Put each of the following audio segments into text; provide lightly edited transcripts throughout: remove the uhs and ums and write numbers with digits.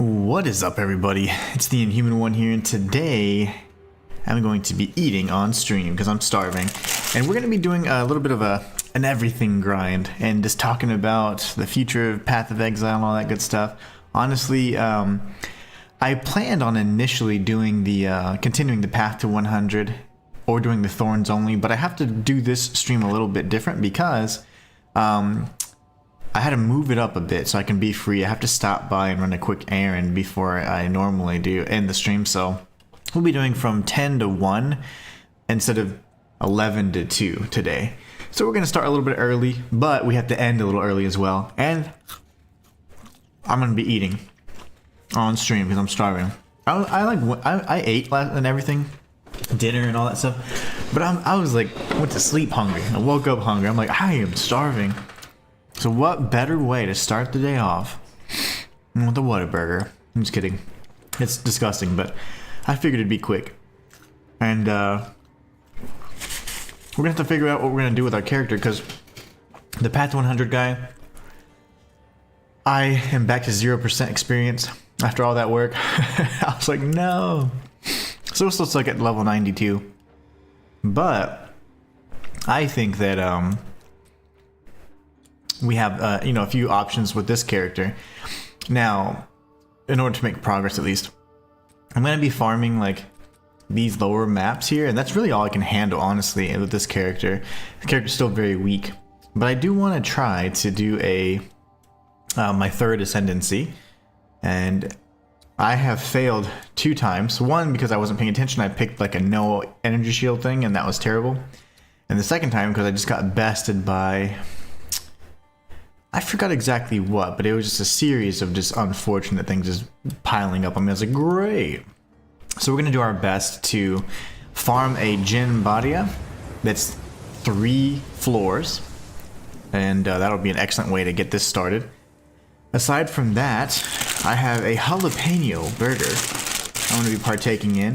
What is up, everybody? It's the Inhuman one here, and today I'm going to be eating on stream because I'm starving. And we're going to be doing a little bit of an everything grind and just talking about the future of Path of Exile and all that good stuff. Honestly, I planned on initially doing the continuing the Path to 100 or doing the Thorns only, but I have to do this stream a little bit different because I had to move it up a bit so I can be free. I have to stop by and run a quick errand before I normally do end the stream. So we'll be doing from 10 to 1 instead of 11 to 2 today. So we're going to start a little bit early, but we have to end a little early as well. And I'm going to be eating on stream because I'm starving. I ate and everything, dinner and all that stuff, but I was like, went to sleep hungry. I woke up hungry. I'm like, I am starving. So what better way to start the day off than with a Whataburger? I'm just kidding. It's disgusting, but I figured it'd be quick. And we're gonna have to figure out what we're gonna do with our character, because the Path to 100 guy, I am back to 0% experience after all that work. I was like, no. So we're still stuck at level 92. But I think that we have a few options with this character. Now, in order to make progress at least, I'm going to be farming like these lower maps here, and that's really all I can handle, honestly, with this character. The character's still very weak, but I do want to try to do my third ascendancy, and I have failed 2 times. One, because I wasn't paying attention. I picked like a no energy shield thing, and that was terrible. And the second time, because I just got bested by, I forgot exactly what, but it was just a series of just unfortunate things just piling up. I mean, I was like, great. So we're going to do our best to farm a Jin Badia that's 3 floors. And that'll be an excellent way to get this started. Aside from that, I have a jalapeno burger I'm going to be partaking in.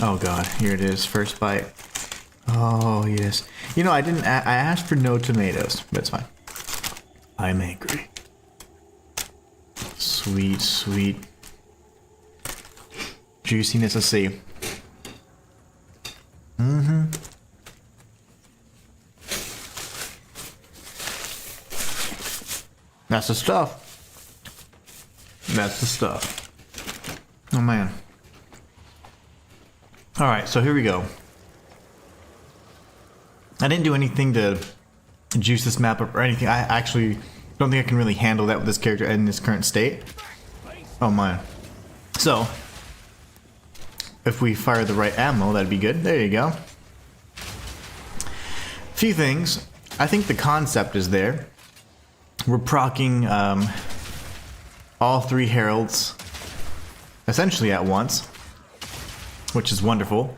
Oh god, here it is, first bite. Oh yes. You know, I asked for no tomatoes, but it's fine. I'm angry. Sweet, sweet juiciness. Let's see. That's the stuff. That's the stuff. Oh man. Alright, so here we go. I didn't do anything to juice this map up or anything. I actually don't think I can really handle that with this character in this current state. Oh my. So, if we fire the right ammo, that'd be good. There you go. Few things. I think the concept is there. We're proccing all 3 heralds essentially at once, which is wonderful.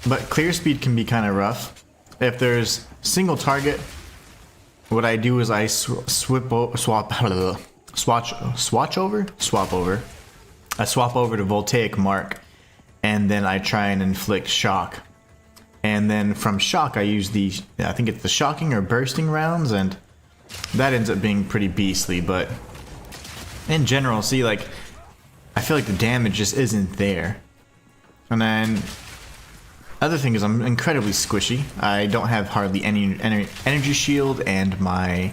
But clear speed can be kind of rough. If there's single target, what I do is I swap over to voltaic mark, and then I try and inflict shock. And then from shock I use I think it's the shocking or bursting rounds, and that ends up being pretty beastly. But in general, see, like, I feel like the damage just isn't there. And then other thing is I'm incredibly squishy. I don't have hardly any energy shield, and my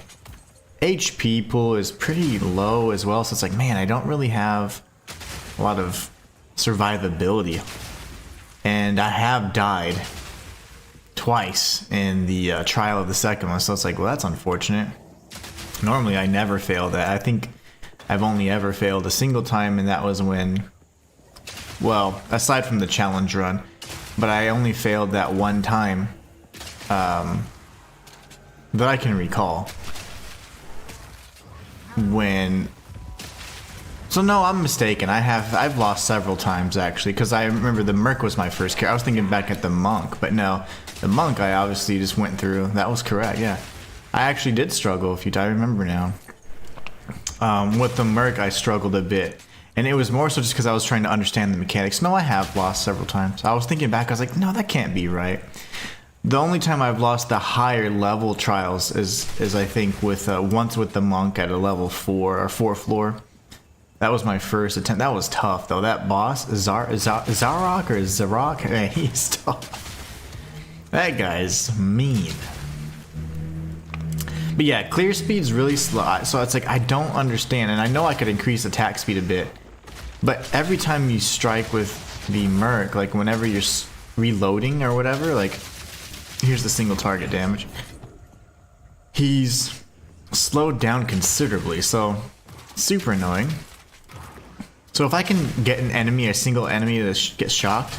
HP pool is pretty low as well. So it's like, man, I don't really have a lot of survivability. And I have died twice in the trial of the second one. So it's like, well, that's unfortunate. Normally I never fail that. I think I've only ever failed a single time, and that was when, well, aside from the challenge run, but I only failed that one time that I can recall. So no, I'm mistaken. I've lost several times actually, because I remember the Merc was my first character. I was thinking back at the Monk, but no, the Monk I obviously just went through. That was correct, yeah. I actually did struggle a few times. I remember now. With the Merc, I struggled a bit. And it was more so just because I was trying to understand the mechanics. No, I have lost several times. I was thinking back, I was like, no, that can't be right. The only time I've lost the higher level trials is I think with once with the monk at a level 4 or 4th floor. That was my first attempt. That was tough though. That boss, Zarok or Zarok, he's tough. That guy's mean. But yeah, clear speed's really slow. So it's like, I don't understand. And I know I could increase attack speed a bit. But every time you strike with the Merc, like whenever you're reloading or whatever, like, here's the single target damage. He's slowed down considerably, so super annoying. So if I can get an enemy, a single enemy that gets shocked,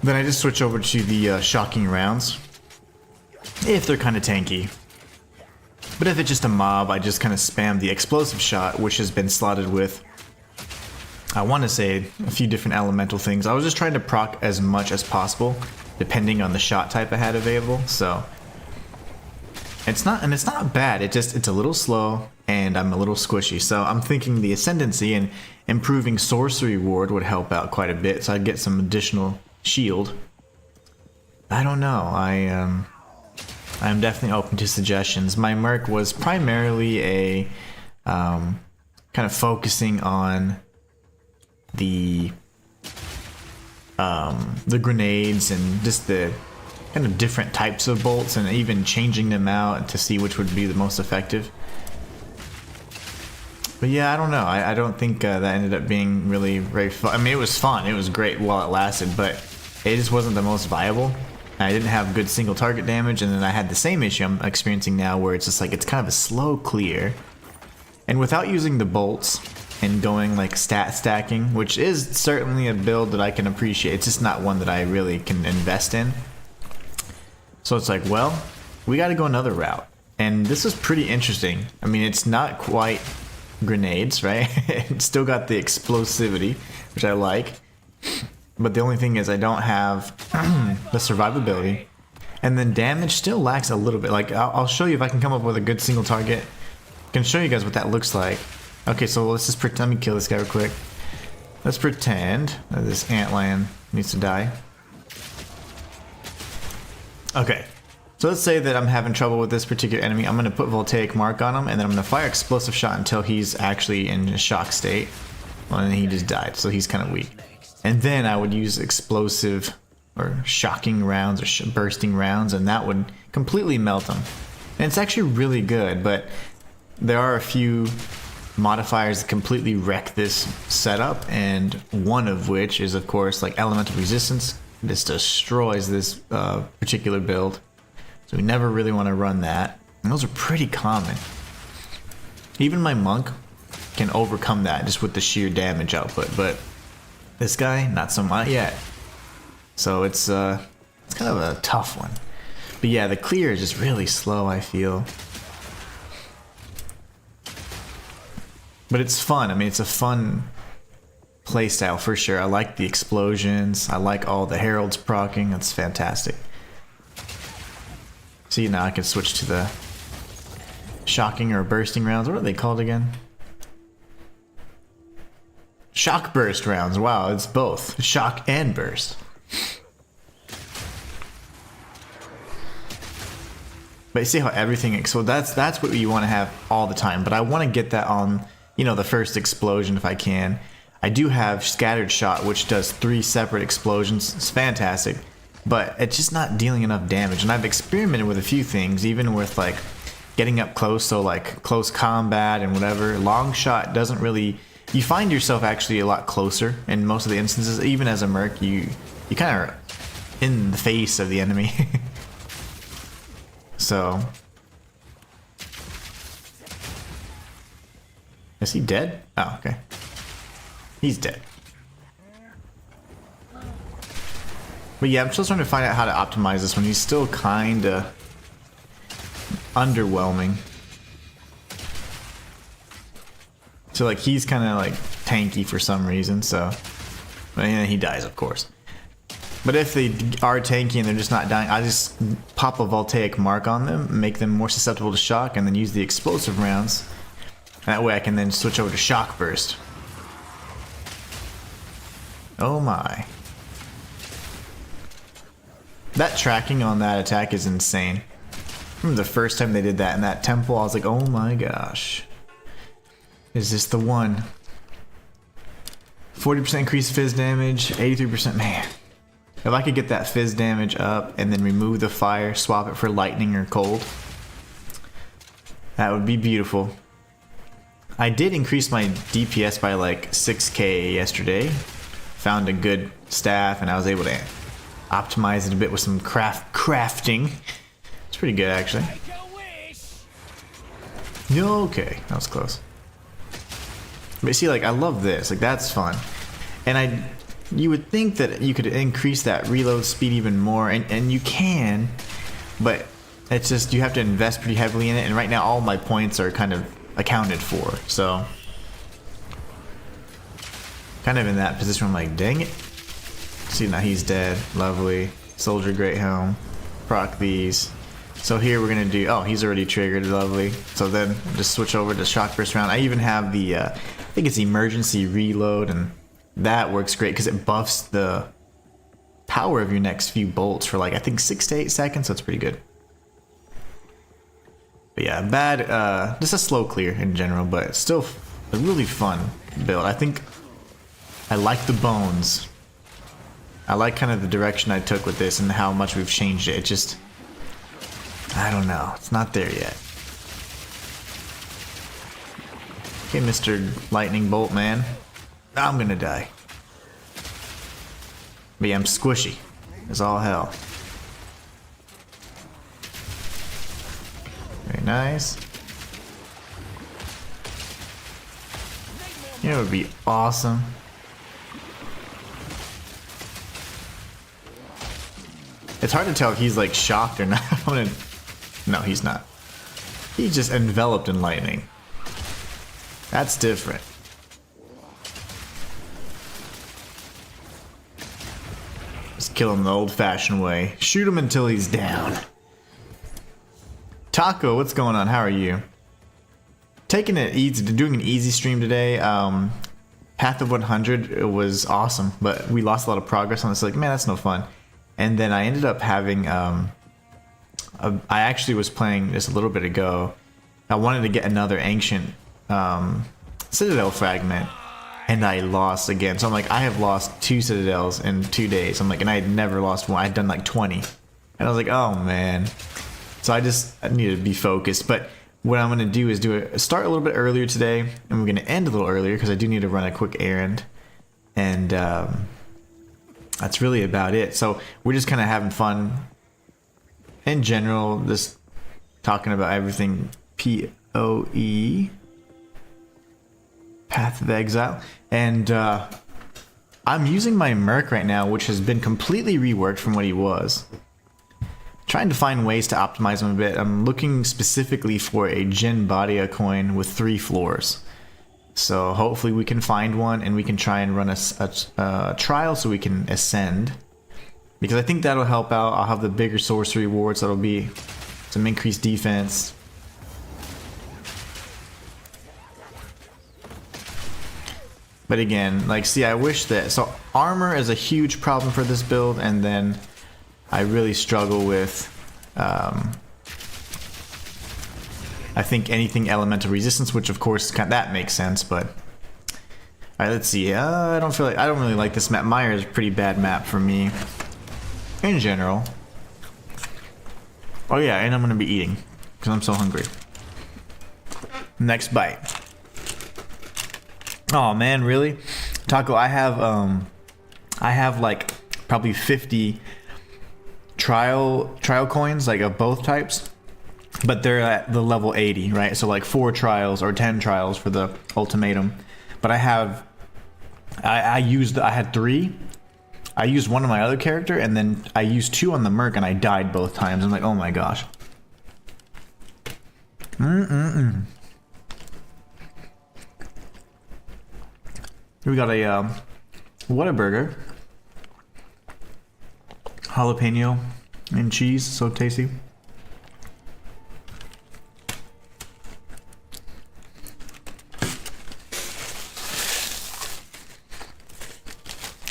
then I just switch over to the shocking rounds, if they're kind of tanky. But if it's just a mob, I just kind of spam the explosive shot, which has been slotted with, I want to say, a few different elemental things. I was just trying to proc as much as possible, depending on the shot type I had available, so it's not bad. It's a little slow, and I'm a little squishy. So I'm thinking the Ascendancy and improving Sorcery Ward would help out quite a bit, so I'd get some additional shield. I don't know. I'm definitely open to suggestions. My Merc was primarily a kind of focusing on the grenades and just the kind of different types of bolts, and even changing them out to see which would be the most effective. But yeah, I don't know. I don't think that ended up being really very fun. I mean, it was fun. It was great while it lasted, but it just wasn't the most viable. I didn't have good single target damage, and then I had the same issue I'm experiencing now, where it's just like, it's kind of a slow clear. And without using the bolts and going like stat stacking, which is certainly a build that I can appreciate, it's just not one that I really can invest in. So it's like, well, we got to go another route. And this is pretty interesting. I mean, it's not quite grenades, right? It's still got the explosivity, which I like. But the only thing is I don't have the survivability. And then damage still lacks a little bit. Like, I'll show you if I can come up with a good single target. I can show you guys what that looks like. Okay, so let's just pretend. Let me kill this guy real quick. Let's pretend that this antlion needs to die. Okay, so let's say that I'm having trouble with this particular enemy. I'm going to put Voltaic Mark on him, and then I'm going to fire Explosive Shot until he's actually in a shock state. Well, and then he just died, so he's kind of weak. And then I would use explosive or shocking rounds or bursting rounds, and that would completely melt them. And it's actually really good, but there are a few modifiers that completely wreck this setup, and one of which is, of course, like elemental resistance. This destroys this particular build, so we never really want to run that. And those are pretty common. Even my monk can overcome that just with the sheer damage output, but this guy, not so much yet. So it's kind of a tough one. But yeah, the clear is just really slow, I feel. But it's fun. I mean, it's a fun playstyle for sure. I like the explosions. I like all the heralds proccing. That's fantastic. See, now I can switch to the shocking or bursting rounds. What are they called again? Shock burst rounds. Wow, it's both shock and burst. But you see how everything, so that's what you want to have all the time. But I want to get that on, you know, the first explosion if I can. I do have Scattered Shot, which does 3 separate explosions. It's fantastic, but it's just not dealing enough damage. And I've experimented with a few things, even with like getting up close, so like close combat and whatever. Long shot doesn't really, you find yourself actually a lot closer in most of the instances. Even as a merc, you kind of are in the face of the enemy. So, is he dead? Oh, okay. He's dead. But yeah, I'm still trying to find out how to optimize this one. He's still kinda underwhelming. So like, he's kinda like tanky for some reason, so, but yeah, he dies, of course. But if they are tanky and they're just not dying, I just pop a Voltaic Mark on them, make them more susceptible to shock, and then use the explosive rounds. That way I can then switch over to Shock Burst. Oh my. That tracking on that attack is insane. I remember the first time they did that in that temple, I was like, oh my gosh. Is this the one? 40% increased fizz damage, 83%. Man, if I could get that fizz damage up and then remove the fire, swap it for lightning or cold, that would be beautiful. I did increase my DPS by like 6k yesterday. Found a good staff and I was able to optimize it a bit with some crafting. It's pretty good actually. Okay, that was close. But see, like, I love this. Like, that's fun. And you would think that you could increase that reload speed even more, and you can, but it's just, you have to invest pretty heavily in it, and right now all my points are kind of accounted for, so kind of in that position where I'm like, dang it. See, now he's dead. Lovely. Soldier Great Helm. Proc these. So here we're gonna do, oh, he's already triggered. Lovely. So then just switch over to Shock Burst round. I even have the I think it's emergency reload, and that works great because it buffs the power of your next few bolts for like, I think 6 to 8 seconds, so it's pretty good. But yeah, bad, just a slow clear in general, but it's still a really fun build. I think I like the bones. I like kind of the direction I took with this and how much we've changed it. It just, I don't know, it's not there yet. Okay, Mr. Lightning Bolt Man. I'm gonna die. But yeah, I'm squishy. It's all hell. Very nice. You know, it would be awesome. It's hard to tell if he's like shocked or not. No, he's not. He's just enveloped in lightning. That's different. Just kill him the old-fashioned way. Shoot him until he's down. Taco, what's going on? How are you? Taking it easy, doing an easy stream today. Path of 100, it was awesome, but we lost a lot of progress on this. Like, man, that's no fun. And then I ended up having, I actually was playing this a little bit ago. I wanted to get another ancient Citadel fragment, and I lost again. So I'm like, I have lost 2 Citadels in 2 days. I'm like, and I had never lost one. I'd done like 20. And I was like, oh man. So I needed to be focused. But what I'm going to do is start a little bit earlier today, and we're going to end a little earlier because I do need to run a quick errand. And that's really about it. So we're just kind of having fun in general, just talking about everything PoE, Path of Exile. And I'm using my Merc right now, which has been completely reworked from what he was. Trying to find ways to optimize him a bit. I'm looking specifically for a Jin Badia coin with 3 floors. So hopefully we can find one and we can try and run a trial so we can ascend. Because I think that'll help out. I'll have the bigger sorcery rewards. That'll be some increased defense. But again, like, see, I wish that... So armor is a huge problem for this build, and then I really struggle with... I think anything elemental resistance, which of course that makes sense, but alright, let's see. I don't really like this map. Mire is a pretty bad map for me in general. Oh yeah, and I'm gonna be eating because I'm so hungry. Next bite. Oh man, really? Taco, I have like probably 50 trial coins, like of both types. But they're at the level 80, right? So like 4 trials or 10 trials for the ultimatum. But I had 3. I used one on my other character, and then I used 2 on the Merc, and I died both times. I'm like, oh my gosh. We got a Whataburger, jalapeno and cheese, so tasty.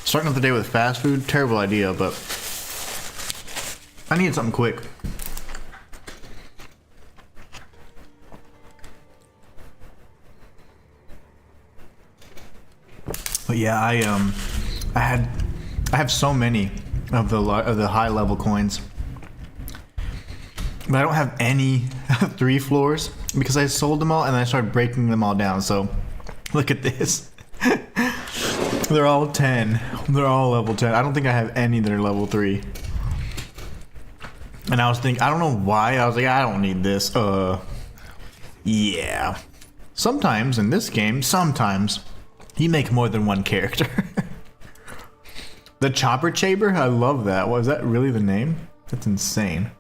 Starting off the day with fast food, terrible idea, but I needed something quick. But yeah, I have so many of the high level coins, but I don't have any 3 floors because I sold them all and I started breaking them all down. So look at this. They're all 10. They're all level 10. I don't think I have any that are level 3. And I was thinking, I don't know why. I was like, I don't need this. Yeah. Sometimes in this game, sometimes you make more than one character. The Chopper Chamber? I love that. Was that really the name? That's insane.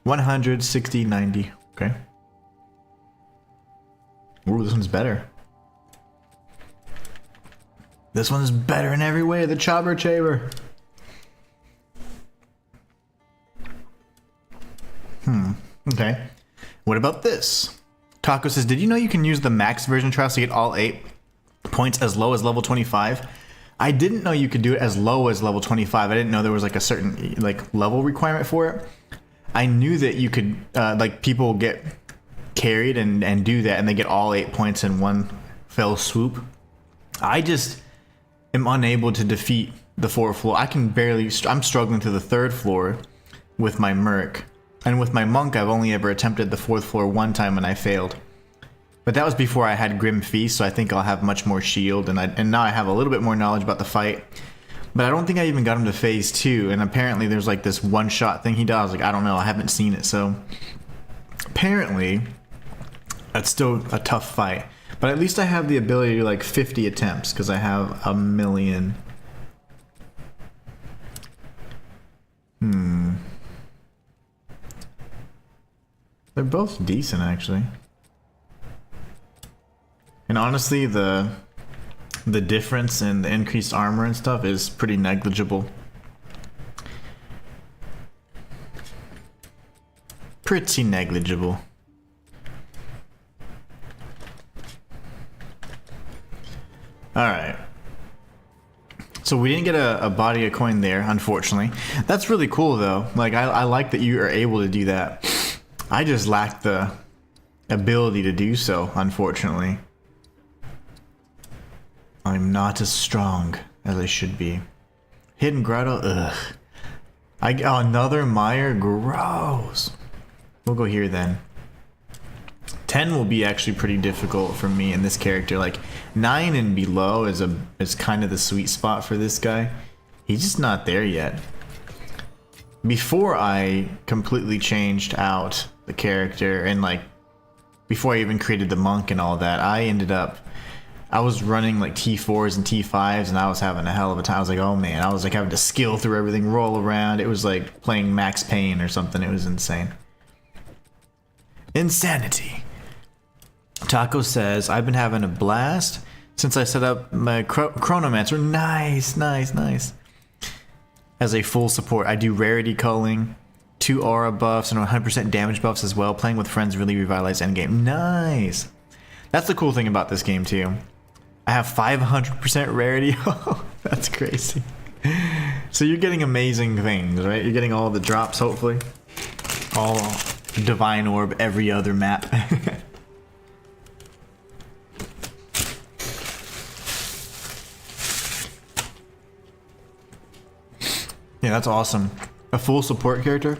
160, 90. Okay. Ooh, this one's better. This one's better in every way. The Chopper Chamber. Okay. What about this? Taco says, did you know you can use the max version trials to get all 8 points as low as level 25? I didn't know you could do it as low as level 25. I didn't know there was like a certain like level requirement for it. I knew that you could like people get carried and do that and they get all 8 points in one fell swoop. I just am unable to defeat the 4th floor. I can barely, I'm struggling to the 3rd floor with my Merc. And with my Monk, I've only ever attempted the 4th floor one time and I failed. But that was before I had Grim Feast, so I think I'll have much more shield, and now I have a little bit more knowledge about the fight. But I don't think I even got him to phase 2, and apparently there's like this one-shot thing he does. Like, I don't know, I haven't seen it, so apparently that's still a tough fight. But at least I have the ability to do like 50 attempts, because I have 1,000,000. They're both decent, actually. And honestly, the difference in the increased armor and stuff is pretty negligible. Pretty negligible. Alright. So we didn't get a body of coin there, unfortunately. That's really cool, though. Like, I like that you are able to do that. I just lack the ability to do so, unfortunately. I'm not as strong as I should be. Hidden Grotto, ugh. Oh, another mire, gross. We'll go here then. 10 will be actually pretty difficult for me in this character. Like 9 and below is kind of the sweet spot for this guy. He's just not there yet. Before I completely changed out the character and like before I even created the monk and all that, I was running like T4s and T5s and I was having a hell of a time. I was like, oh man, I was like having to skill through everything, roll around. It was like playing Max Payne or something. It was insane. Insanity. Taco says, I've been having a blast since I set up my Chronomancer. Nice, nice, nice. As a full support, I do rarity culling, 2 aura buffs, and 100% damage buffs as well. Playing with friends really revitalized endgame. Nice. That's the cool thing about this game too. I have 500% rarity. Oh, that's crazy. So you're getting amazing things, right? You're getting all the drops, hopefully. All Divine Orb every other map. Yeah, that's awesome. A full support character?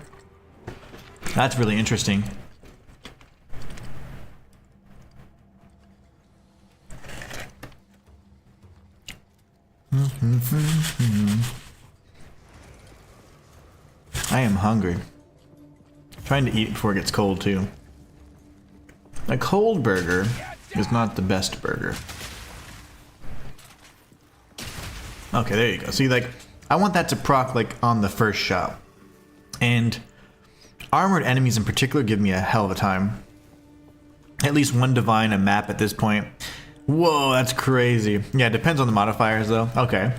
That's really interesting. I am hungry. Trying to eat before it gets cold too. A cold burger is not the best burger. Okay, there you go. See, like, I want that to proc like on the first shot. And armored enemies in particular give me a hell of a time. At least one divine a map at this point. Whoa, that's crazy. Yeah, it depends on the modifiers though. Okay.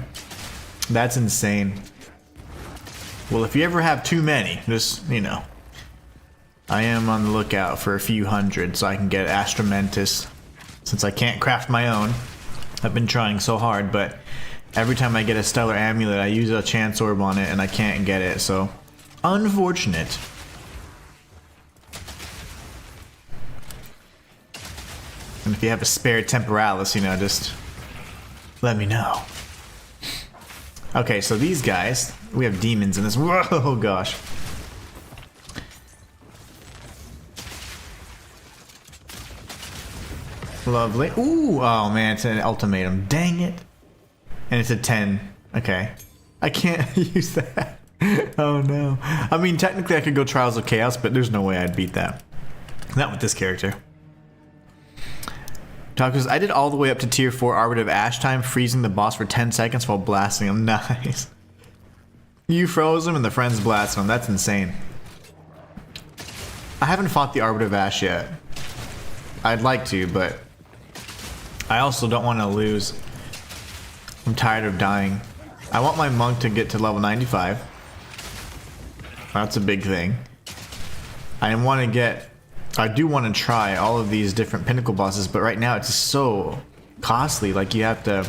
That's insane. Well, if you ever have too many, just, you know. I am on the lookout for a few hundred so I can get Astramentus. Since I can't craft my own. I've been trying so hard, but every time I get a Stellar Amulet, I use a Chance Orb on it and I can't get it, so unfortunate. And if you have a spare Temporalis, you know, just let me know. Okay, so these guys, we have demons in this. Whoa, oh gosh. Lovely. Ooh, oh man, it's an ultimatum. Dang it. And it's a 10. Okay. I can't use that. Oh no. I mean, technically I could go Trials of Chaos, but there's no way I'd beat that. Not with this character. Tacos, I did all the way up to tier 4 Arbiter Ash time, freezing the boss for 10 seconds while blasting him. Nice. You froze him and the friends blasted him. That's insane. I haven't fought the Arbiter Ash yet. I'd like to, but I also don't want to lose. I'm tired of dying. I want my monk to get to level 95. That's a big thing. I do want to try all of these different pinnacle bosses, but right now it's just so costly. Like, you have to,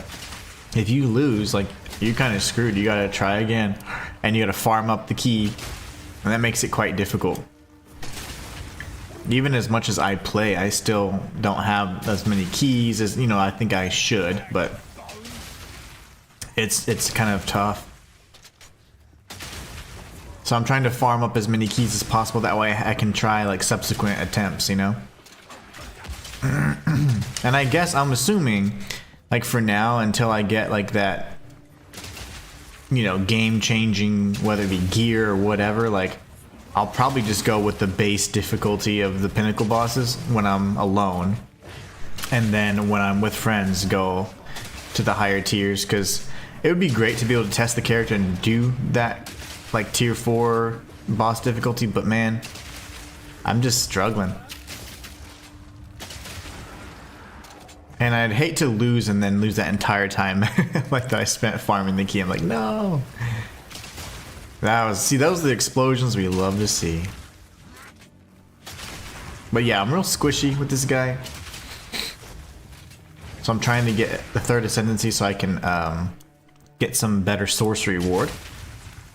if you lose, like, you're kind of screwed. You gotta try again, and you gotta farm up the key, and that makes it quite difficult. Even as much as I play, I still don't have as many keys as, you know, I think I should, but it's kind of tough. So I'm trying to farm up as many keys as possible, that way I can try like subsequent attempts, you know? And I guess I'm assuming, like, for now, until I get like that, you know, game-changing, whether it be gear or whatever, like, I'll probably just go with the base difficulty of the pinnacle bosses when I'm alone. And then when I'm with friends, go to the higher tiers, because it would be great to be able to test the character and do that, like, tier 4 boss difficulty, but man, I'm just struggling. And I'd hate to lose and then lose that entire time like that I spent farming the key. I'm like, no. Those are the explosions we love to see. But yeah, I'm real squishy with this guy. So I'm trying to get the 3rd ascendancy so I can get some better sorcery ward.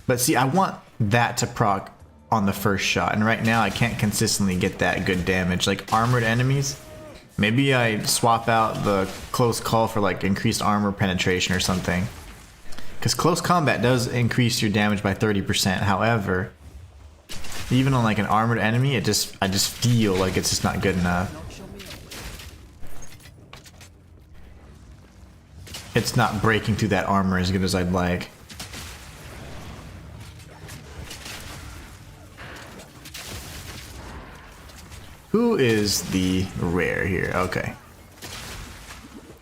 But see, I want that to proc on the first shot, and right now I can't consistently get that good damage. Like armored enemies, maybe I swap out the close call for like increased armor penetration or something. Because close combat does increase your damage by 30%. However, even on like an armored enemy, I just feel like it's just not good enough. It's not breaking through that armor as good as I'd like. Who is the rare here? Okay.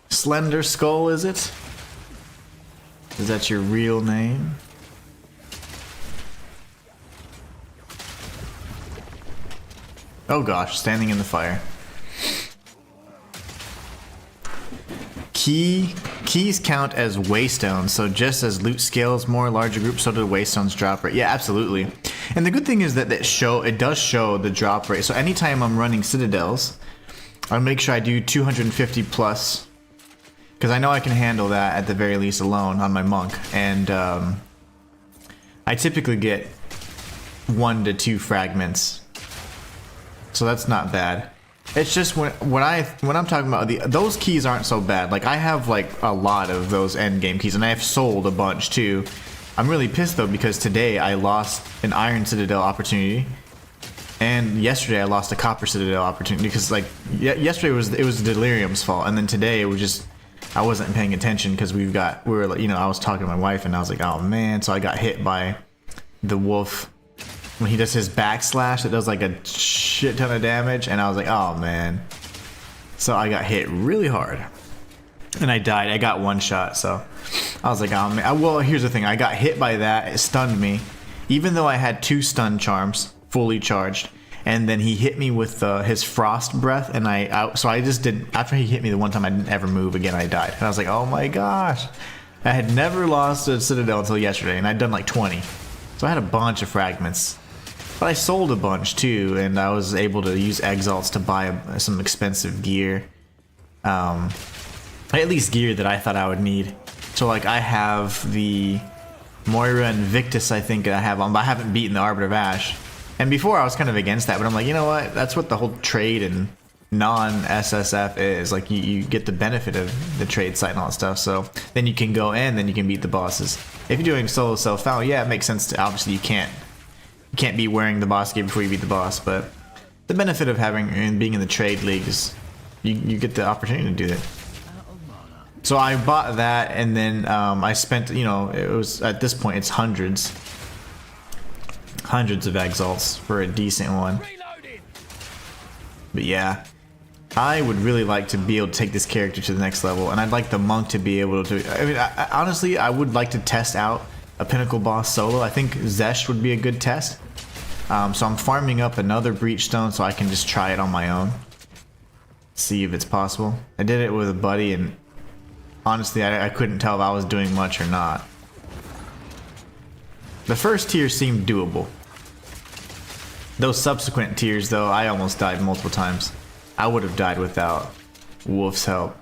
Slender Skull, is it? Is that your real name? Oh gosh, standing in the fire. Keys count as waystones, so just as loot scales more larger groups, so do the waystones drop rate. Yeah, absolutely. And the good thing is that it does show the drop rate. So anytime I'm running citadels, I'll make sure I do 250 plus, because I know I can handle that at the very least alone on my monk. And I typically get 1 to 2 fragments, so that's not bad. It's just when I'm talking about those keys aren't so bad. Like, I have like a lot of those end game keys, and I have sold a bunch too. I'm really pissed though, because today I lost an Iron Citadel opportunity, and yesterday I lost a Copper Citadel opportunity, because like yesterday it was Delirium's fault, and then today it was just I wasn't paying attention because I was talking to my wife, and I was like, oh man, so I got hit by the wolf. When he does his backslash, it does like a shit ton of damage, and I was like, oh man. So I got hit really hard, and I died. I got 1 shot, so I was like, oh man. Well, here's the thing, I got hit by that, it stunned me, even though I had 2 stun charms fully charged, and then he hit me with his frost breath, and so I just didn't, after he hit me the one time, I didn't ever move again. I died, and I was like, oh my gosh. I had never lost a Citadel until yesterday, and I'd done like 20, so I had a bunch of fragments. But I sold a bunch too, and I was able to use exalts to buy some expensive gear. At least gear that I thought I would need. So like, I have the Moira Invictus, I think I have on, but I haven't beaten the Arbiter of Ash. And before I was kind of against that, but I'm like, you know what? That's what the whole trade and non-SSF is. Like you get the benefit of the trade site and all that stuff. So then you can go in, then you can beat the bosses. If you're doing solo self-found, yeah, it makes sense to, obviously you can't be wearing the boss gear before you beat the boss, but the benefit of having and being in the trade league is you get the opportunity to do that. So I bought that, and then I spent, you know, it was, at this point it's hundreds of exalts for a decent one. But yeah, I would really like to be able to take this character to the next level, and I'd like the monk to be able to, I mean, honestly, I would like to test out a pinnacle boss solo. I think Zesh would be a good test. So I'm farming up another breach stone so I can just try it on my own. See if it's possible. I did it with a buddy, and honestly, I couldn't tell if I was doing much or not. The first tier seemed doable. Those subsequent tiers, though, I almost died multiple times. I would have died without Wolf's help.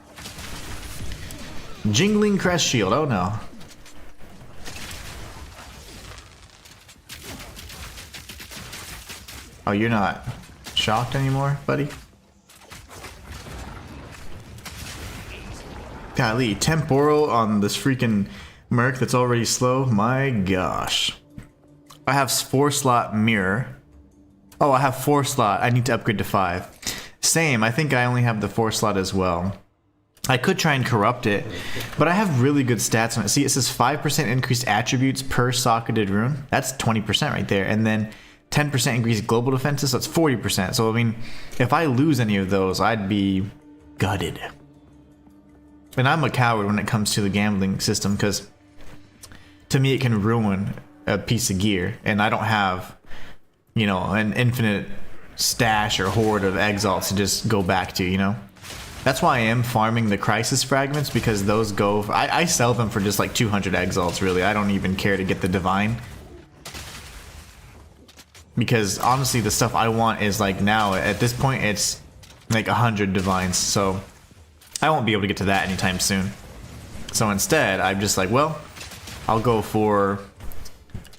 Jingling crest shield, oh no. Oh, you're not shocked anymore, buddy? Golly, temporal on this freaking Merc that's already slow? My gosh. I have 4-slot mirror. Oh, I have 4-slot. I need to upgrade to 5. Same, I think I only have the 4-slot as well. I could try and corrupt it, but I have really good stats on it. See, it says 5% increased attributes per socketed rune. That's 20% right there. And then 10% increased global defenses, so that's 40%. So, I mean, if I lose any of those, I'd be gutted. And I'm a coward when it comes to the gambling system, because to me it can ruin a piece of gear, and I don't have, you know, an infinite stash or horde of exalts to just go back to, you know. That's why I am farming the crisis fragments, because those go, I sell them for just like 200 exalts, really. I don't even care to get the divine, because honestly the stuff I want is like, now at this point it's like 100 divines, so I won't be able to get to that anytime soon. So instead I'm just like, well, I'll go for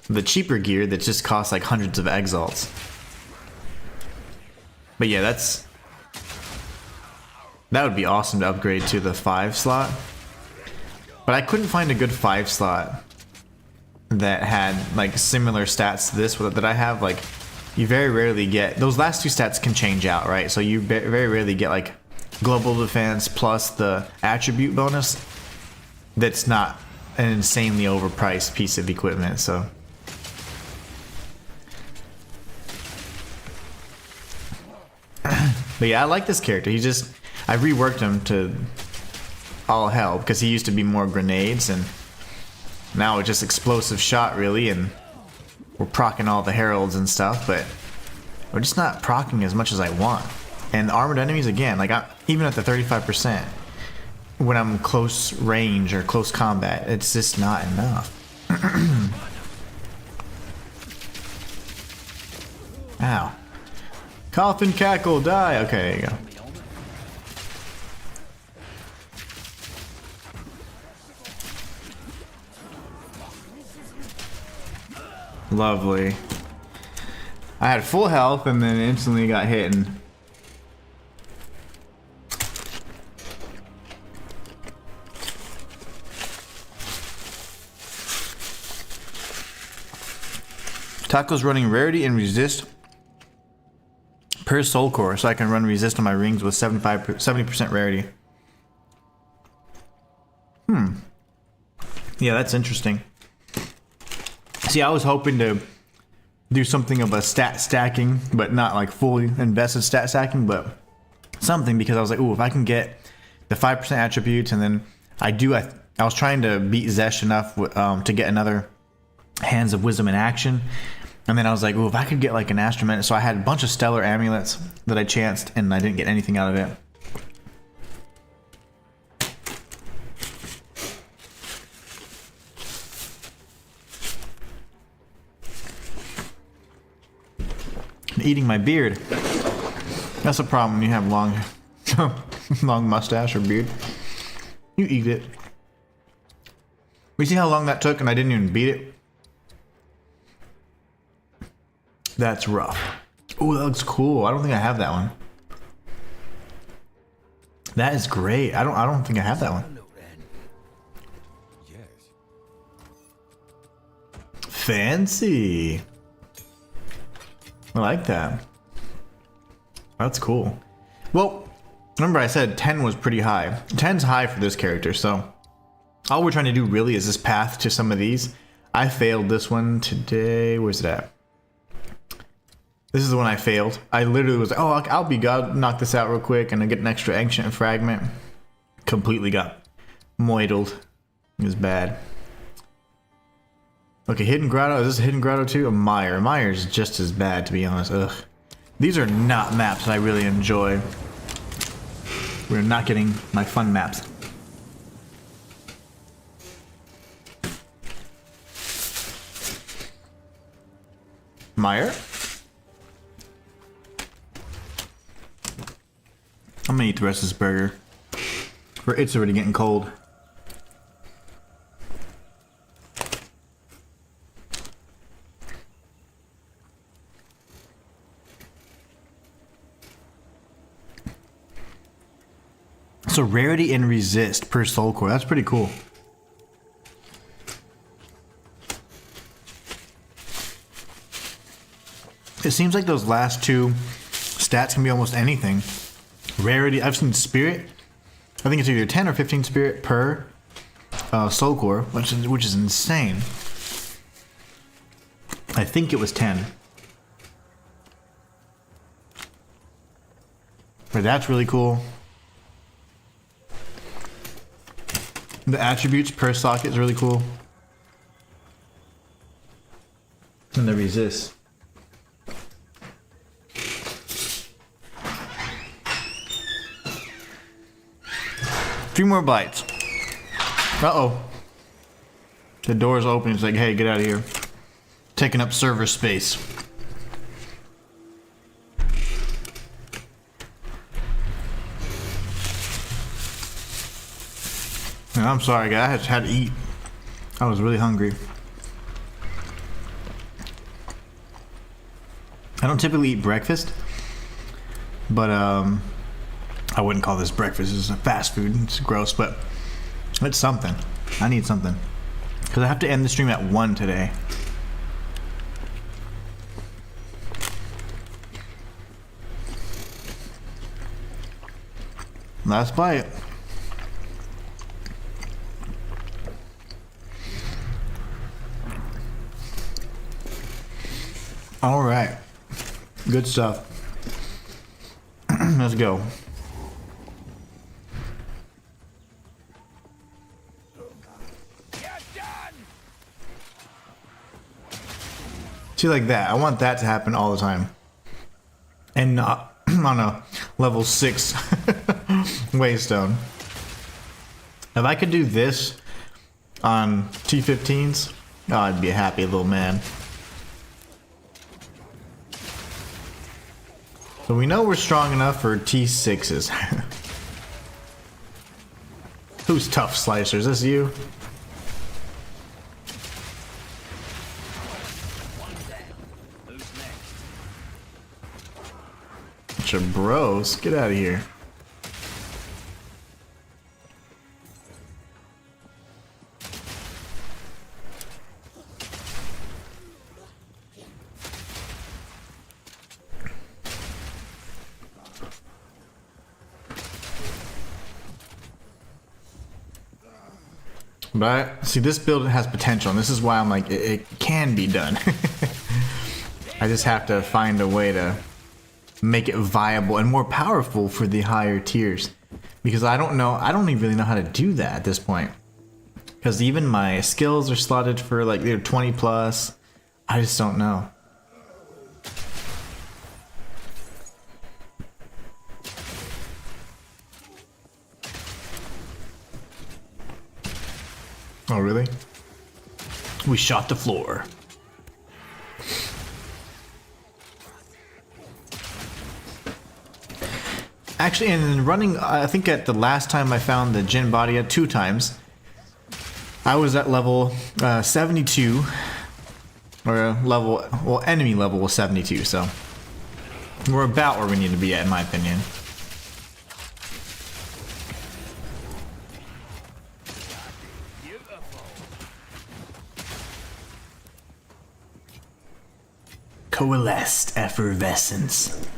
the cheaper gear that just costs like hundreds of exalts. But yeah, that would be awesome to upgrade to the 5-slot. But I couldn't find a good 5-slot that had like similar stats to this that I have. Like, you very rarely get, those last 2 stats can change out, right? So you very rarely get like global defense plus the attribute bonus. That's not an insanely overpriced piece of equipment, so. But yeah, I like this character. I reworked him to all hell, because he used to be more grenades, and now it's just explosive shot, really, and we're proccing all the heralds and stuff, but we're just not proccing as much as I want. And armored enemies, again, like even at the 35%, when I'm close range or close combat, it's just not enough. Ow. Coffin cackle, die! Okay, there you go. Lovely. I had full health and then instantly got hit and... Taco's running rarity and resist per soul core, so I can run resist on my rings with 70% rarity. Yeah, that's interesting. See, I was hoping to do something of a stat stacking, but not like fully invested stat stacking, but something, because I was like, ooh, if I can get the 5% attributes, and then I was trying to beat Zesh enough to get another Hands of Wisdom in action. And then I was like, ooh, if I could get like an Astrament. So I had a bunch of stellar amulets that I chanced, and I didn't get anything out of it. I'm eating my beard. That's a problem when you have long, long mustache or beard. You eat it. We see how long that took, and I didn't even beat it. That's rough. Ooh, that looks cool. I don't think I have that one. That is great. I don't think I have that one. Fancy. I like that. That's cool. Well, remember I said 10 was pretty high. 10's high for this character, so all we're trying to do really is this path to some of these. I failed this one today. Where's it at? This is the one I failed. I literally was like, oh, I'll be God, knock this out real quick, and I get an extra ancient fragment. Completely got moidled. It was bad. Okay, Hidden Grotto. Is this a Hidden Grotto too? A Mire. Mire's just as bad, to be honest. Ugh. These are not maps that I really enjoy. We're not getting my fun maps. Mire? I'm gonna eat the rest of this burger. For it's already getting cold. So rarity and resist per soul core. That's pretty cool. It seems like those last two stats can be almost anything. Rarity, I've seen spirit. I think it's either 10 or 15 spirit per soul core, which is insane. I think it was 10. But that's really cool. The attributes per socket is really cool. And the resist. Few more bites. Uh-oh. The door's open. It's like, hey, get out of here. Taking up server space. And I'm sorry, guys. I just had to eat. I was really hungry. I don't typically eat breakfast, but I wouldn't call this breakfast. This is a fast food. It's gross, but it's something. I need something. Because I have to end the stream at 1 today. Last bite. All right. Good stuff. Let's go. See, like that. I want that to happen all the time. And not on a level 6 waystone. If I could do this on T15s, oh, I'd be a happy little man. So we know we're strong enough for T6s. Who's tough, Slicer? Is this you? Bunch of bros. Get out of here. But see, this build has potential, and this is why I'm like, it can be done. I just have to find a way to make it viable and more powerful for the higher tiers. Because I don't even really know how to do that at this point. Because even my skills are slotted for like they're 20 plus. I just don't know. Oh, really? We shot the floor. Actually, and running, I think at the last time I found the Jin body at 2 times, I was at level 72, or level, well, enemy level was 72, so we're about where we need to be at, in my opinion. Coalesced effervescence.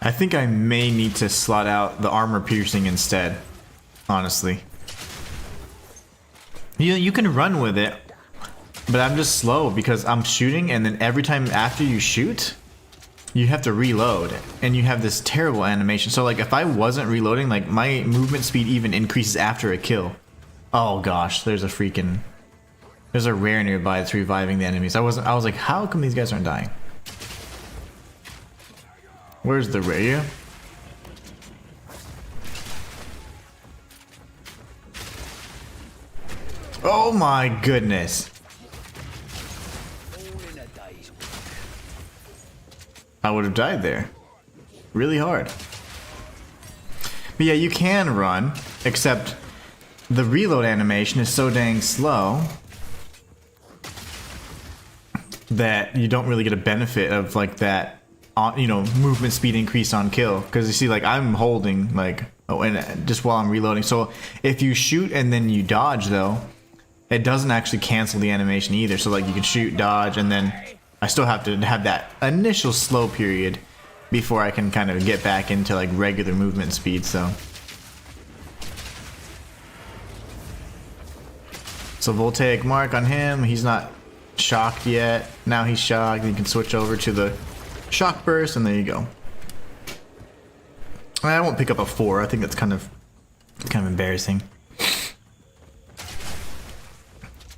I think I may need to slot out the armor piercing instead, honestly. You can run with it, but I'm just slow because I'm shooting, and then every time after you shoot, you have to reload, and you have this terrible animation. So like if I wasn't reloading, like my movement speed even increases after a kill. Oh gosh, there's a rare nearby that's reviving the enemies. I was like, how come these guys aren't dying? Where's the rare? Oh my goodness. I would have died there. Really hard. But yeah, you can run, except the reload animation is so dang slow that you don't really get a benefit of like that, you know, movement speed increase on kill. Because you see, like I'm holding like, oh, and just while I'm reloading. So if you shoot and then you dodge though, it doesn't actually cancel the animation either. So like you can shoot, dodge, and then I still have to have that initial slow period before I can kind of get back into like regular movement speed. So voltaic mark on him. He's not shocked yet. Now he's shocked. You can switch over to the shock burst, and there you go. I won't pick up a 4. I think that's kind of embarrassing.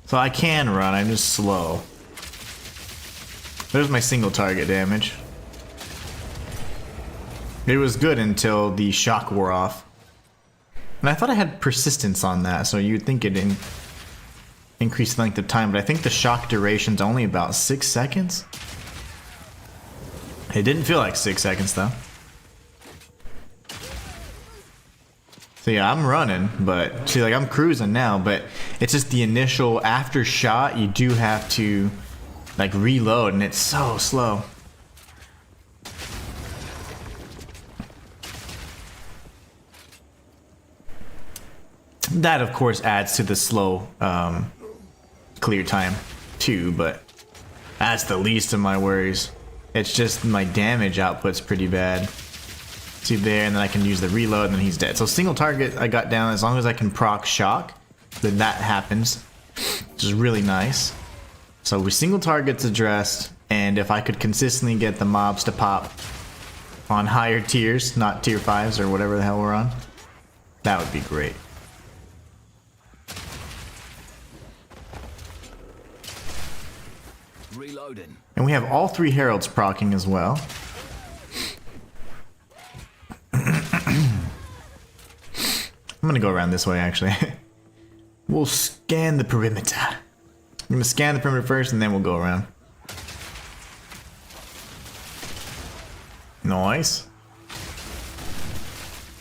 So I can run. I'm just slow. There's my single target damage. It was good until the shock wore off. And I thought I had persistence on that, so you'd think it increased length of time, but I think the shock duration's only about 6 seconds. It didn't feel like 6 seconds though. So yeah, I'm running, but see, like I'm cruising now, but it's just the initial after shot, you do have to like reload, and it's so slow. That of course adds to the slow clear time too, but that's the least of my worries. It's just my damage output's pretty bad. See there, and then I can use the reload, and then he's dead. So single target I got down. As long as I can proc shock, then that happens, which is really nice. So with single targets addressed, and if I could consistently get the mobs to pop on higher tiers, not tier 5s or whatever the hell we're on, that would be great. Reloading. And we have all 3 heralds proccing as well. I'm gonna go around this way actually. We'll scan the perimeter. I'm gonna scan the perimeter first, and then we'll go around. Nice.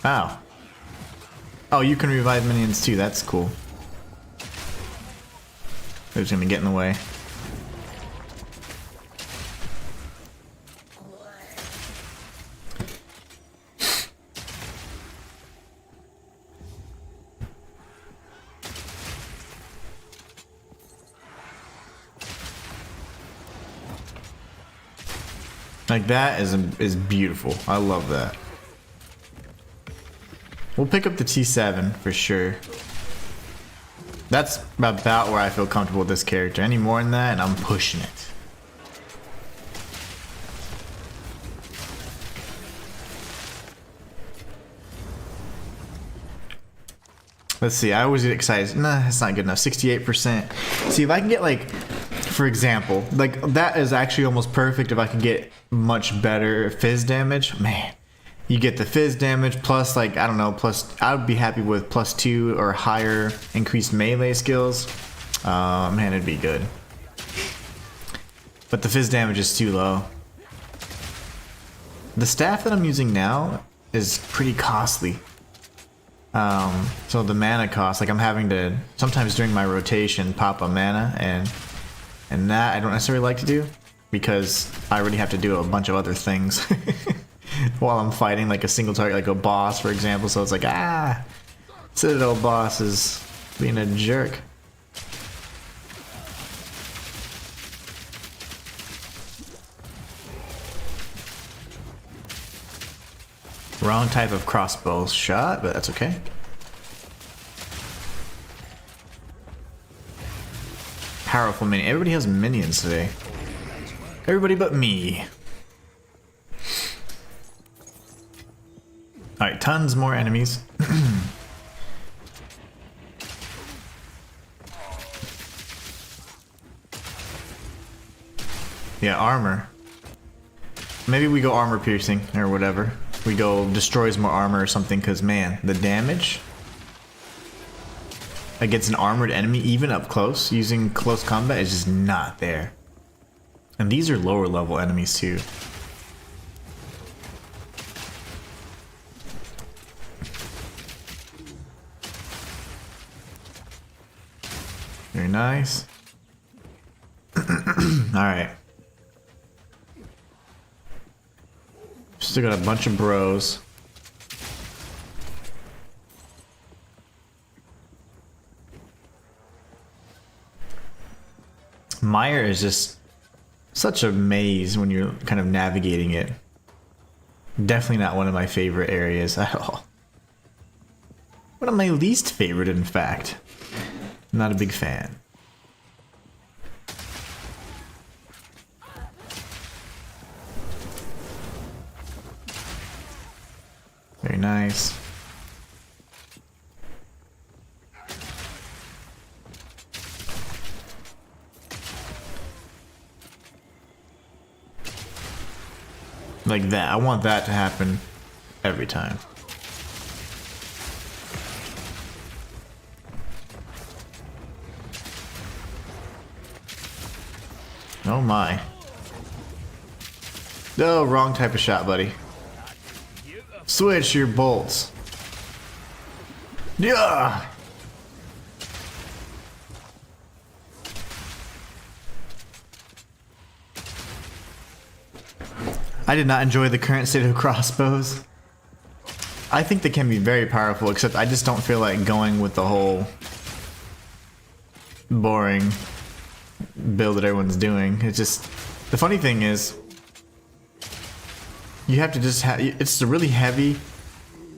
Ow. Oh, you can revive minions too, that's cool. They're just gonna get in the way. Like that is beautiful. I love that. We'll pick up the T7 for sure. That's about where I feel comfortable with this character. Any more than that, and I'm pushing it. Let's see, I always get excited. Nah, that's not good enough. 68%. See, if I can get like, for example, like that is actually almost perfect. If I can get much better fizz damage, man, you get the fizz damage plus like, I don't know, plus, I would be happy with +2 or higher increased melee skills. Man, it'd be good. But the fizz damage is too low. The staff that I'm using now is pretty costly. So the mana cost, like I'm having to sometimes during my rotation pop a mana, and that I don't necessarily like to do because I already have to do a bunch of other things. while I'm fighting like a single target, like a boss, for example. So it's like, ah, Citadel boss is being a jerk. Wrong type of crossbow shot, but that's okay. Powerful minion. Everybody has minions today. Everybody but me. Alright, tons more enemies. Yeah, armor. Maybe we go armor piercing or whatever. We go destroys more armor or something, because man, the damage against an armored enemy, even up close, using close combat, is just not there. And these are lower level enemies too. Very nice. Alright. Still got a bunch of bros. Mire is just such a maze when you're kind of navigating it. Definitely not one of my favorite areas at all. One of my least favorite, in fact. Not a big fan. Very nice. Like that. I want that to happen every time. Oh my. No, wrong type of shot, buddy. Switch your bolts. Yeah. I did not enjoy the current state of crossbows. I think they can be very powerful, except I just don't feel like going with the whole boring build that everyone's doing. It's just, the funny thing is, you have to just have, it's a really heavy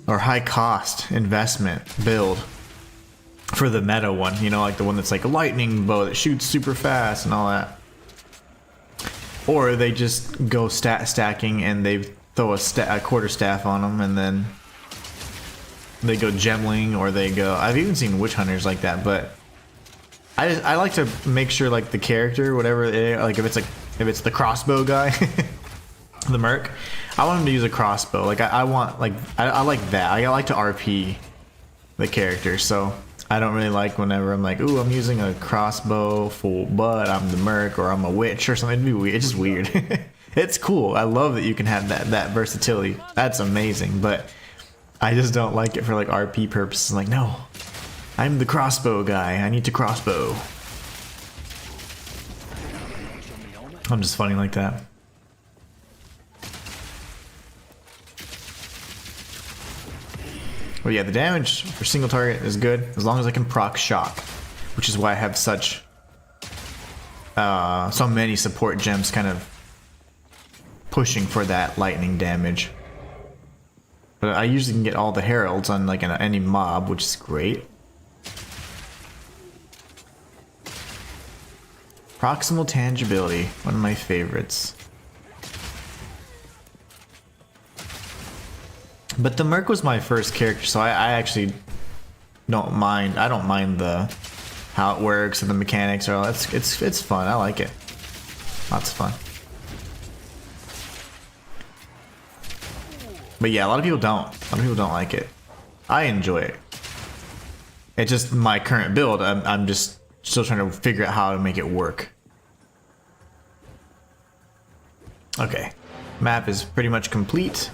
or high cost investment build for the meta one, you know, like the one that's like a lightning bow that shoots super fast and all that. Or they just go stacking and they throw a quarterstaff on them, and then they go gemling, or they go, I've even seen witch hunters like that, but I like to make sure like the character, whatever it is, like if it's the crossbow guy, the merc, I want him to use a crossbow. Like I want, like I like that. I like to RP the character, so I don't really like whenever I'm like, ooh, I'm using a crossbow full, but I'm the merc or I'm a witch or something. It'd be weird. It's just weird. It's cool. I love that you can have that versatility. That's amazing, but I just don't like it for like RP purposes. I'm like, no, I'm the crossbow guy. I need to crossbow. I'm just funny like that. But yeah, the damage for single target is good as long as I can proc shock, which is why I have such so many support gems kind of pushing for that lightning damage. But I usually can get all the heralds on like any mob, which is great. Proximal tangibility, one of my favorites. But the merc was my first character, so I actually don't mind. I don't mind the how it works and the mechanics are all. It's fun. I like it. Lots of fun. But yeah, a lot of people don't. A lot of people don't like it. I enjoy it. It's just my current build. I'm just still trying to figure out how to make it work. Okay, map is pretty much complete.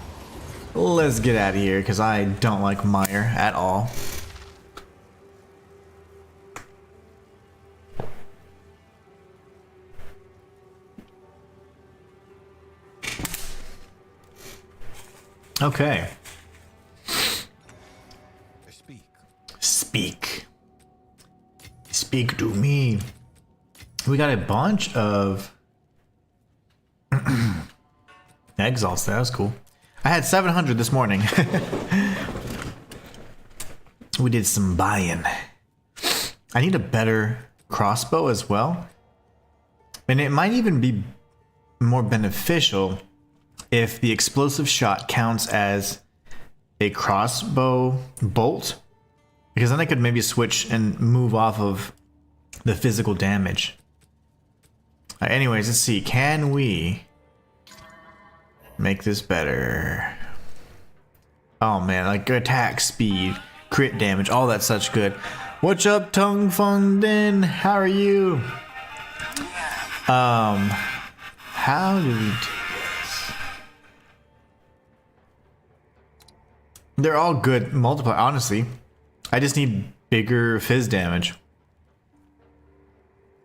Let's get out of here because I don't like Mire at all. Okay. Speak. Speak. Speak to me. We got a bunch of exiles. That was cool. I had 700 this morning. We did some buying. I need a better crossbow as well. And it might even be more beneficial if the explosive shot counts as a crossbow bolt. Because then I could maybe switch and move off of the physical damage. Anyways, let's see. Can we make this better? Oh man, like attack speed, crit damage, all that such good. What's up, Tung Fung Din? How are you? How do we do this? They're all good multiply, honestly. I just need bigger fizz damage.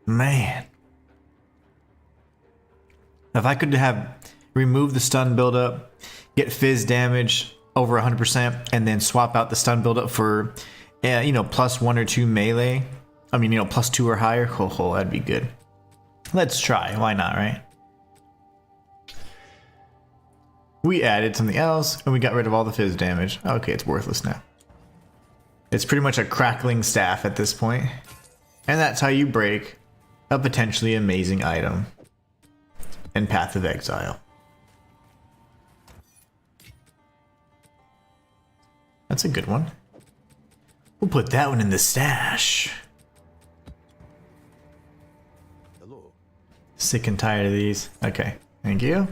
Man. If I could have removed the stun buildup, get fizz damage over 100%, and then swap out the stun buildup for, you know, +1 or 2 melee. I mean, you know, +2 or higher. Oh, that'd be good. Let's try. Why not, right? We added something else, and we got rid of all the fizz damage. Okay, it's worthless now. It's pretty much a crackling staff at this point. And that's how you break a potentially amazing item in Path of Exile. That's a good one. We'll put that one in the stash. Hello. Sick and tired of these. Okay, thank you.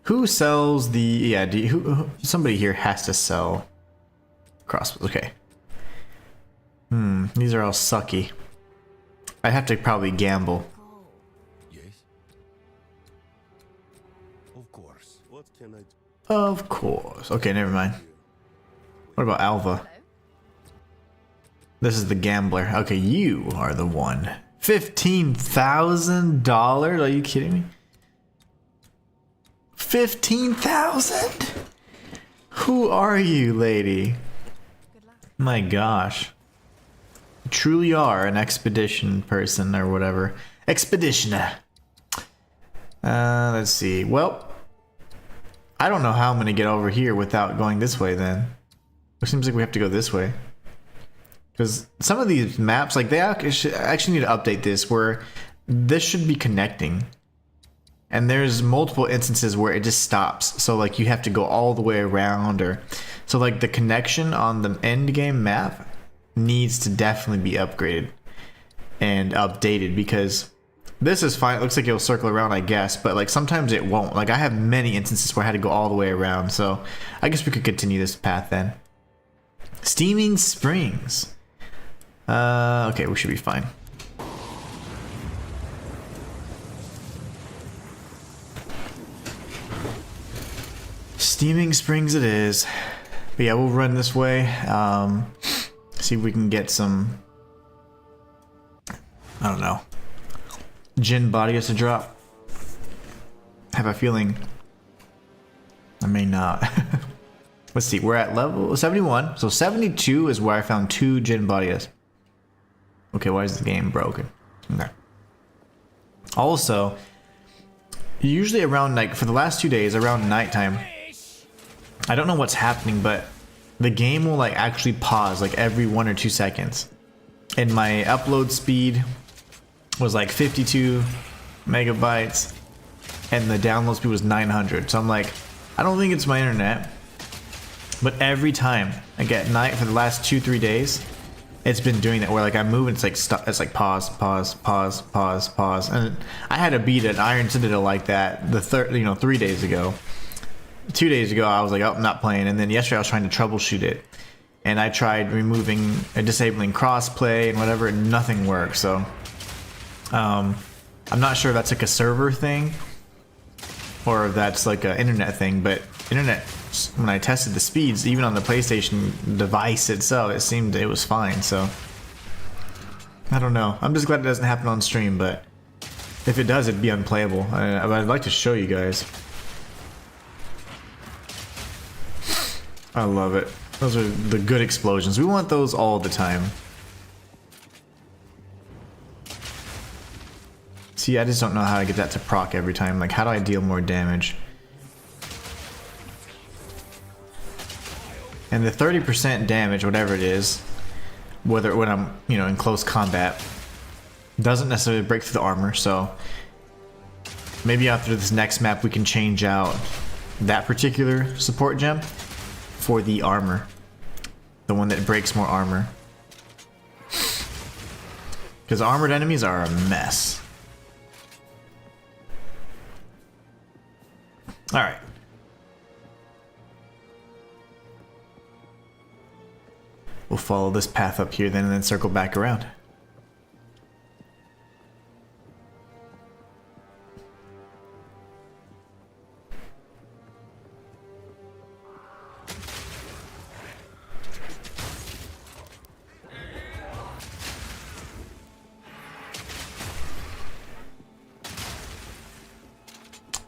Who sells the... yeah, somebody here has to sell crossbows. Okay. These are all sucky. I'd have to probably gamble. Yes. Of course. What can I do? Of course. Okay, never mind. What about Alva? This is the gambler. Okay, you are the one. $15,000? Are you kidding me? 15,000? Who are you, lady? My gosh. You truly are an expedition person or whatever. Expeditioner. Let's see. Well, I don't know how I'm going to get over here without going this way then. It seems like we have to go this way. Because some of these maps, like they actually need to update this where this should be connecting. And there's multiple instances where it just stops. So like you have to go all the way around or... so like the connection on the end game map needs to definitely be upgraded and updated because this is fine. It looks like it'll circle around, I guess, but like sometimes it won't. Like I have many instances where I had to go all the way around. So I guess we could continue this path then. Steaming Springs. Okay, we should be fine. Steaming Springs it is. But yeah, we'll run this way. See if we can get some... I don't know. Jin body to drop. I have a feeling I may not. Let's see, we're at level 71. So 72 is where I found 2 Jin bodies. Okay, why is the game broken? Okay. Also, usually around like for the last 2 days, around nighttime, I don't know what's happening, but the game will like actually pause like every 1 or 2 seconds. And my upload speed was like 52 megabytes and the download speed was 900. So I'm like, I don't think it's my internet, but every time I get night for the last 2-3 days, it's been doing that where like I move and it's like it's like pause, and I had to beat an Iron Citadel like that the 3 days ago. 2 days ago I was like, oh, I'm not playing, and then yesterday I was trying to troubleshoot it, and I tried removing and disabling crossplay and whatever, and nothing worked. So I'm not sure if that's like a server thing or if that's like an internet thing, but internet, when I tested the speeds, even on the PlayStation device itself, it seemed it was fine. So I don't know. I'm just glad it doesn't happen on stream, but if it does, it'd be unplayable. I'd like to show you guys. I love it. Those are the good explosions. We want those all the time. See, I just don't know how to get that to proc every time. Like, how do I deal more damage? And the 30% damage, whatever it is, whether when I'm, you know, in close combat, doesn't necessarily break through the armor. So maybe after this next map, we can change out that particular support gem for the armor, the one that breaks more armor. Because armored enemies are a mess. All right. We'll follow this path up here then and then circle back around.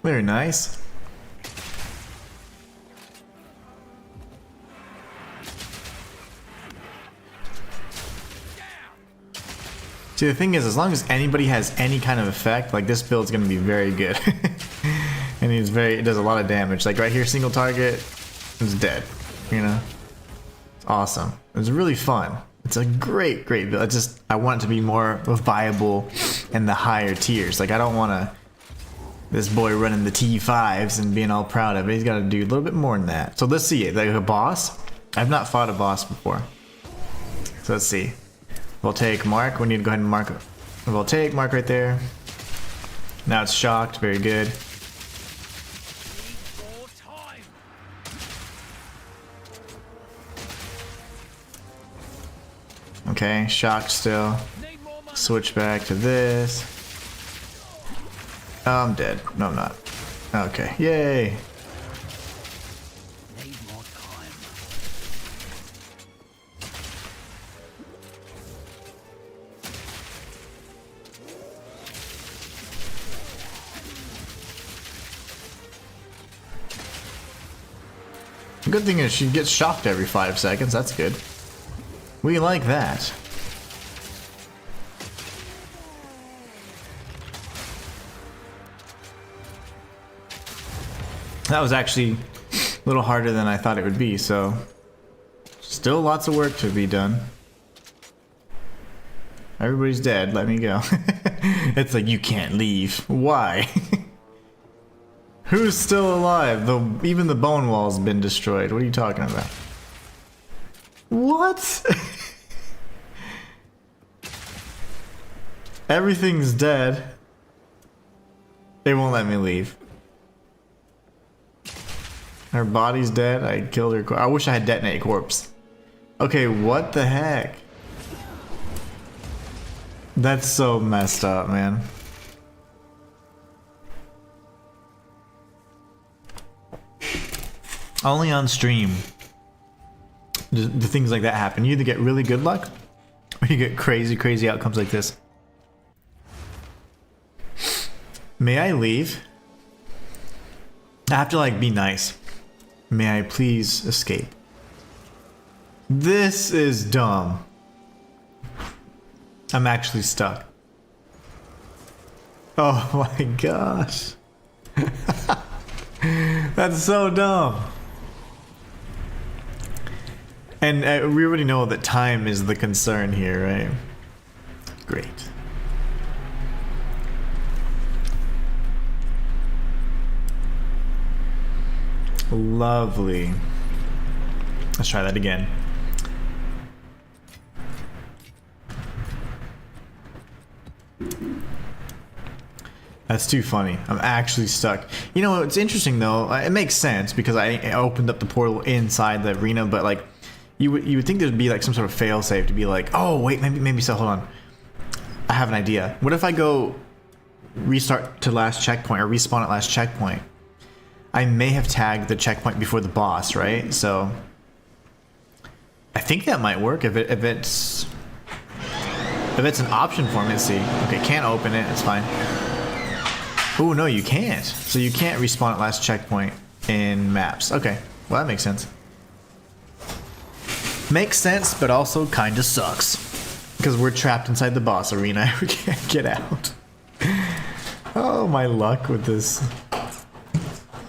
Very nice. See, the thing is, as long as anybody has any kind of effect, like this build's gonna be very good. And it does a lot of damage. Like right here, single target, it's dead. You know? It's awesome. It's really fun. It's a great build. I want it to be more viable in the higher tiers. Like I don't wanna this boy running the T5s and being all proud of it. He's gotta do a little bit more than that. So let's see it. Like a boss. I've not fought a boss before. So let's see. Voltaic mark. We need to go ahead and mark a voltaic mark right there. Now it's shocked. Very good. Okay, shocked still. Switch back to this. Oh, I'm dead. No, I'm not. Okay, yay. The good thing is she gets shocked every 5 seconds. That's good. We like that. That was actually a little harder than I thought it would be, so still lots of work to be done. Everybody's dead. Let me go. It's like, you can't leave. Why? Who's still alive? Even the bone wall's been destroyed. What are you talking about? What? Everything's dead. They won't let me leave. Her body's dead. I killed her. I wish I had detonate corpse. Okay, what the heck? That's so messed up, man. Only on stream do things like that happen. You either get really good luck or you get crazy outcomes like this. May I leave? I have to like be nice. May I please escape? This is dumb. I'm actually stuck. Oh my gosh. That's so dumb. And we already know that time is the concern here, right? Great. Lovely. Let's try that again. That's too funny. I'm actually stuck. You know, it's interesting though. It makes sense because I opened up the portal inside the arena, but like, you would think there'd be like some sort of fail-safe to be like, oh wait, maybe so. Hold on. I have an idea. What if I go restart to last checkpoint or respawn at last checkpoint? I may have tagged the checkpoint before the boss, right? So I think that might work if it's an option for me. Let's see. Okay, can't open it. It's fine. Oh no, you can't. So you can't respawn at last checkpoint in maps. Okay, well that makes sense. Makes sense, but also kinda sucks. Because we're trapped inside the boss arena. We can't get out. Oh, my luck with this.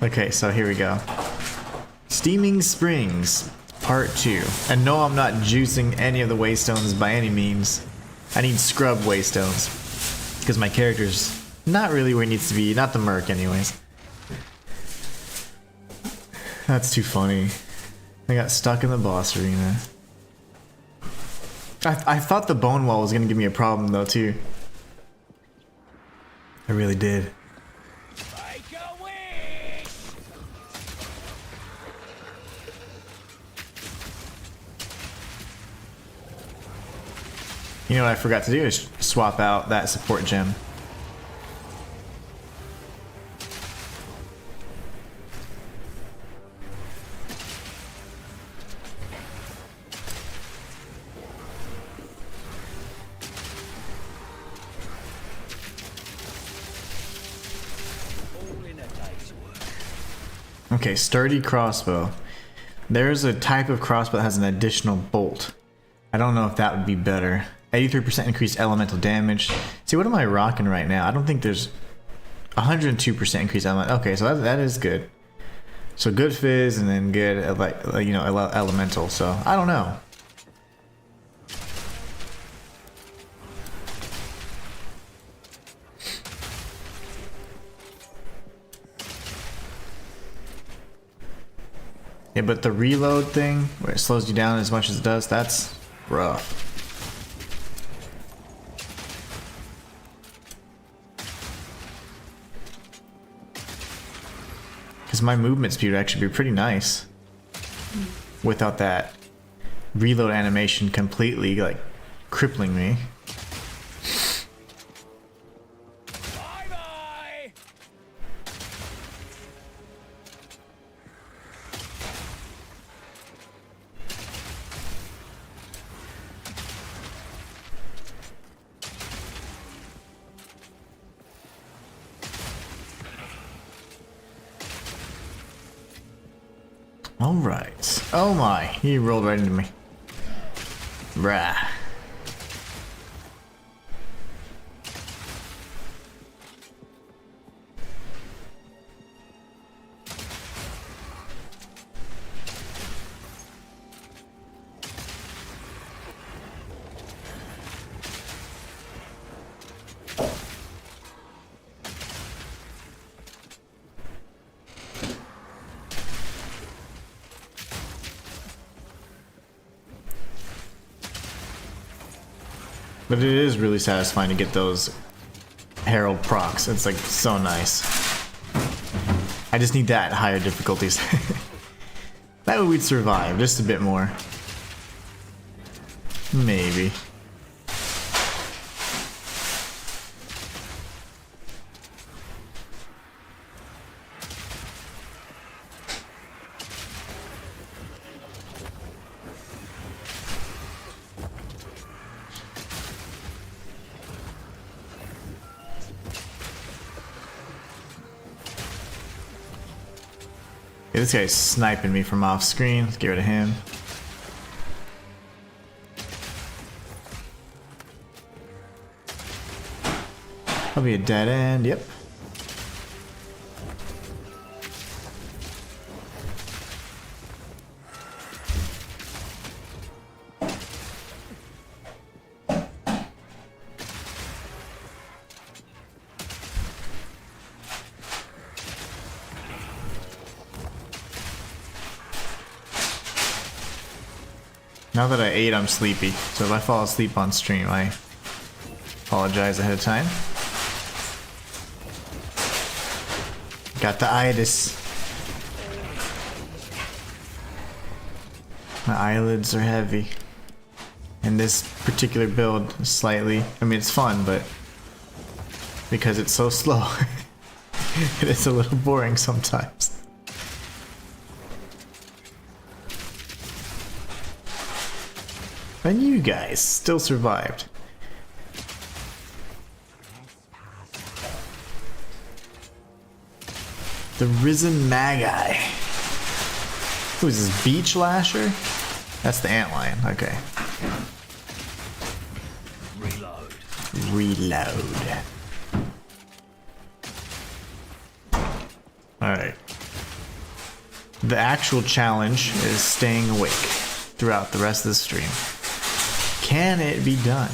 Okay, so here we go. Steaming Springs, Part 2. And no, I'm not juicing any of the waystones by any means. I need scrub waystones. Because my character's not really where he needs to be. Not the merc, anyways. That's too funny. I got stuck in the boss arena. I thought the bone wall was gonna give me a problem though too. I really did. You know what I forgot to do is swap out that support gem. Okay, sturdy crossbow. There's a type of crossbow that has an additional bolt. I don't know if that would be better. 83% increased elemental damage. See, what am I rocking right now? I don't think there's 102% increased element. Okay, so that is good. So good fizz and then good, you know, elemental. So I don't know. Yeah, but the reload thing, where it slows you down as much as it does, that's rough. Because my movement speed would actually be pretty nice without that reload animation completely, like, crippling me. Alright. Oh my, he rolled right into me. Brah. But it is really satisfying to get those Herald procs. It's like so nice. I just need that at higher difficulties. That way we'd survive just a bit more. Maybe. Yeah, this guy's sniping me from off screen. Let's get rid of him. Probably a dead end, yep. Now that I ate, I'm sleepy. So if I fall asleep on stream, I apologize ahead of time. Got the itis. My eyelids are heavy. And this particular build is slightly, I mean it's fun, but because it's so slow, it is a little boring sometimes. And you guys still survived. The Risen Magi. Who is this, Beach Lasher? That's the antlion. Okay. Reload. Reload. Alright. The actual challenge is staying awake throughout the rest of the stream. Can it be done?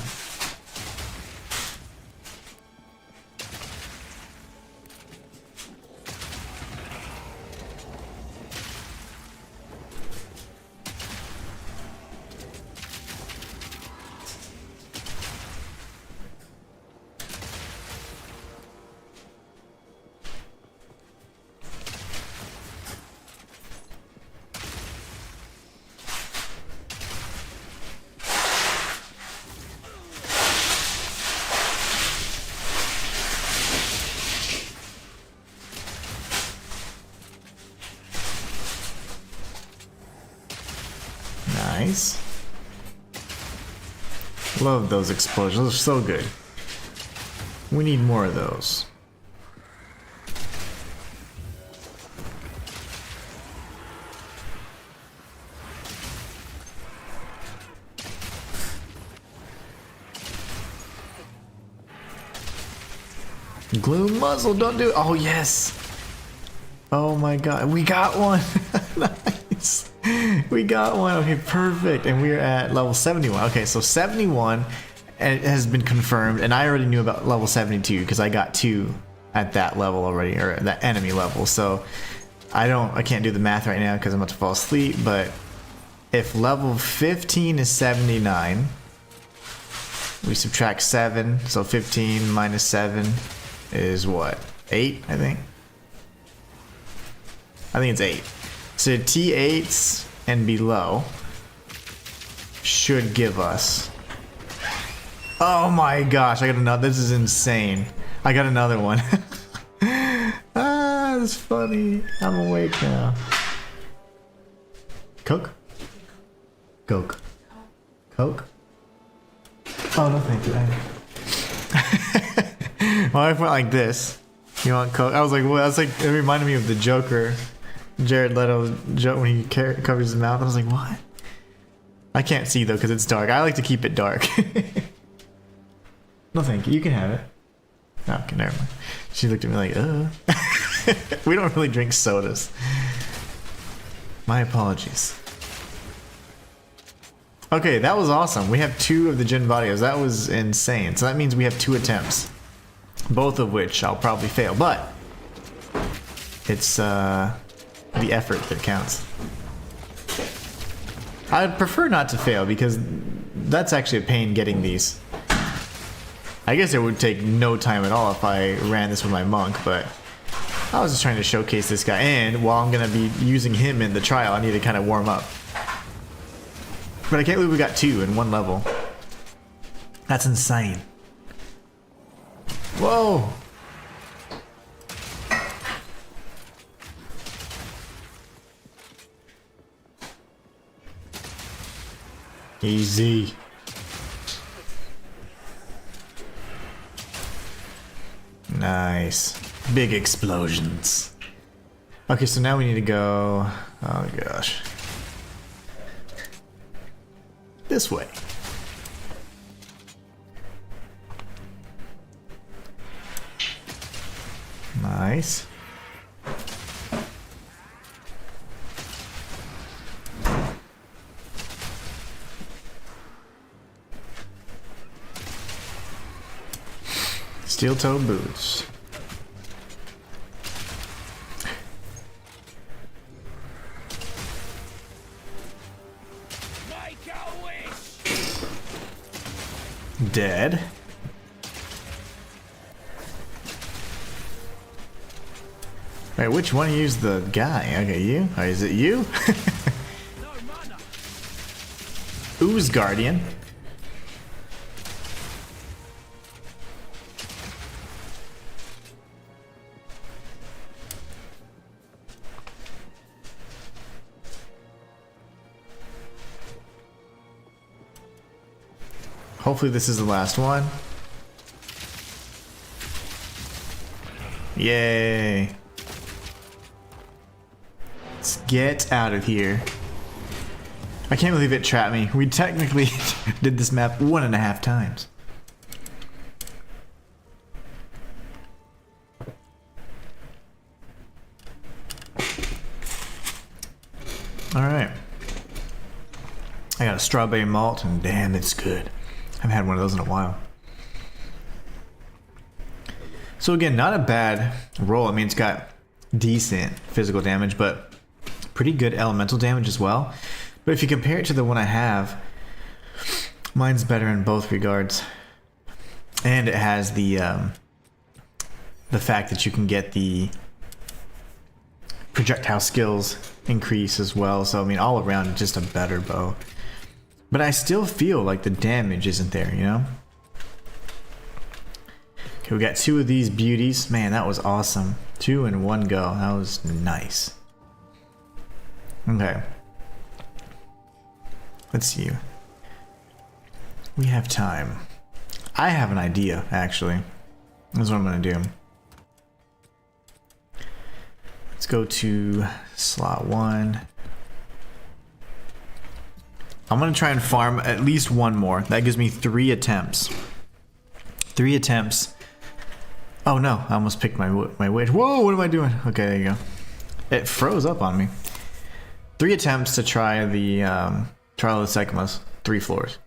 Nice. Love those explosions. Those are so good. We need more of those. Glue muzzle, don't do it. Oh, yes. Oh my god. We got one. Nice. We got one. Okay, perfect. And we're at level 71. Okay, so 71 has been confirmed. And I already knew about level 72 because I got 2 at that level already, or that enemy level. So I can't do the math right now because I'm about to fall asleep. But if level 15 is 79, we subtract 7. So 15 minus 7 is what? 8, I think. I think it's 8. So T8s and below should give us... Oh my gosh, I got another. This is insane. I got another one. Ah, that's funny. I'm awake now. Coke? Coke. Coke? Oh, no thank you. Well, I went like this. You want Coke? I was like, well, that's like, it reminded me of the Joker. Jared Leto joke when he covers his mouth. I was like, what? I can't see though because it's dark. I like to keep it dark. No, thank you. You can have it. Oh, okay, never mind. She looked at me like, We don't really drink sodas. My apologies. Okay, that was awesome. We have 2 of the Jin Vadios. That was insane. So that means we have 2 attempts. Both of which I'll probably fail, but it's the effort that counts. I'd prefer not to fail because that's actually a pain getting these. I guess it would take no time at all if I ran this with my monk, but I was just trying to showcase this guy, and while I'm gonna be using him in the trial, I need to kind of warm up. But I can't believe we got 2 in 1 level. That's insane. Whoa! Easy. Nice. Big explosions. Okay, so now we need to go... Oh gosh. This way. Nice. Steel-toe boots. Make a wish. Dead. Wait, which one used the guy? Okay, you? Or is it you? No mana. Ooze Guardian. Hopefully this is the last one. Yay. Let's get out of here. I can't believe it trapped me. We technically did this map 1.5 times. Alright. I got a strawberry malt, and damn, it's good. I haven't had one of those in a while. So again, not a bad roll. I mean, it's got decent physical damage, but pretty good elemental damage as well. But if you compare it to the one I have, mine's better in both regards. And it has the fact that you can get the projectile skills increase as well. So I mean, all around, just a better bow. But I still feel like the damage isn't there, you know? Okay, we got 2 of these beauties. Man, that was awesome. 2 in one go. That was nice. Okay. Let's see. We have time. I have an idea, actually. That's what I'm gonna do. Let's go to slot 1. I'm gonna try and farm at least one more. That gives me 3 attempts. 3 attempts. Oh no, I almost picked my witch. Whoa, what am I doing? Okay, there you go. It froze up on me. 3 attempts to try the Trial of the Sycamus. 3 floors.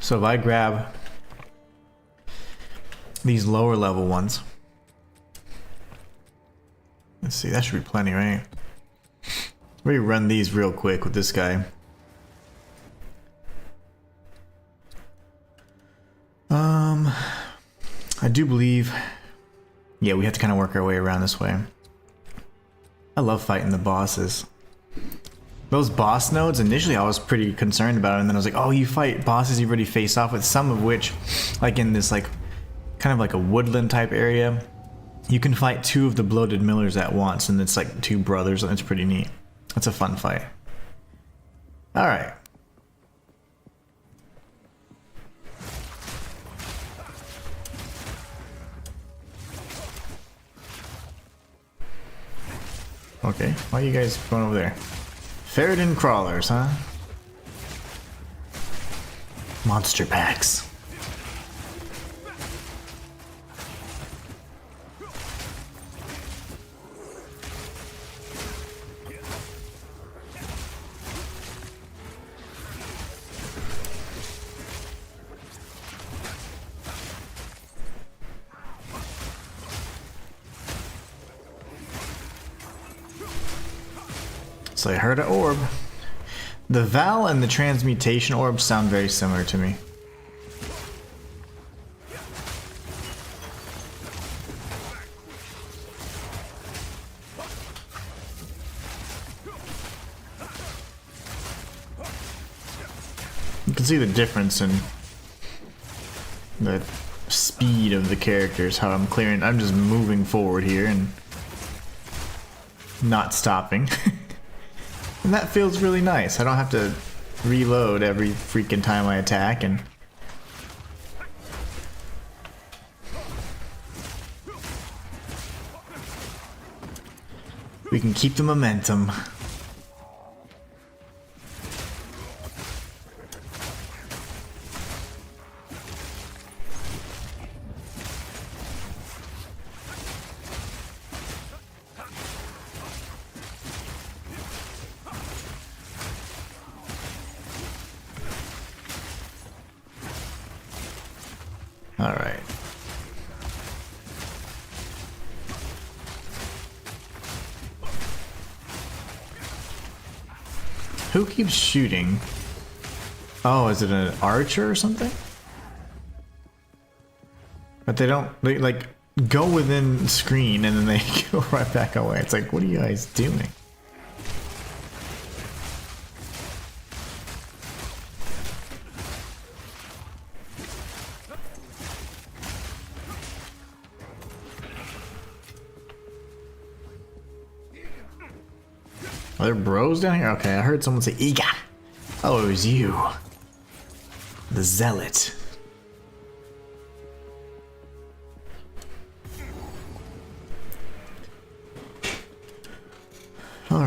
So if I grab these lower level ones, let's see, that should be plenty, right? We run these real quick with this guy. I do believe, yeah, we have to kind of work our way around this way. I love fighting the bosses. Those boss nodes, initially I was pretty concerned about it, and then I was like, oh, you fight bosses you've already faced off with, some of which, like in this like, kind of like a woodland type area, you can fight 2 of the bloated millers at once, and it's like 2 brothers, and it's pretty neat. It's a fun fight. Alright. Okay, why are you guys going over there? Ferritin crawlers, huh? Monster packs. So I heard an orb. The Val and the transmutation orbs sound very similar to me. You can see the difference in the speed of the characters, how I'm clearing. I'm just moving forward here and not stopping. And that feels really nice. I don't have to reload every freaking time I attack, and we can keep the momentum. All right. Who keeps shooting? Oh, is it an archer or something? But they don't, they like go within screen and then they go right back away. It's like, what are you guys doing? Are there bros down here? Okay, I heard someone say Iga. Oh, it was you. The zealot.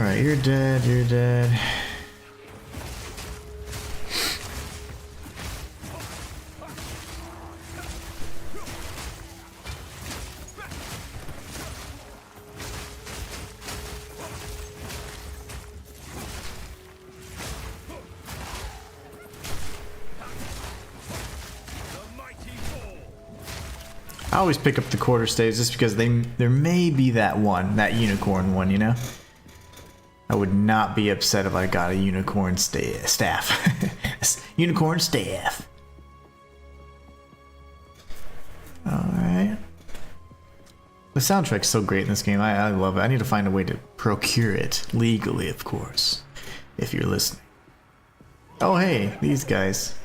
Alright, you're dead, you're dead. I always pick up the quarter staves just because there may be that unicorn one, you know? I would not be upset if I got a unicorn staff. Unicorn staff. Alright. The soundtrack's so great in this game. I love it. I need to find a way to procure it. Legally, of course. If you're listening. Oh hey, these guys.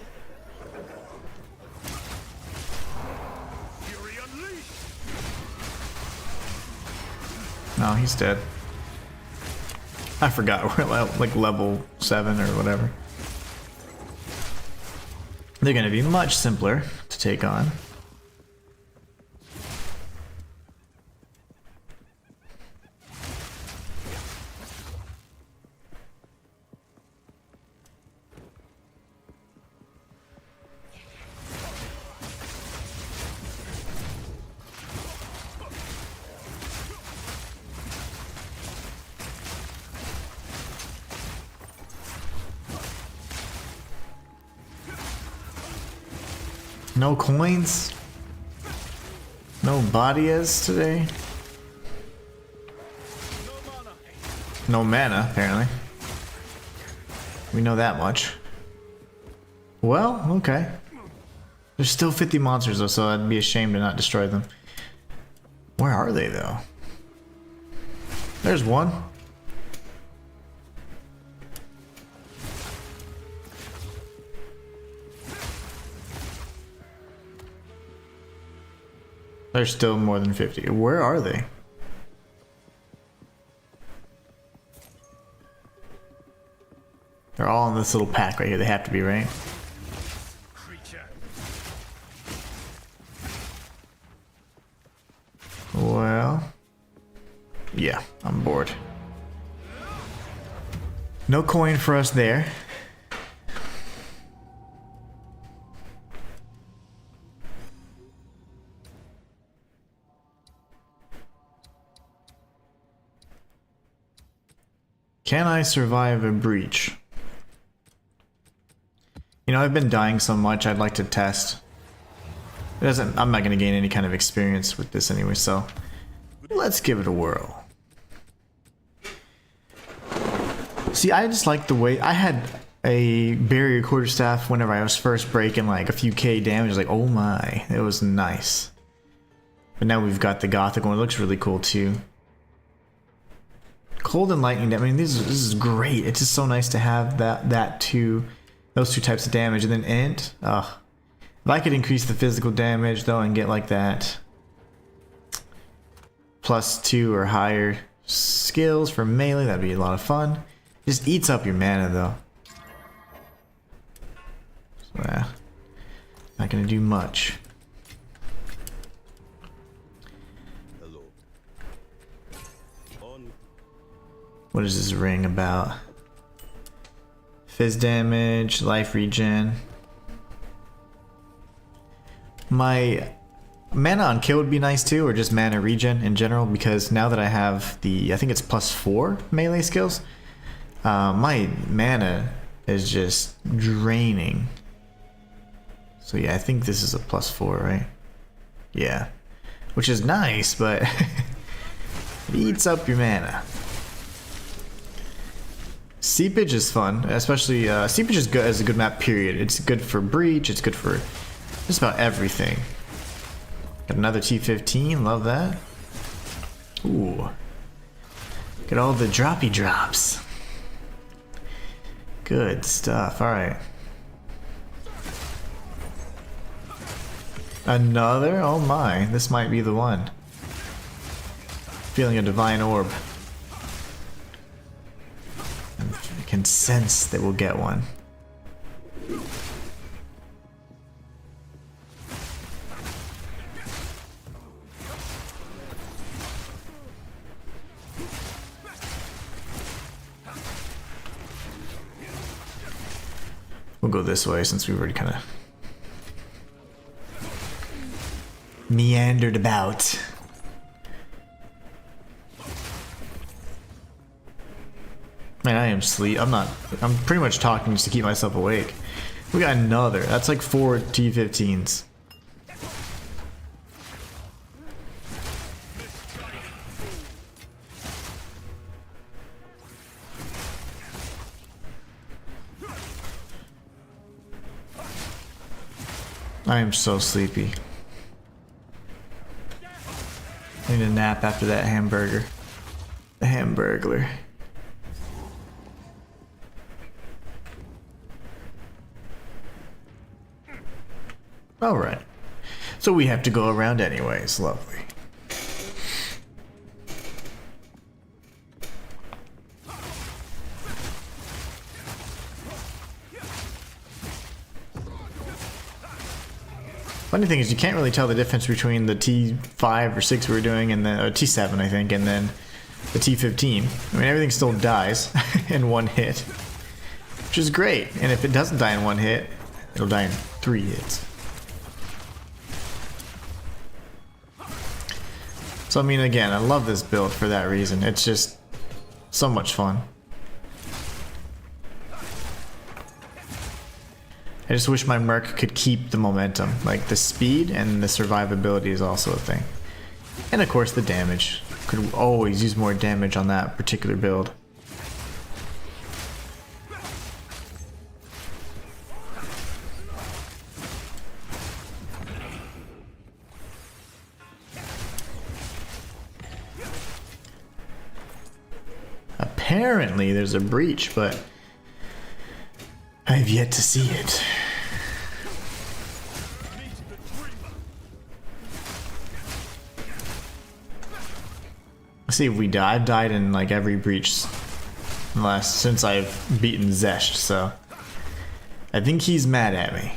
No, he's dead. I forgot we're like level 7 or whatever. They're gonna be much simpler to take on. No coins? No bodies today? No mana, apparently. We know that much. Well, okay. There's still 50 monsters though, so I'd be ashamed to not destroy them. Where are they though? There's one. There's still more than 50. Where are they? They're all in this little pack right here. They have to be, right? Well, yeah, I'm bored. No coin for us there. Can I survive a breach? You know, I've been dying so much, I'd like to test. I'm not going to gain any kind of experience with this anyway, so let's give it a whirl. See, I just like the way I had a barrier quarterstaff whenever I was first breaking like a few K damage. I was like, oh my, it was nice. But now we've got the Gothic one. It looks really cool too. Cold and lightning damage. I mean, this is great. It's just so nice to have those two types of damage, and then int. If I could increase the physical damage though and get like that +2 or higher skills for melee, that'd be a lot of fun. Just eats up your mana though. So, not gonna do much. What is this ring about? Fizz damage, life regen. My mana on kill would be nice too, or just mana regen in general, because now that I have I think it's +4 melee skills, my mana is just draining. So yeah, I think this is a +4, right? Yeah. Which is nice, but it eats up your mana. Seepage is fun, especially Seepage is good as a good map, period. It's good for breach, it's good for just about everything. Got another T15, love that. Ooh. Get all the droppy drops. Good stuff, alright. Another? Oh my, this might be the one. Feeling a divine orb. I can sense that we'll get one. We'll go this way since we've already kind of meandered about. Man, I am sleep. I'm pretty much talking just to keep myself awake. We got another. That's like 4 T-15s. I am so sleepy. I need a nap after that hamburger. The hamburglar. Alright. So we have to go around anyways. Lovely. Funny thing is you can't really tell the difference between the T5 or 6 we were doing and then T7 I think and then the T15. I mean everything still dies in one hit, which is great. And if it doesn't die in one hit, it'll die in 3 hits. So I mean again, I love this build for that reason. It's just so much fun. I just wish my Merc could keep the momentum. Like the speed and the survivability is also a thing. And of course the damage. Could always use more damage on that particular build. Apparently there's a breach, but I've yet to see it. Let's see if we die. I've died in like every breach since I've beaten Zesht, so I think he's mad at me.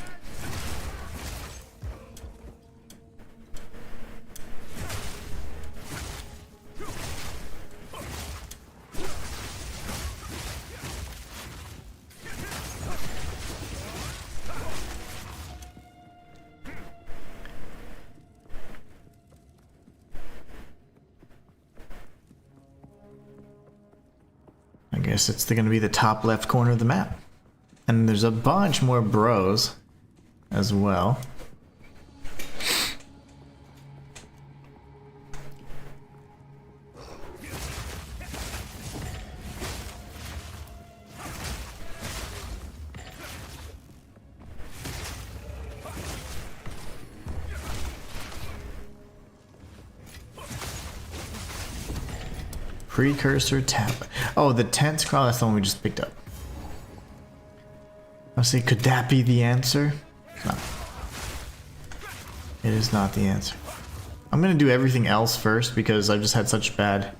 I guess it's going to be the top left corner of the map. And there's a bunch more bros as well. Precursor tablet. Oh, the tent scroll, that's the one we just picked up. Let's see, could that be the answer? No. It is not the answer. I'm gonna do everything else first because I've just had such bad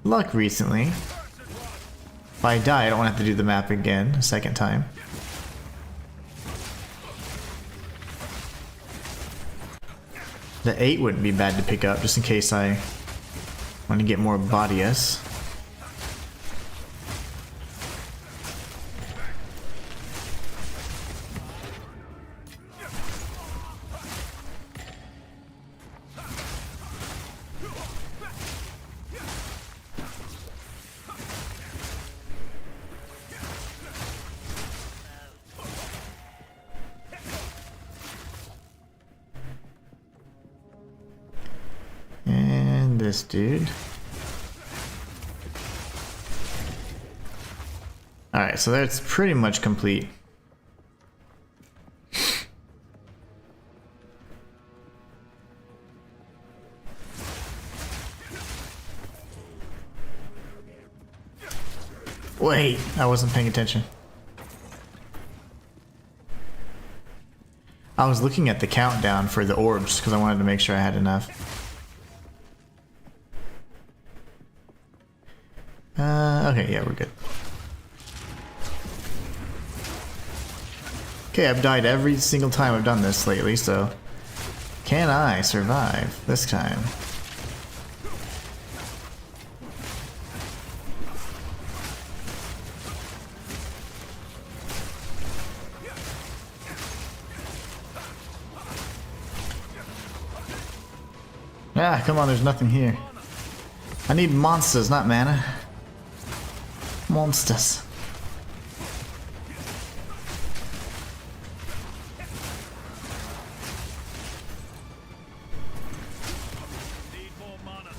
luck recently. If I die, I don't have to do the map again a second time. The 8 wouldn't be bad to pick up just in case I want to get more bodies. And this dude. Alright, so that's pretty much complete. Wait, I wasn't paying attention. I was looking at the countdown for the orbs because I wanted to make sure I had enough. Okay, yeah, we're good. Okay, I've died every single time I've done this lately, so can I survive this time? Ah, come on, there's nothing here. I need monsters, not mana. Monsters. Need more mana.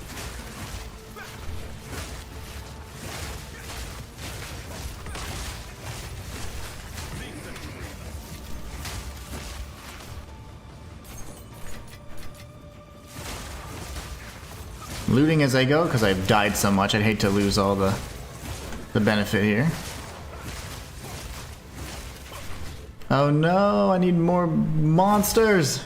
Looting as I go, because I've died so much. I'd hate to lose all the benefit here. Oh no, I need more monsters!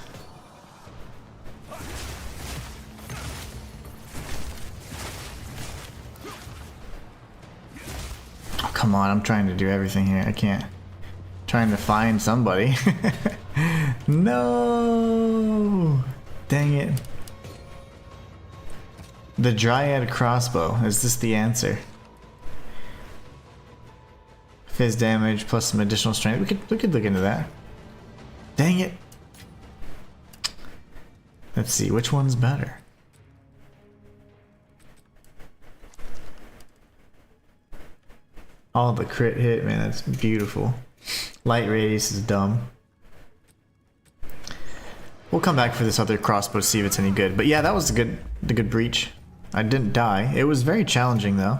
Oh, come on, I'm trying to do everything here. I can't. Trying to find somebody. No! Dang it. The Dryad crossbow. Is this the answer? Fizz damage plus some additional strength. We could look into that. Dang it. Let's see, which one's better? Oh, the crit hit, man, that's beautiful. Light radius is dumb. We'll come back for this other crossbow to see if it's any good. But yeah, that was the good breach. I didn't die. It was very challenging though.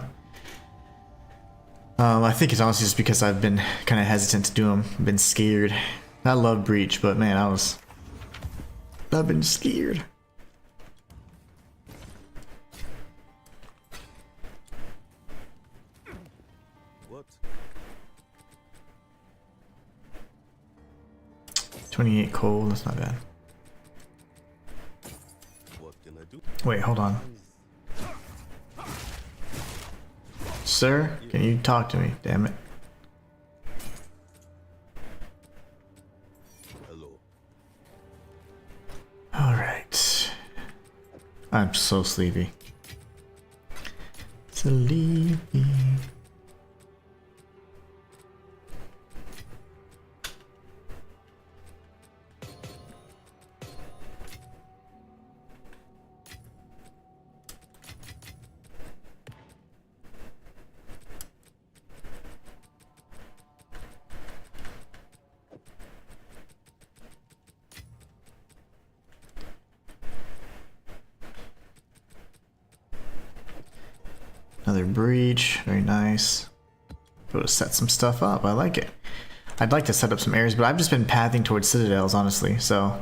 I think it's honestly just because I've been kind of hesitant to do them. I've been scared. I love breach, but man, I've been scared. What? 28 cold, that's not bad. What can I do? Wait, hold on. Sir, can you talk to me? Damn it. Hello. Alright. I'm so sleepy. Sleepy. Another breach, very nice. Able to set some stuff up, I like it. I'd like to set up some areas, but I've just been pathing towards citadels, honestly, so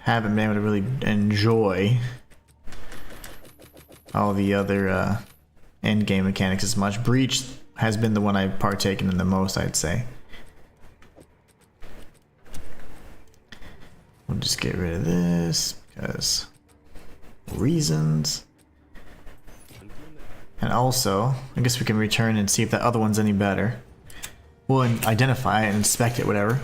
haven't been able to really enjoy all the other end game mechanics as much. Breach has been the one I've partaken in the most, I'd say. We'll just get rid of this because reasons. And also, I guess we can return and see if that other one's any better. We'll identify it and inspect it, whatever.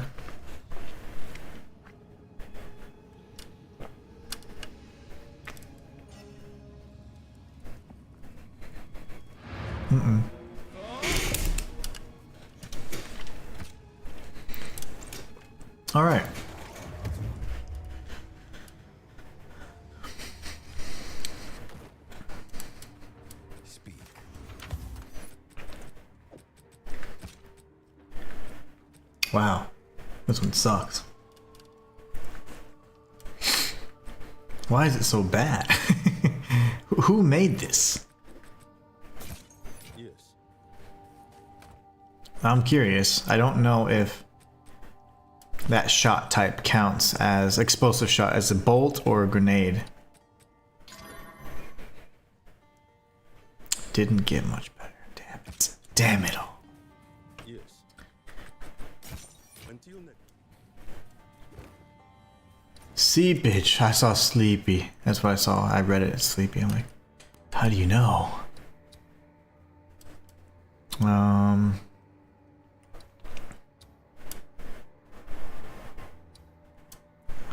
All right. Speak. Wow, this one sucks. Why is it so bad? Who made this? Yes. I'm curious. I don't know if that shot type counts as explosive shot as a bolt or a grenade. Didn't get much better. Damn it. Damn it all. Yes. Until next. Seepage. I saw sleepy. That's what I saw. I read it as sleepy. I'm like, how do you know?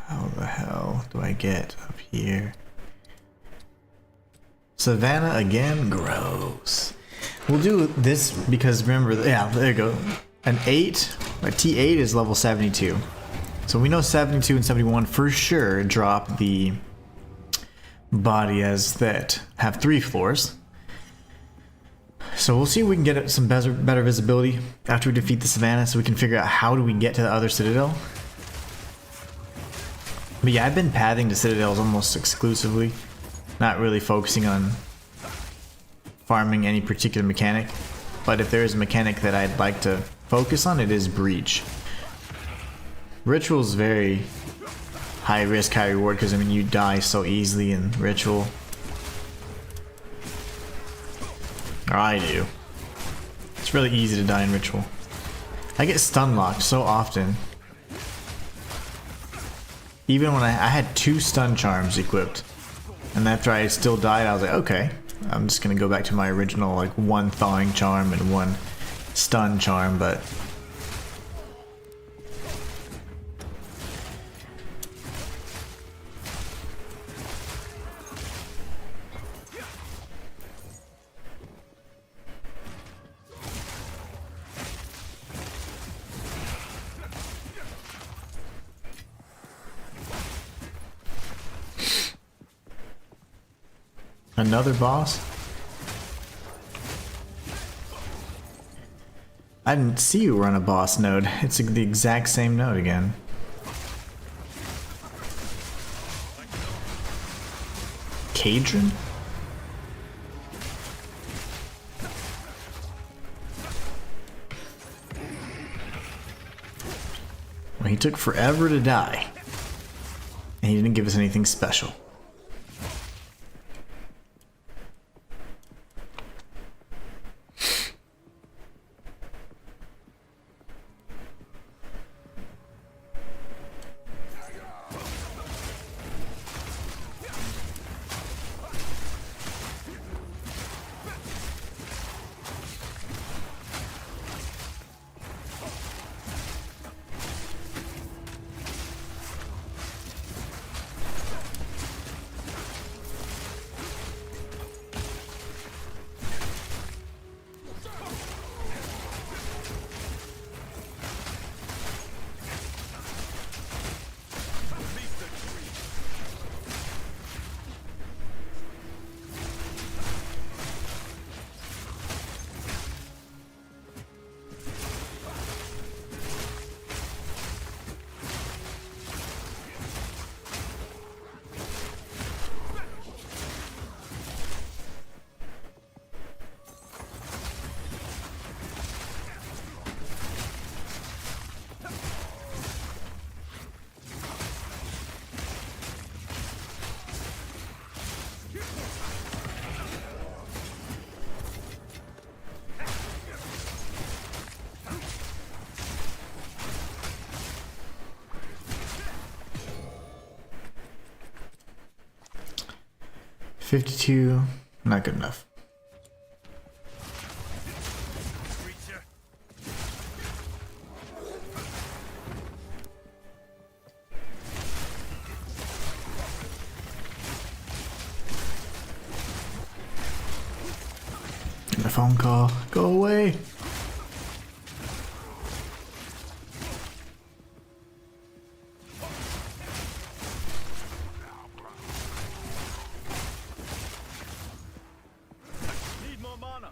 How the hell do I get up here? Savannah again? Gross. We'll do this because remember, yeah, there you go. An 8, a T8 is level 72. So we know 72 and 71 for sure drop the body as that have 3 floors. So we'll see if we can get some better visibility after we defeat the Savannah, so we can figure out how do we get to the other Citadel. But yeah, I've been pathing to Citadels almost exclusively, not really focusing on farming any particular mechanic. But if there is a mechanic that I'd like to focus on, it is Breach. Ritual is very high risk, high reward, because I mean you die so easily in Ritual. Or I do. It's really easy to die in Ritual. I get stun locked so often. Even when I had 2 stun charms equipped, and after I still died, I was like, okay, I'm just gonna go back to my original like 1 thawing charm and 1 stun charm, but another boss? I didn't see you run a boss node. It's the exact same node again. Cadron? Well, he took forever to die. And he didn't give us anything special. $52, not good enough. Creature. Get a phone call. Go away. Need more mana.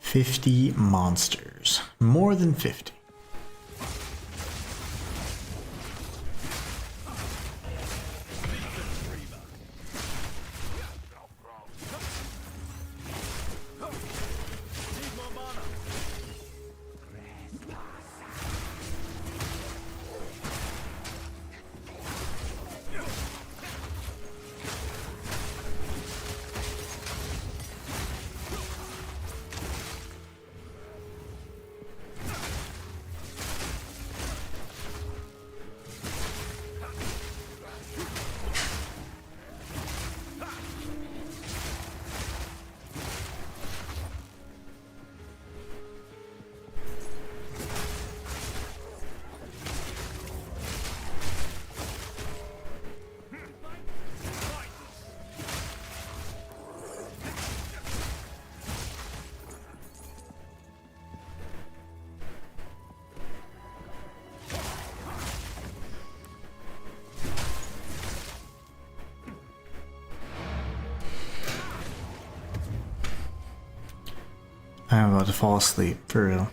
$50 monsters. More than 50. Need more mana. I'm about to fall asleep, for real.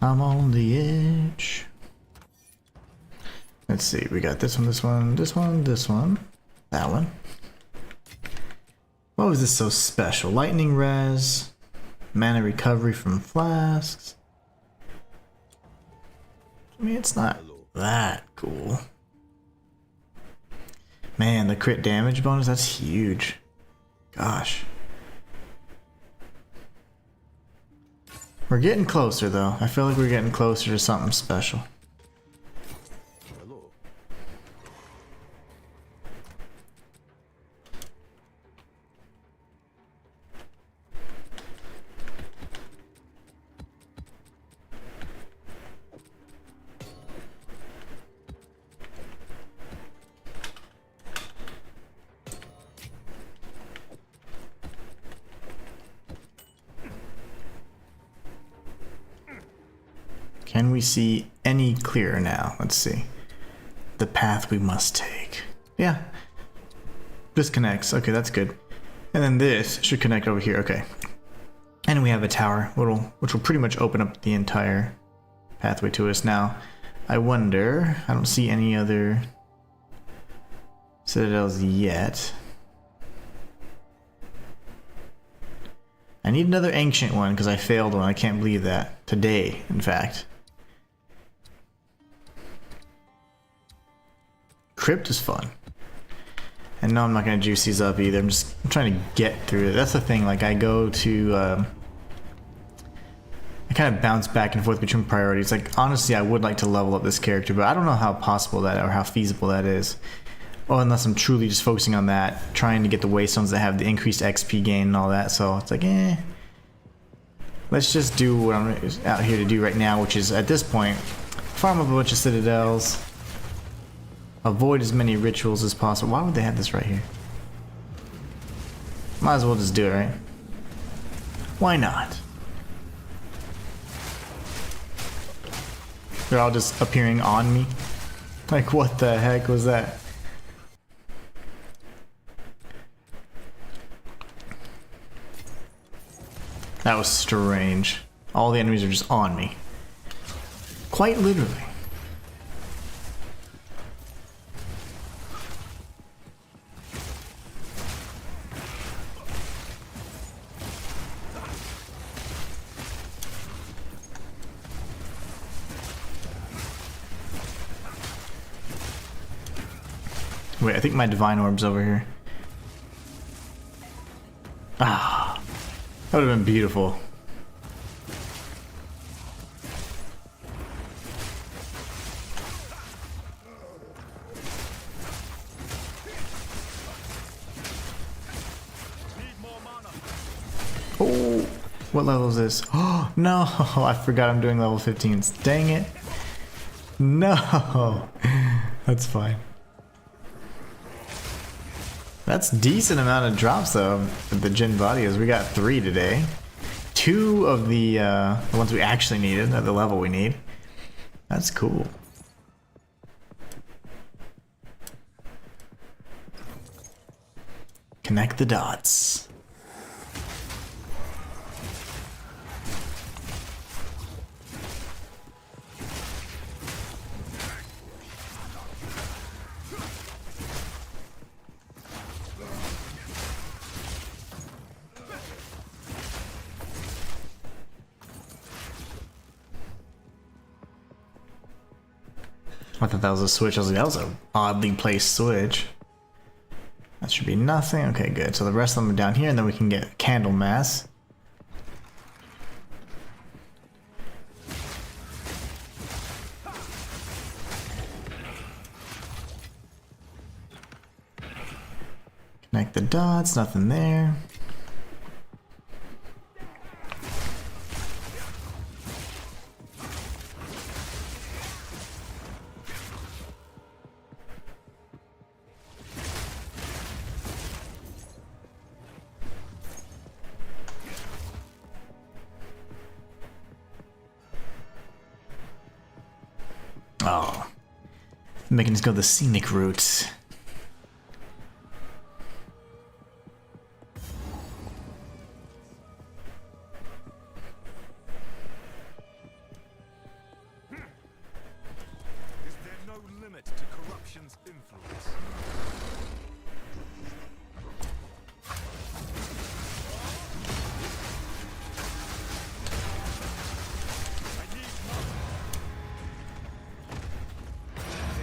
I'm on the edge. Let's see, we got this one, this one, this one, this one, that one. What was this so special? Lightning res, mana recovery from flasks. I mean, it's not that cool. Man, the crit damage bonus, that's huge. Gosh. We're getting closer though. I feel like we're getting closer to something special. Hello. Can we see any clearer now? Let's see. The path we must take. Yeah. This connects. Okay, that's good. And then this should connect over here. Okay. And we have a tower, which will pretty much open up the entire pathway to us. Now, I wonder, I don't see any other citadels yet. I need another ancient one because I failed one. I can't believe that. Today, in fact. Crypt is fun. And no, I'm not going to juice these up either. I'm trying to get through it. That's the thing. Like, I go to... I kind of bounce back and forth between priorities. Like, honestly, I would like to level up this character, but I don't know how possible that or how feasible that is. Well, unless I'm truly just focusing on that, trying to get the waystones that have the increased XP gain and all that. So it's like, let's just do what I'm out here to do right now, which is, at this point, farm up a bunch of citadels. Avoid as many rituals as possible. Why would they have this right here? Might as well just do it, right? Why not? They're all just appearing on me. Like, what the heck was that? That was strange. All the enemies are just on me. Quite literally. Wait, I think my divine orb's over here. Ah, that would have been beautiful. Oh, what level is this? Oh, no, I forgot I'm doing level 15s. Dang it. No, that's fine. That's decent amount of drops though, the Jin Vadias. We got 3 today. 2 of the ones we actually needed at the level we need. That's cool. Connect the dots. I thought that was a switch. I was like, that was an oddly placed switch. That should be nothing. Okay, good. So the rest of them are down here, and then we can get Candle Mass. Connect the dots. Nothing there. Oh, making us go the scenic route. potion's influence. I need more.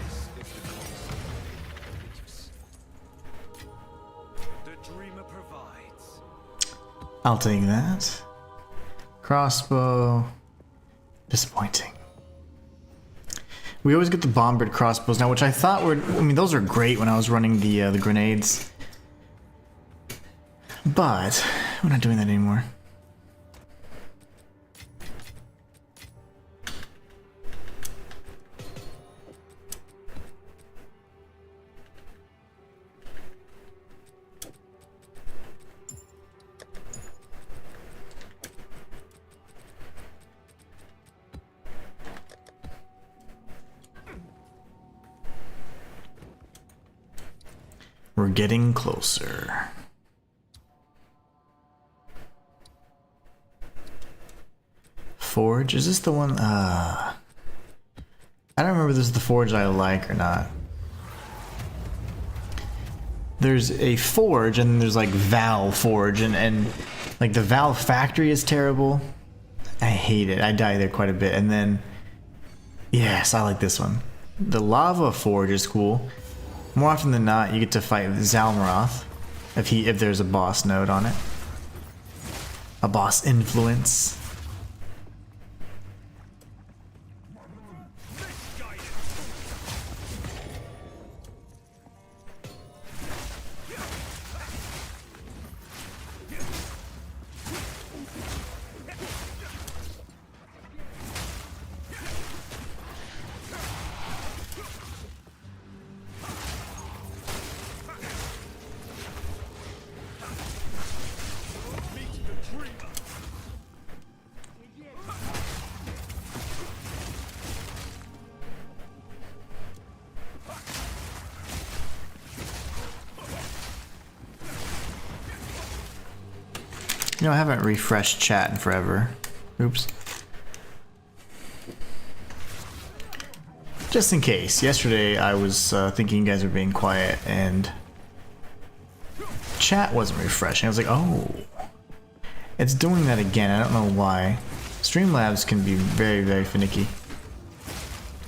This is the course of ages. The dreamer provides. I'll take that. Crossbow. Disappointing. We always get the bombard crossbows now, which I thought were, I mean, those are great when I was running the grenades. But we're not doing that anymore. We're getting closer. Forge? Is this the one? I don't remember if this is the forge I like or not. There's a forge and there's like Val Forge and like the Val factory is terrible. I hate it. I die there quite a bit. And then, yes, I like this one. The Lava Forge is cool. More often than not, you get to fight Zalmaroth if there's a boss node on it. A boss influence. You know, I haven't refreshed chat in forever. Oops. Just in case. Yesterday I was thinking you guys were being quiet and chat wasn't refreshing. I was like, oh. It's doing that again. I don't know why. Streamlabs can be very, very finicky.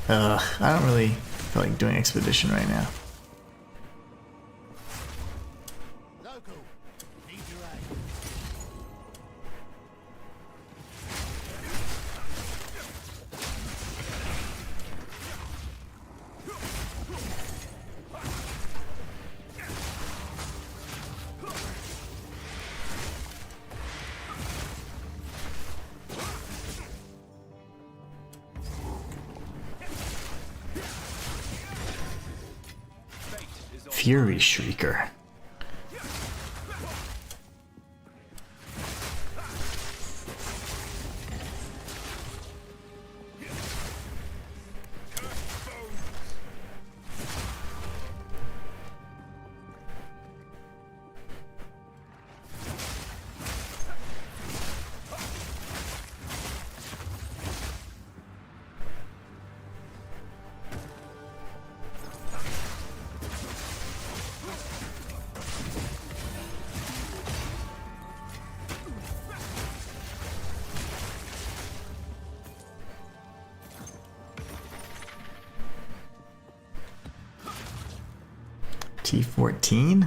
I don't really feel like doing Expedition right now. Fury Shrieker. T14?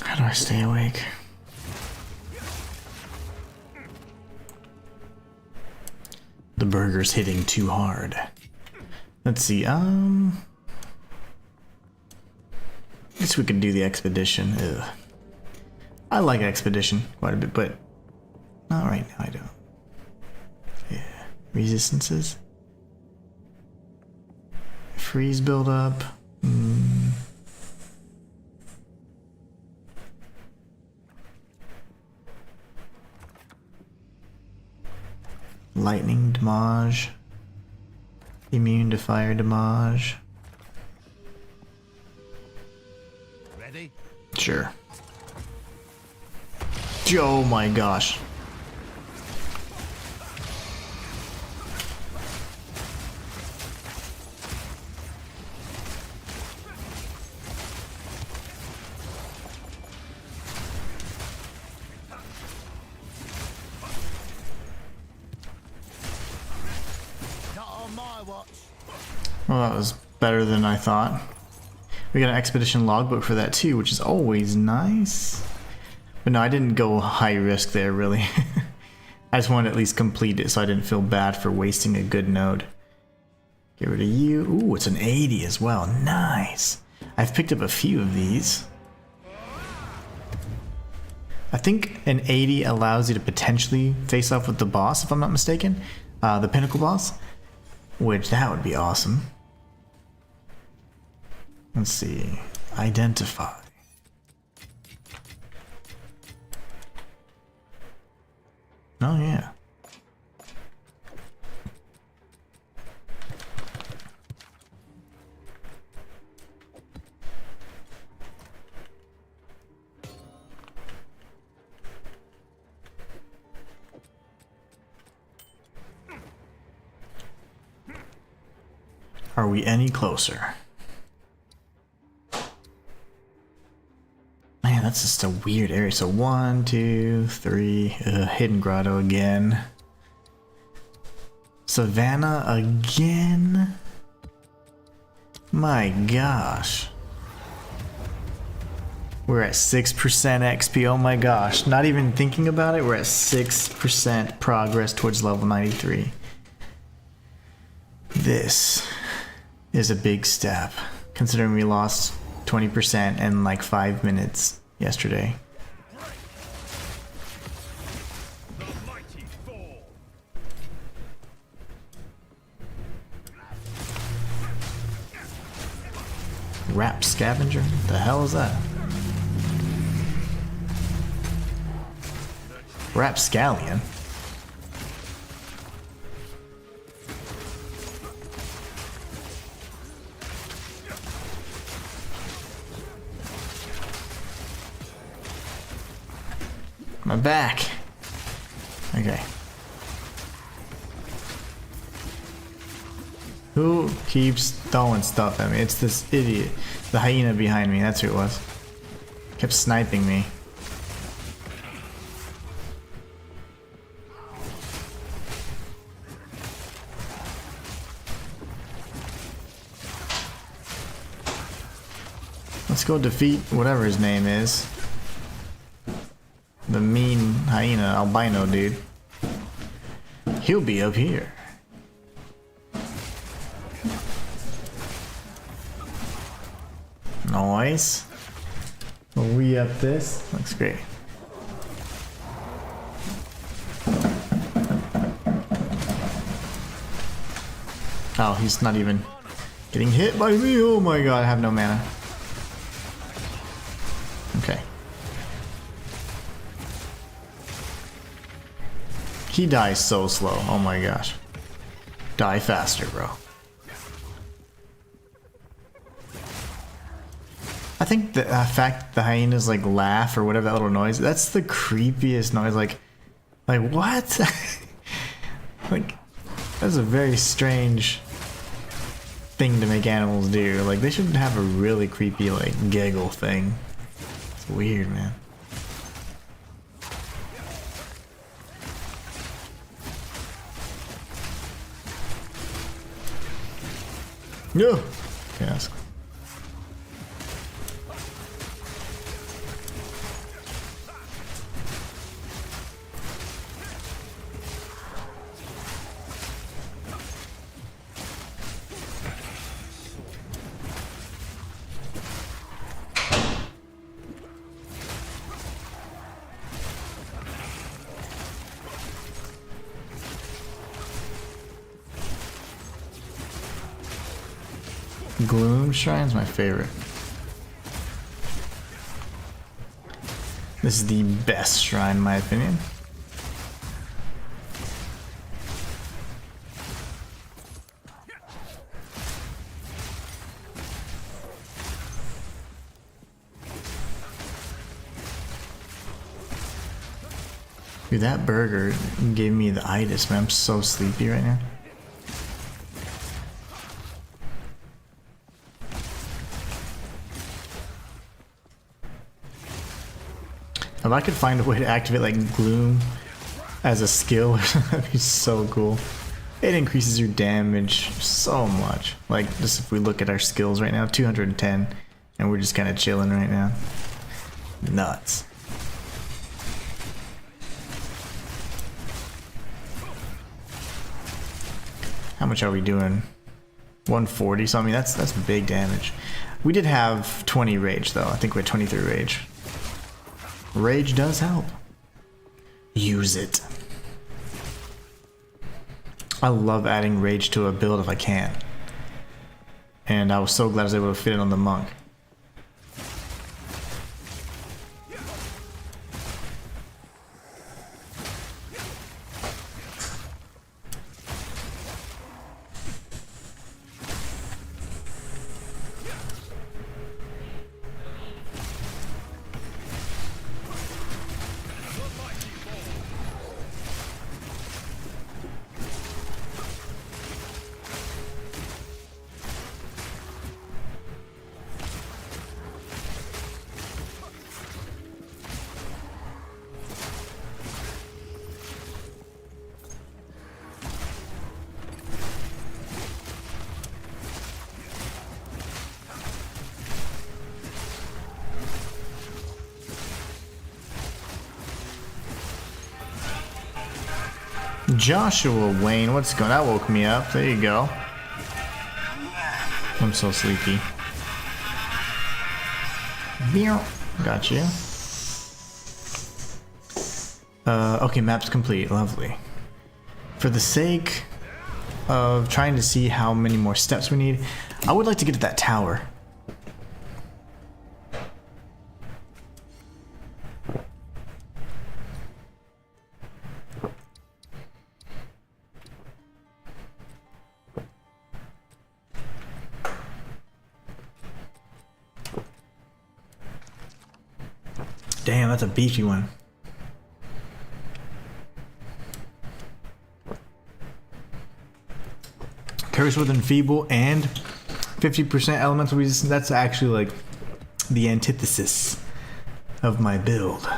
How do I stay awake? The burger's hitting too hard. Let's see, guess we could do the expedition. Ugh. I like expedition quite a bit, but not right now. I don't. Yeah, resistances. Freeze buildup. Lightning damage. Immune to fire damage. Ready? Sure. Oh my gosh. Not on my watch. Well, that was better than I thought. We got an expedition logbook for that too, which is always nice. But no, I didn't go high risk there, really. I just wanted to at least complete it so I didn't feel bad for wasting a good node. Get rid of you. Ooh, it's an 80 as well. Nice. I've picked up a few of these. I think an 80 allows you to potentially face off with the boss, if I'm not mistaken. The pinnacle boss. Which, that would be awesome. Let's see. Identify. Oh, yeah. Are we any closer? Man, that's just a weird area. So 1, 2, 3, hidden grotto again. Savannah again? My gosh. We're at 6% XP, oh my gosh. Not even thinking about it, we're at 6% progress towards level 93. This is a big step, considering we lost 20% in like 5 minutes yesterday. The mighty fall. Rap scavenger? The hell is that? Rapscallion? My back. Okay. Who keeps throwing stuff at me? It's this idiot. The hyena behind me, that's who it was. Kept sniping me. Let's go defeat whatever his name is. The mean hyena albino dude. He'll be up here. Nice. We up this. Looks great. Oh, he's not even getting hit by me. Oh my god, I have no mana. Okay. He dies so slow. Oh my gosh. Die faster, bro. I think the fact the hyenas like laugh or whatever that little noise, that's the creepiest noise. Like what? Like, that's a very strange thing to make animals do. Like, they should have a really creepy like giggle thing. It's weird, man. No. Yes. Gloom Shrine's my favorite. This is the best shrine in my opinion. Dude, that burger gave me the itis, man. I'm so sleepy right now. If I could find a way to activate like Gloom as a skill, that'd be so cool. It increases your damage so much. Like, just if we look at our skills right now, 210, and we're just kind of chilling right now. Nuts. How much are we doing? 140, so I mean that's big damage. We did have 20 rage though. I think we're 23 rage. Rage does help. Use it. I love adding rage to a build if I can. And I was so glad I was able to fit it on the monk. Joshua Wayne, what's going on? That woke me up. There you go. I'm so sleepy. Got you. Okay, map's complete. Lovely. For the sake of trying to see how many more steps we need, I would like to get to that tower. Damn, that's a beefy one. Curse with Enfeeble and 50% elemental resistance. That's actually like the antithesis of my build.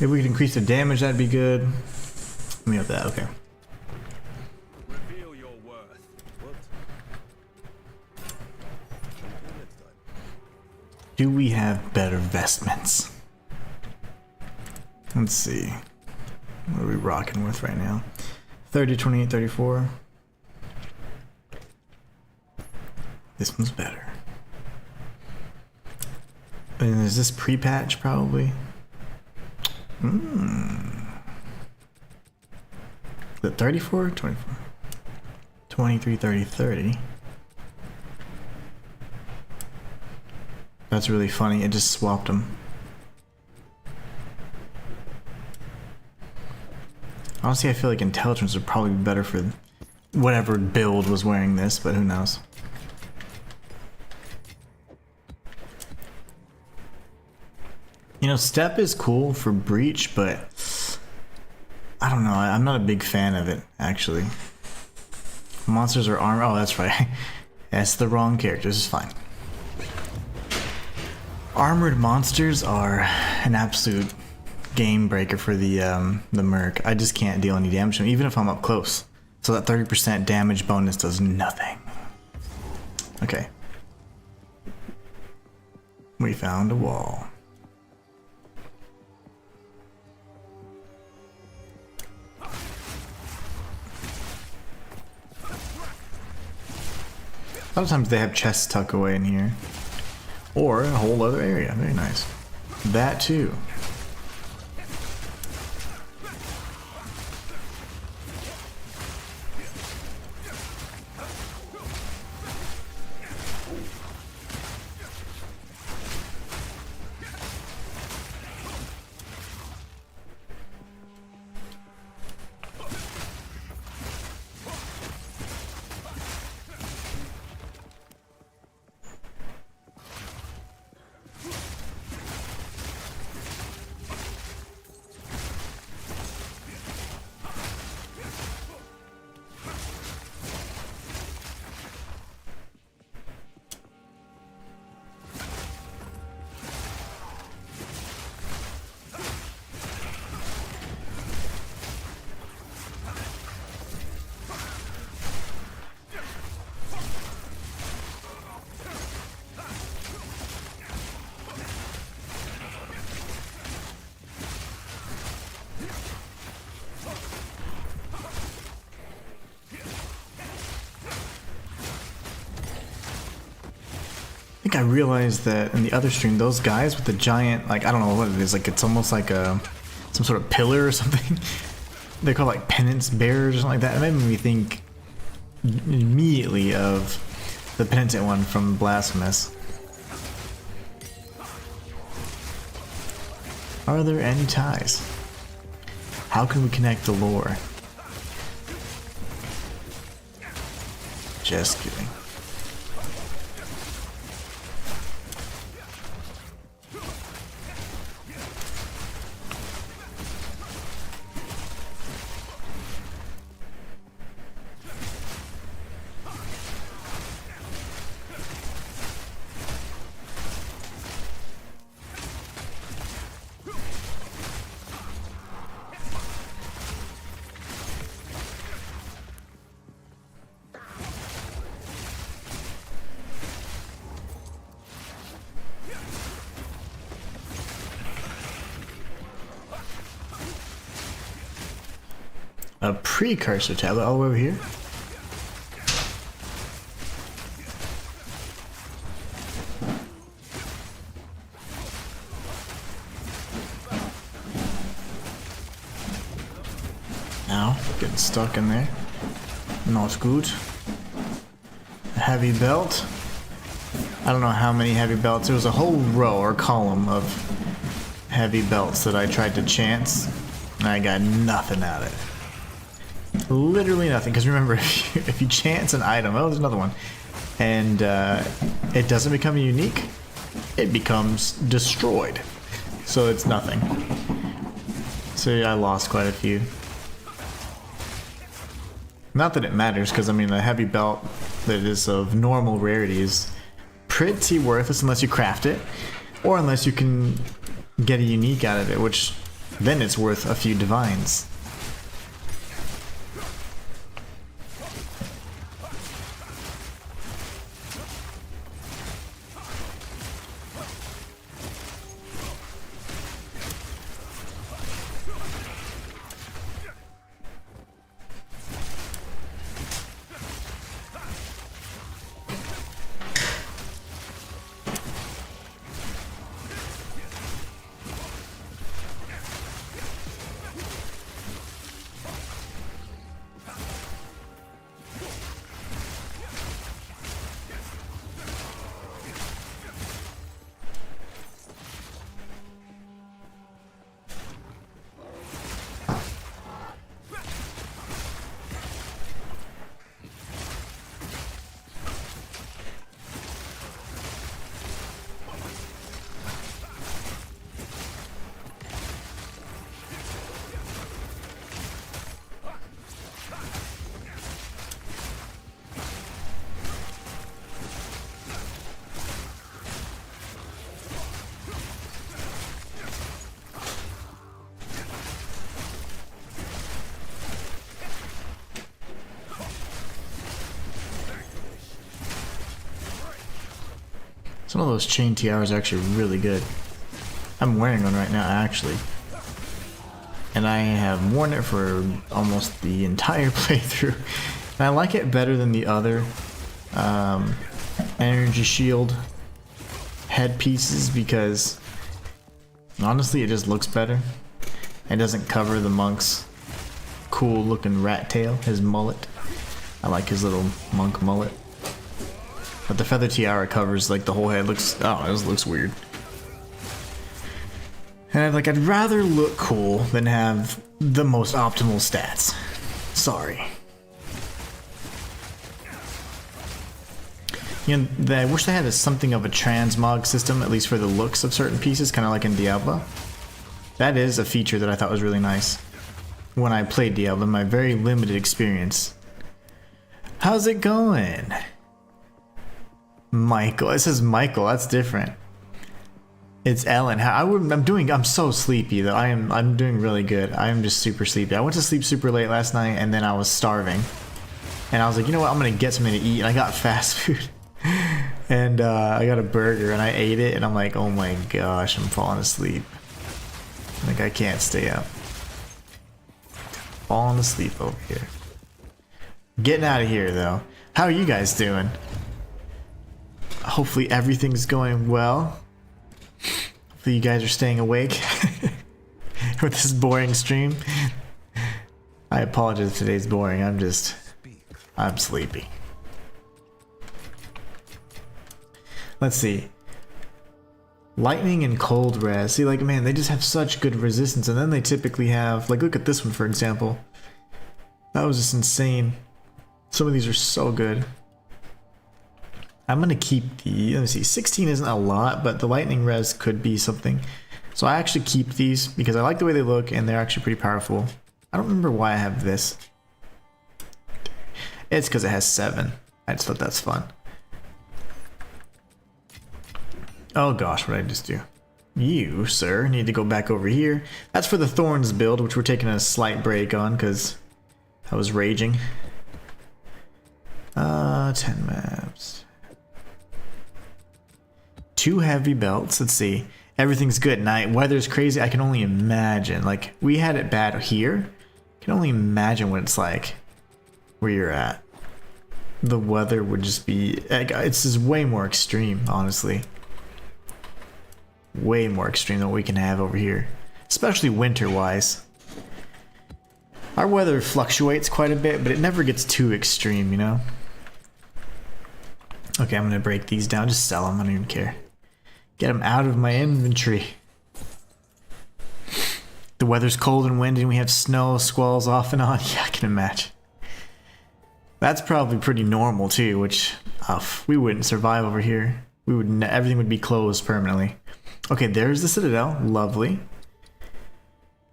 If we could increase the damage, that'd be good. Let me have that, okay. Reveal your worth. What? Until next time. Do we have better vestments? Let's see. What are we rocking with right now? 30, 28, 34. This one's better. And is this pre-patch probably? The 34, 24, 23, 30, 30. That's really funny. It just swapped them. Honestly, I feel like intelligence would probably be better for whatever build was wearing this, but who knows. You know, step is cool for breach, but I don't know. I'm not a big fan of it, actually. Monsters are armor. Oh, that's right. That's the wrong character. This is fine. Armored monsters are an absolute game breaker for the merc. I just can't deal any damage to them, even if I'm up close. So that 30% damage bonus does nothing. Okay. We found a wall. Sometimes they have chests tucked away in here. Or a whole other area. Very nice. That too. think I realized that in the other stream, those guys with the giant, like, I don't know what it is, like it's almost like a some sort of pillar or something. They're called like penance bearers or something like that. It made me think immediately of the penitent one from Blasphemous. Are there any ties? How can we connect the lore? Just kidding. A precursor tablet all the way over here. Now, getting stuck in there. Not good. A heavy belt. I don't know how many heavy belts. There was a whole row or column of heavy belts that I tried to chance, and I got nothing out of it. Literally nothing, because remember, if you chance an item, oh, there's another one, and it doesn't become unique, it becomes destroyed. So it's nothing. So yeah, I lost quite a few. Not that it matters, because I mean, a heavy belt that is of normal rarity is pretty worthless unless you craft it, or unless you can get a unique out of it, which then it's worth a few divines. Some of those chain tiaras are actually really good. I'm wearing one right now, actually. And I have worn it for almost the entire playthrough. And I like it better than the other energy shield headpieces because honestly it just looks better. It doesn't cover the monk's cool looking rat tail, his mullet. I like his little monk mullet. But the feather tiara covers like the whole head. Looks, oh, it just looks weird. And I'd rather look cool than have the most optimal stats. Sorry. You know, I wish they had something of a transmog system, at least for the looks of certain pieces, kind of like in Diablo. That is a feature that I thought was really nice when I played Diablo in my very limited experience. How's it going? Michael. It says Michael. That's different. It's Ellen. I'm so sleepy though. I'm doing really good. I am just super sleepy. I went to sleep super late last night and then I was starving. And I was like, you know what? I'm gonna get something to eat. And I got fast food. And I got a burger and I ate it and I'm like, oh my gosh, I'm falling asleep. Like I can't stay up. Falling asleep over here. Getting out of here though. How are you guys doing? Hopefully everything's going well. Hopefully you guys are staying awake with this boring stream. I apologize if today's boring. I'm sleepy. Let's see. Lightning and cold res. See, like, man, they just have such good resistance, and then they typically have, like, look at this one for example. That was just insane. Some of these are so good. I'm gonna keep the, let me see, 16 isn't a lot, but the lightning res could be something. So I actually keep these because I like the way they look and they're actually pretty powerful. I don't remember why I have this. It's because it has 7. I just thought that's fun. Oh gosh, what did I just do? You, sir, need to go back over here. That's for the Thorns build, which we're taking a slight break on because I was raging. 10 maps. 2 heavy belts. Let's see. Everything's good. Night. Weather's crazy. I can only imagine. Like, we had it bad here. I can only imagine what it's like where you're at. The weather would just be... It's just way more extreme, honestly. Way more extreme than what we can have over here. Especially winter-wise. Our weather fluctuates quite a bit, but it never gets too extreme, you know? Okay, I'm gonna break these down. Just sell them. I don't even care. Get them out of my inventory. The weather's cold and windy and we have snow, squalls off and on. Yeah, I can imagine. That's probably pretty normal too, which we wouldn't survive over here. We would everything would be closed permanently. Okay, there's the Citadel. Lovely.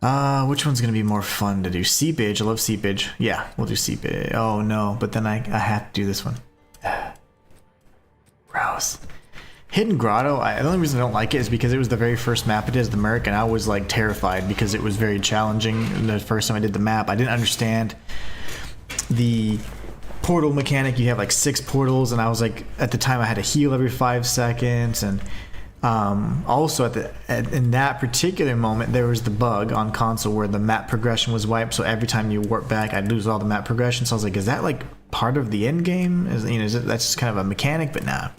Which one's gonna be more fun to do? Seepage. I love seepage. Yeah, we'll do seepage. Oh no, but then I have to do this one. Gross. Hidden Grotto, the only reason I don't like it is because it was the very first map it is, the Merc, and I was like terrified because it was very challenging the first time I did the map. I didn't understand the portal mechanic. You have like 6 portals, and I was like, at the time I had to heal every 5 seconds, and also in that particular moment there was the bug on console where the map progression was wiped, so every time you warp back I'd lose all the map progression. So I was like, is that like part of the end game? That's just kind of a mechanic, but nah.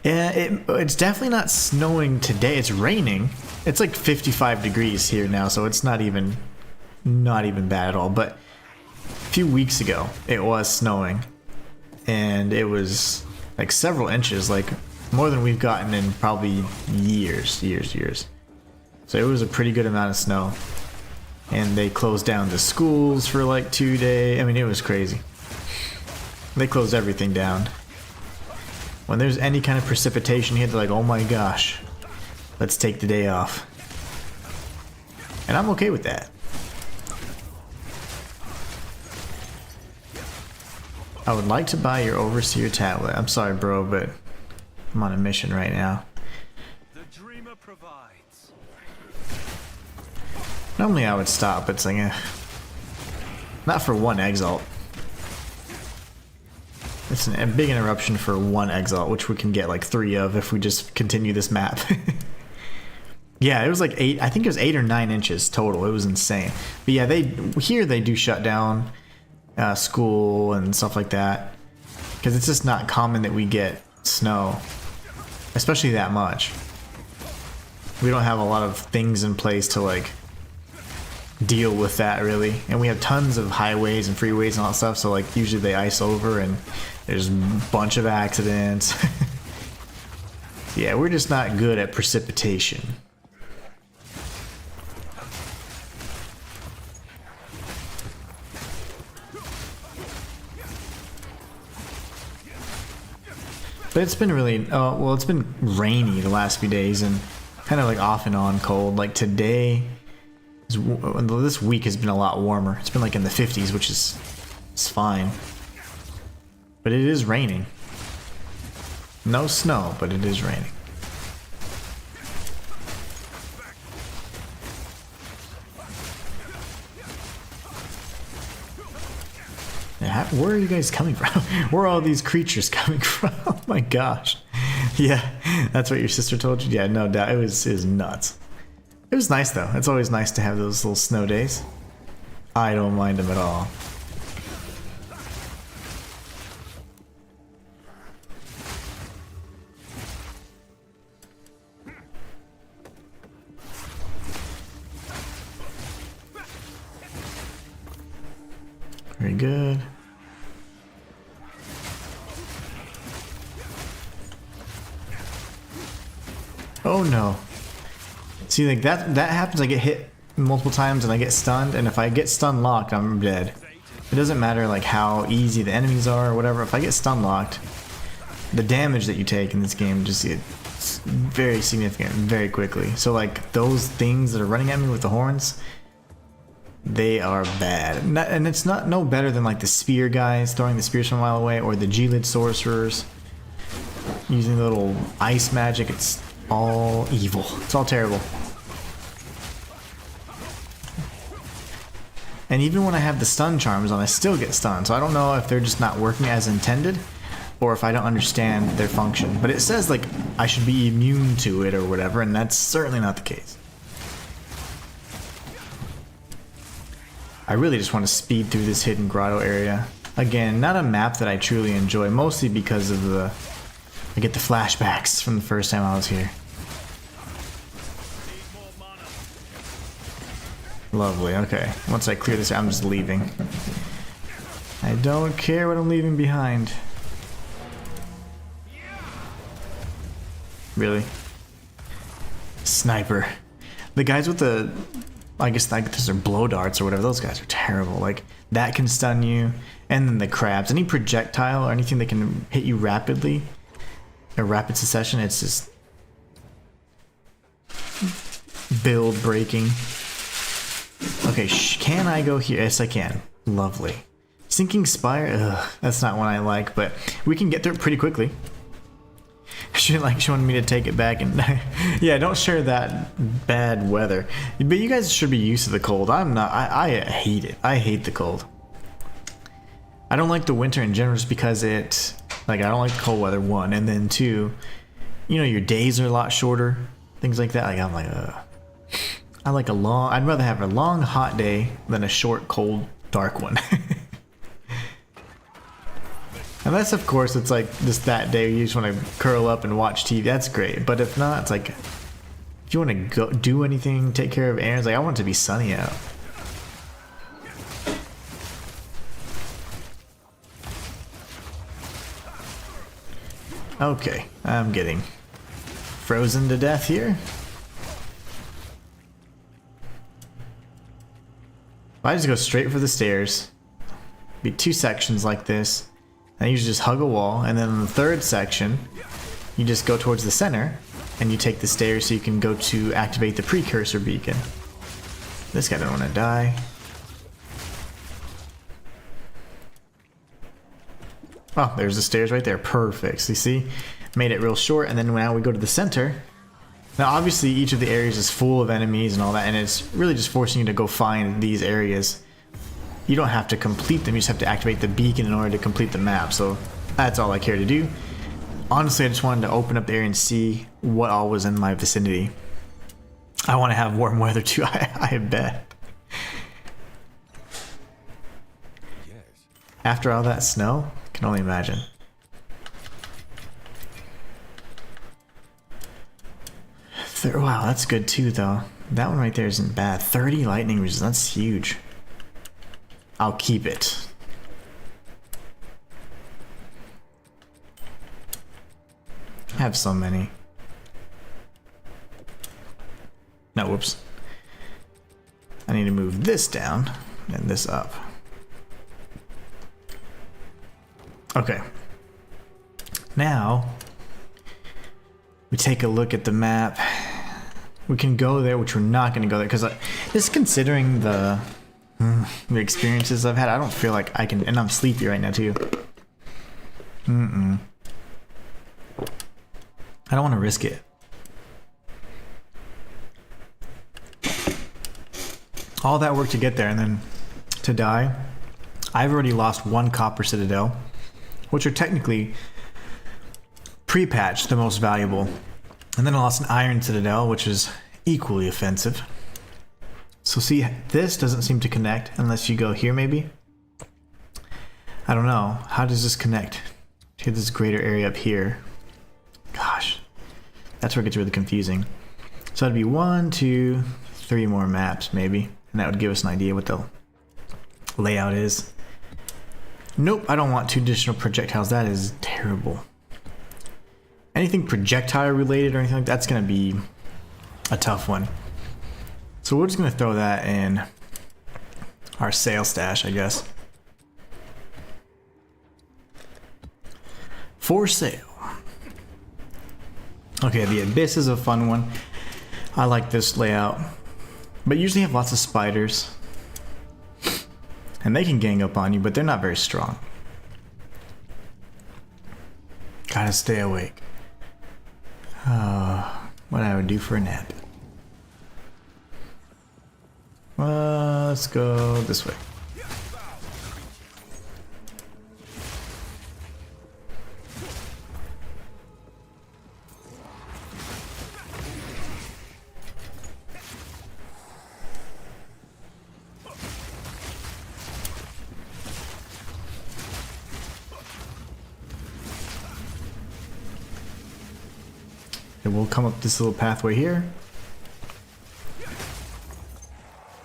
Yeah, it's definitely not snowing today. It's raining. It's like 55 degrees here now, so it's not even bad at all. But a few weeks ago, it was snowing, and it was like several inches, like more than we've gotten in probably years. So it was a pretty good amount of snow, and they closed down the schools for like 2 days. I mean, it was crazy. They closed everything down. When there's any kind of precipitation here, they're like, oh my gosh, let's take the day off. And I'm okay with that. I would like to buy your Overseer tablet. I'm sorry, bro, but I'm on a mission right now. The dreamer provides. Normally I would stop, but it's like, not for one exalt. It's a big interruption for one exalt, which we can get like 3 of if we just continue this map. Yeah, it was like 8, I think it was 8 or 9 inches total. It was insane. But yeah, they do shut down school and stuff like that, because it's just not common that we get snow, especially that much. We don't have a lot of things in place to like deal with that really, and we have tons of highways and freeways and all that stuff, so like usually they ice over and there's a bunch of accidents. Yeah, we're just not good at precipitation. But it's been really, well, it's been rainy the last few days and kind of like off and on cold. Like today, this week has been a lot warmer. It's been like in the 50s, which is fine. But it is raining. No snow, but it is raining. Where are you guys coming from? Where are all these creatures coming from? Oh my gosh. Yeah, that's what your sister told you? Yeah, no doubt. It was nuts. It was nice though. It's always nice to have those little snow days. I don't mind them at all. good. Oh no. See, like that happens, I get hit multiple times and I get stunned, and if I get stun locked, I'm dead. It doesn't matter like how easy the enemies are or whatever, if I get stun locked, the damage that you take in this game just gets very significant very quickly. So like those things that are running at me with the horns, they are bad. And it's not no better than like the spear guys throwing the spears from a mile away, or the G-lid sorcerers using little ice magic. It's all evil. It's all terrible. And even when I have the stun charms on, I still get stunned. So I don't know if they're just not working as intended, or if I don't understand their function. But it says like I should be immune to it or whatever, and that's certainly not the case. I really just want to speed through this hidden grotto area. Again, not a map that I truly enjoy, mostly because of I get the flashbacks from the first time I was here. Lovely, okay. Once I clear this, I'm just leaving. I don't care what I'm leaving behind. Really? Sniper. The guys with the... I guess like those are blow darts or whatever. Those guys are terrible. Like, that can stun you. And then the crabs. Any projectile or anything that can hit you rapidly, a rapid succession, it's just build breaking. Okay, can I go here? Yes, I can. Lovely. Sinking Spire? Ugh, that's not one I like, but we can get through it pretty quickly. She wanted me to take it back, and yeah, don't share that bad weather. But you guys should be used to the cold. I'm not. I hate it. I hate the cold. I don't like the winter in general just because I don't like the cold weather, one, and then two, you know, your days are a lot shorter, things like that. Like I'm like, I'd rather have a long hot day than a short cold dark one. Unless, of course, it's like just that day you just want to curl up and watch TV. That's great. But if not, it's like, if you want to go do anything, take care of errands, like I want it to be sunny out. Okay, I'm getting frozen to death here. If I just go straight for the stairs, be 2 sections like this. I usually just hug a wall, and then in the 3rd section, you just go towards the center, and you take the stairs so you can go to activate the precursor beacon. This guy don't want to die. Oh, there's the stairs right there. Perfect. So you see? Made it real short, and then now we go to the center. Now obviously each of the areas is full of enemies and all that, and it's really just forcing you to go find these areas. You don't have to complete them, you just have to activate the beacon in order to complete the map, so that's all I care to do. Honestly, I just wanted to open up the area and see what all was in my vicinity. I want to have warm weather too, I bet. Yes. After all that snow, I can only imagine. Wow, that's good too though. That one right there isn't bad. 30 lightning resistance, that's huge. I'll keep it. I have so many. No, whoops. I need to move this down and this up. Okay. Now, we take a look at the map. We can go there, which we're not going to go there, because just considering the experiences I've had, I don't feel like I can, and I'm sleepy right now too. I don't want to risk it. All that work to get there and then to die. I've already lost 1 copper citadel, which are technically pre-patched, the most valuable. And then I lost an iron citadel, which is equally offensive. So see, this doesn't seem to connect unless you go here maybe. I don't know. How does this connect to this greater area up here? Gosh, that's where it gets really confusing. So that'd be 1, 2, 3 more maps maybe. And that would give us an idea what the layout is. Nope, I don't want 2 additional projectiles. That is terrible. Anything projectile related or anything like that's gonna be a tough one. So we're just gonna throw that in our sail stash, I guess. For sale. Okay, the Abyss is a fun one. I like this layout. But usually have lots of spiders. And they can gang up on you, but they're not very strong. Gotta stay awake. What I would do for a nap. Let's go this way. And we'll come up this little pathway here.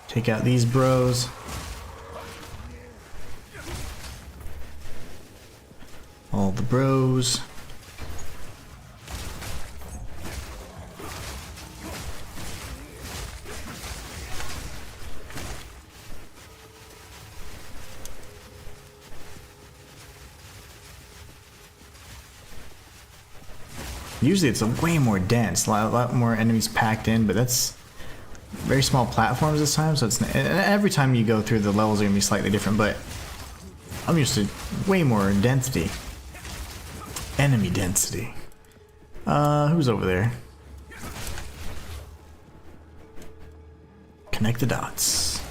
Take out these bros. All the bros. Usually it's a way more dense, a lot more enemies packed in, but that's very small platforms this time, so it's, and every time you go through the levels are gonna be slightly different, but I'm used to way more density. Enemy density. Who's over there? Connect the dots.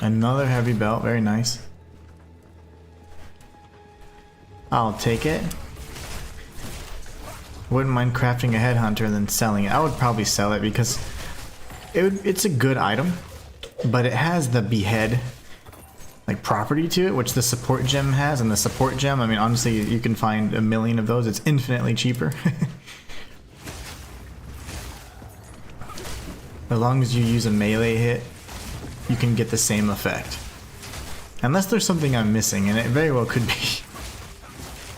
Another heavy belt, very nice. I'll take it. Wouldn't mind crafting a headhunter and then selling it. I would probably sell it because it's a good item, but it has the behead like property to it, which the support gem has, and the support gem, I mean honestly you can find a million of those, it's infinitely cheaper. As long as you use a melee hit, you can get the same effect. Unless there's something I'm missing, and it very well could be.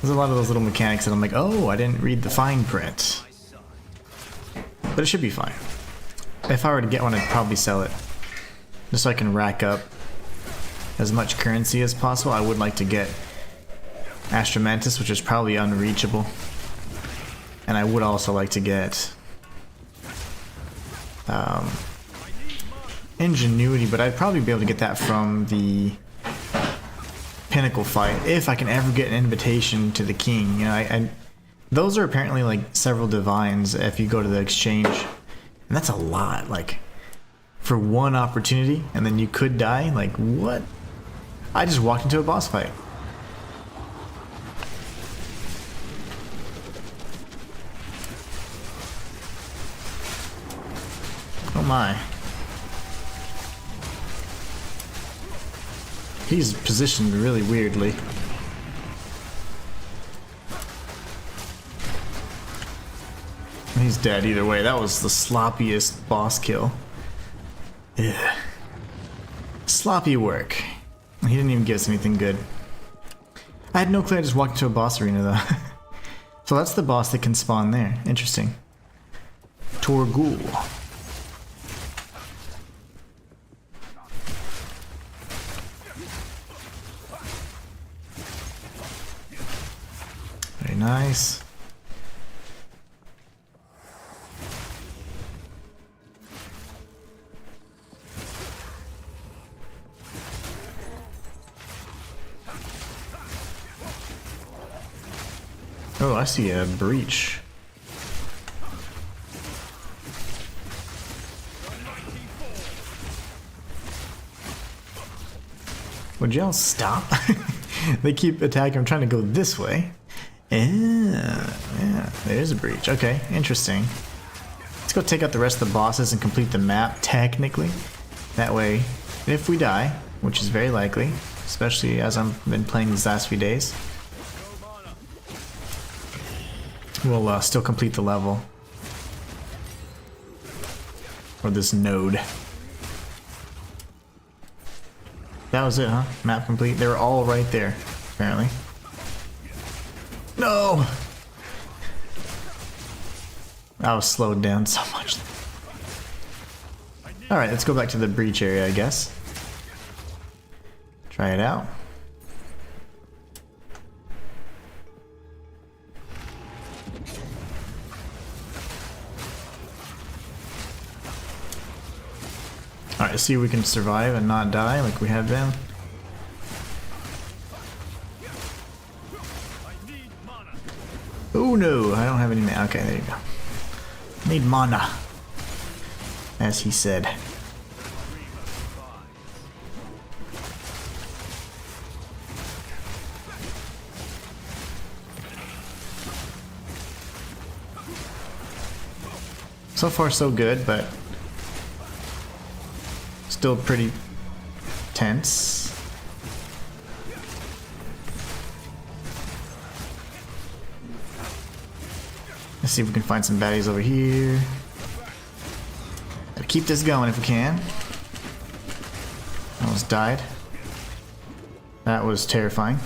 There's a lot of those little mechanics that I'm like, oh, I didn't read the fine print. But it should be fine. If I were to get one, I'd probably sell it. Just so I can rack up as much currency as possible. I would like to get Astromantis, which is probably unreachable. And I would also like to get Ingenuity, but I'd probably be able to get that from the Pinnacle fight if I can ever get an invitation to the king. You know, those are apparently like several divines if you go to the exchange, and that's a lot. Like for one opportunity, and then you could die. Like what? I just walked into a boss fight. Oh my. He's positioned really weirdly. He's dead either way. That was the sloppiest boss kill. Yeah. Sloppy work. He didn't even give us anything good. I had no clue I just walked into a boss arena though. So that's the boss that can spawn there. Interesting. Torgul. Very nice. Oh, I see a breach. Would y'all stop? They keep attacking. I'm trying to go this way. Yeah, there's a breach. Okay, interesting. Let's go take out the rest of the bosses and complete the map, technically. That way, if we die, which is very likely, especially as I've been playing these last few days. We'll still complete the level. Or this node. That was it, huh? Map complete. They were all right there, apparently. No! I was slowed down so much. Alright, let's go back to the breach area, I guess. Try it out. Alright, let's see if we can survive and not die like we have been. Oh no, I don't have any mana. Okay, there you go. Need mana. As he said. So far so good, but still pretty tense. Let's see if we can find some baddies over here. Gotta keep this going if we can. Almost died. That was terrifying.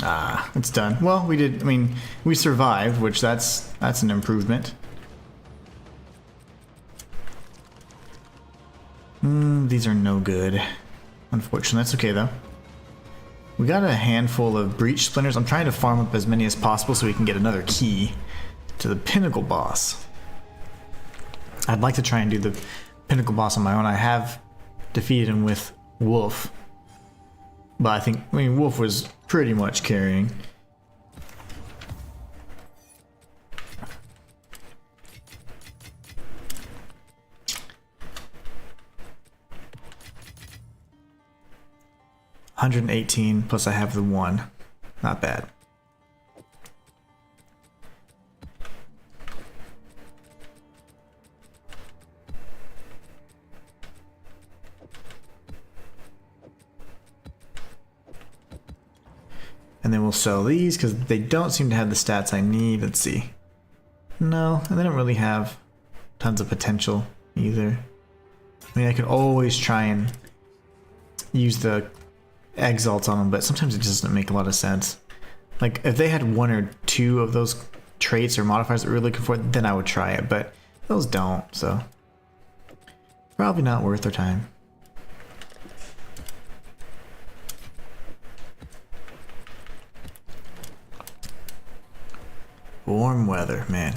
Ah, it's done. Well, we did, I mean, we survived, which that's an improvement. These are no good. Unfortunately, that's okay though. We got a handful of breach splinters. I'm trying to farm up as many as possible so we can get another key to the pinnacle boss. I'd like to try and do the pinnacle boss on my own. I have defeated him with Wolf. But I mean, Wolf was pretty much carrying. $118 plus I have the 1. Not bad. And then we'll sell these because they don't seem to have the stats I need. Let's see. No, and they don't really have tons of potential either. I mean, I could always try and use the exalts on them, but sometimes it just doesn't make a lot of sense. Like, if they had 1 or 2 of those traits or modifiers that we were looking for, then I would try it, but those don't, so probably not worth their time. Warm weather, man.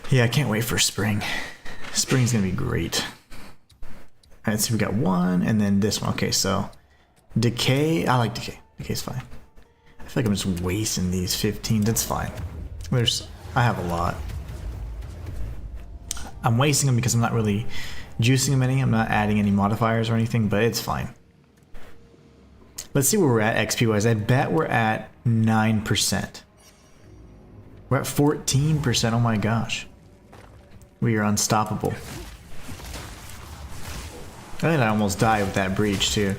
Yeah, I can't wait for spring. Spring's gonna be great. Alright, so we got 1, and then this one. Okay, so Decay. I like Decay. Decay's fine. I feel like I'm just wasting these 15. That's fine. I have a lot. I'm wasting them because I'm not really juicing them any. I'm not adding any modifiers or anything, but it's fine. Let's see where we're at XP wise. I bet we're at 9%. We're at 14%. Oh my gosh. We are unstoppable. I think I almost died with that breach too.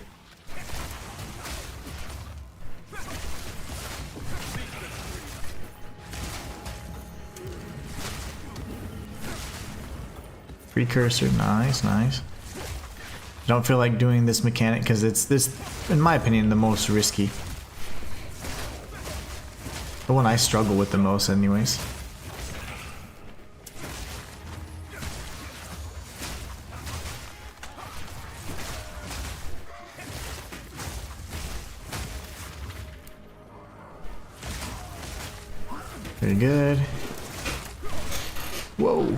Precursor, nice, nice. I don't feel like doing this mechanic because it's this, in my opinion, the most risky. The one I struggle with the most anyways. Very good. Whoa.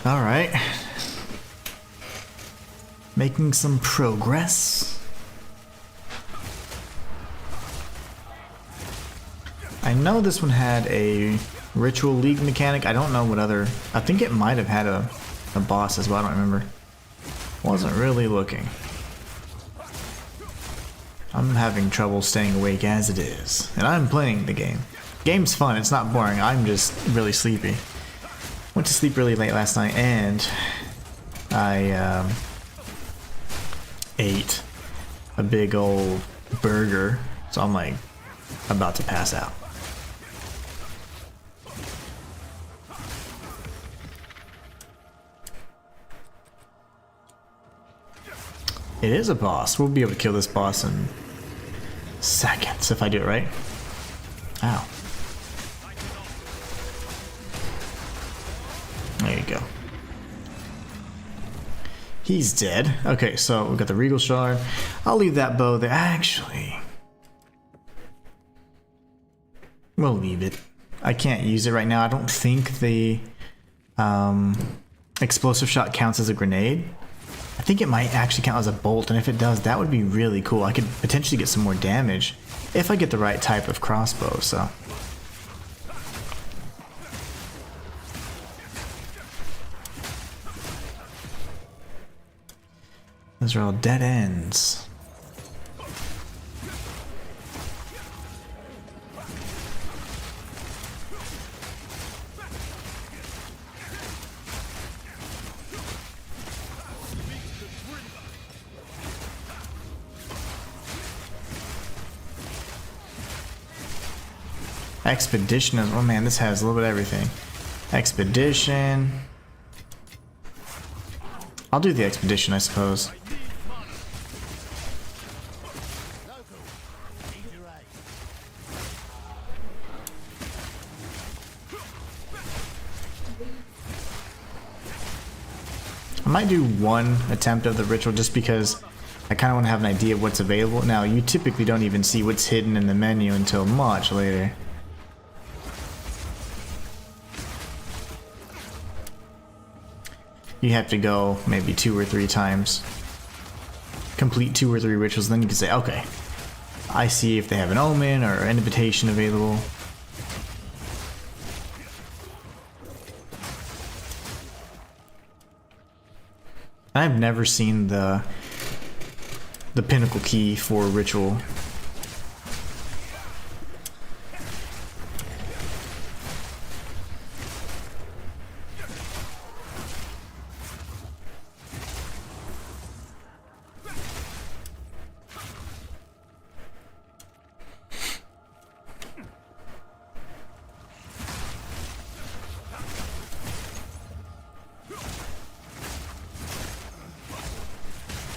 All right. Making some progress. I know this one had a Ritual League mechanic. I don't know what other... I think it might have had a boss as well. I don't remember. Wasn't really looking. I'm having trouble staying awake as it is. And I'm playing the game. Game's fun. It's not boring. I'm just really sleepy. Went to sleep really late last night and I ate a big old burger. So I'm like about to pass out. It is a boss. We'll be able to kill this boss in seconds if I do it right. Ow. There you go. He's dead. Okay, so we got the Regal Shard. I'll leave that bow there. Actually, we'll leave it. I can't use it right now. I don't think the explosive shot counts as a grenade. I think it might actually count as a bolt, and if it does, that would be really cool. I could potentially get some more damage if I get the right type of crossbow, so. Those are all dead ends. Expedition is, oh man, this has a little bit of everything. Expedition. I'll do the expedition, I suppose. I might do one attempt of the ritual just because I kind of want to have an idea of what's available. Now, you typically don't even see what's hidden in the menu until much later. You have to go maybe 2 or 3 times. Complete 2 or 3 rituals, then you can say, okay, I see if they have an omen or an invitation available. I've never seen the pinnacle key for ritual.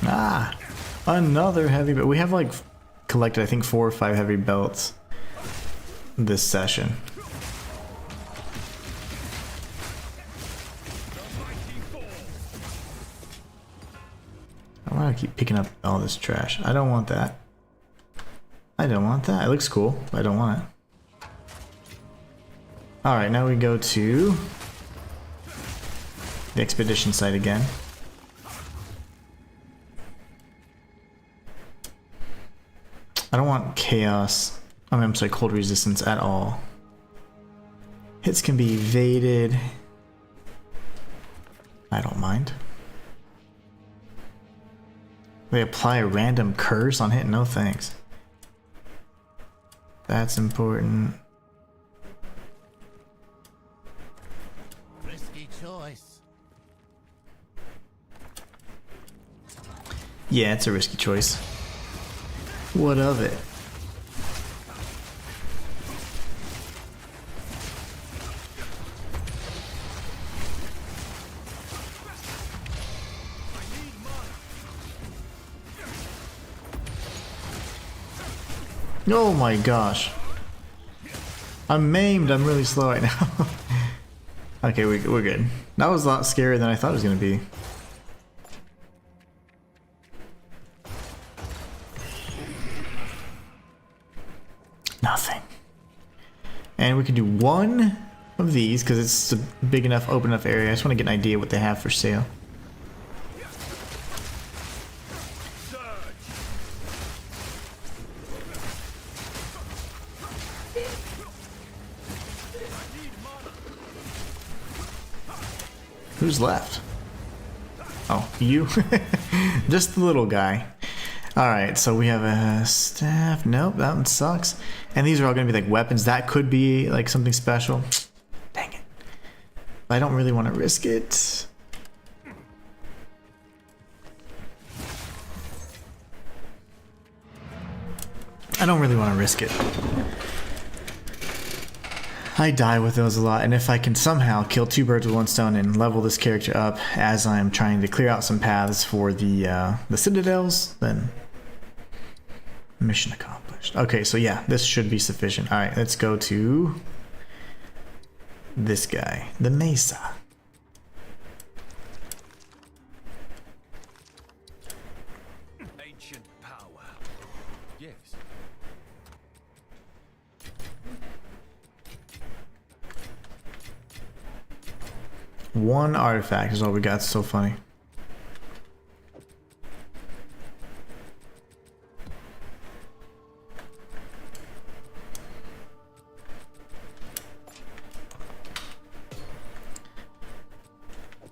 Ah, another heavy belt. We have like collected, I think, 4 or 5 heavy belts this session. I want to keep picking up all this trash. I don't want that. I don't want that. It looks cool, but I don't want it. Alright, now we go to the expedition site again. I don't want chaos. I'm sorry, cold resistance at all. Hits can be evaded. I don't mind. They apply a random curse on hit? No thanks. That's important. Risky choice. Yeah, it's a risky choice. What of it? Oh my gosh. I'm maimed. I'm really slow right now. Okay, we're good. That was a lot scarier than I thought it was going to be. Nothing. And we can do one of these because it's a big enough, open enough area. I just want to get an idea what they have for sale. Who's left? Oh, you? Just the little guy. Alright, so we have a staff. Nope, that one sucks. And these are all going to be like weapons. That could be like something special. Dang it. I don't really want to risk it. I don't really want to risk it. I die with those a lot, and if I can somehow kill two birds with one stone and level this character up as I'm trying to clear out some paths for the citadels, then mission accomplished. Okay, so yeah, this should be sufficient. All right, let's go to this guy, the Mesa. Ancient power. Yes. One artifact is all we got. It's so funny.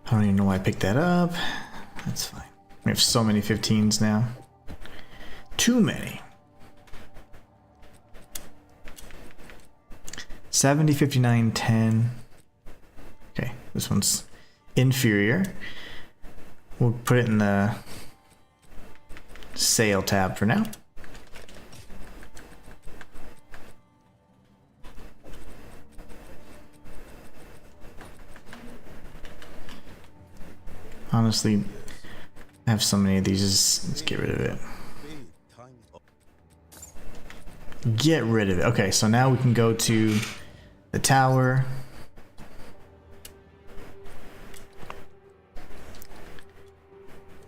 I don't even know why I picked that up. That's fine. We have so many 15s now. Too many. 70, 59, 10. Okay, this one's inferior. We'll put it in the sale tab for now. Honestly, I have so many of these, let's get rid of it. Get rid of it. Okay, so now we can go to the tower.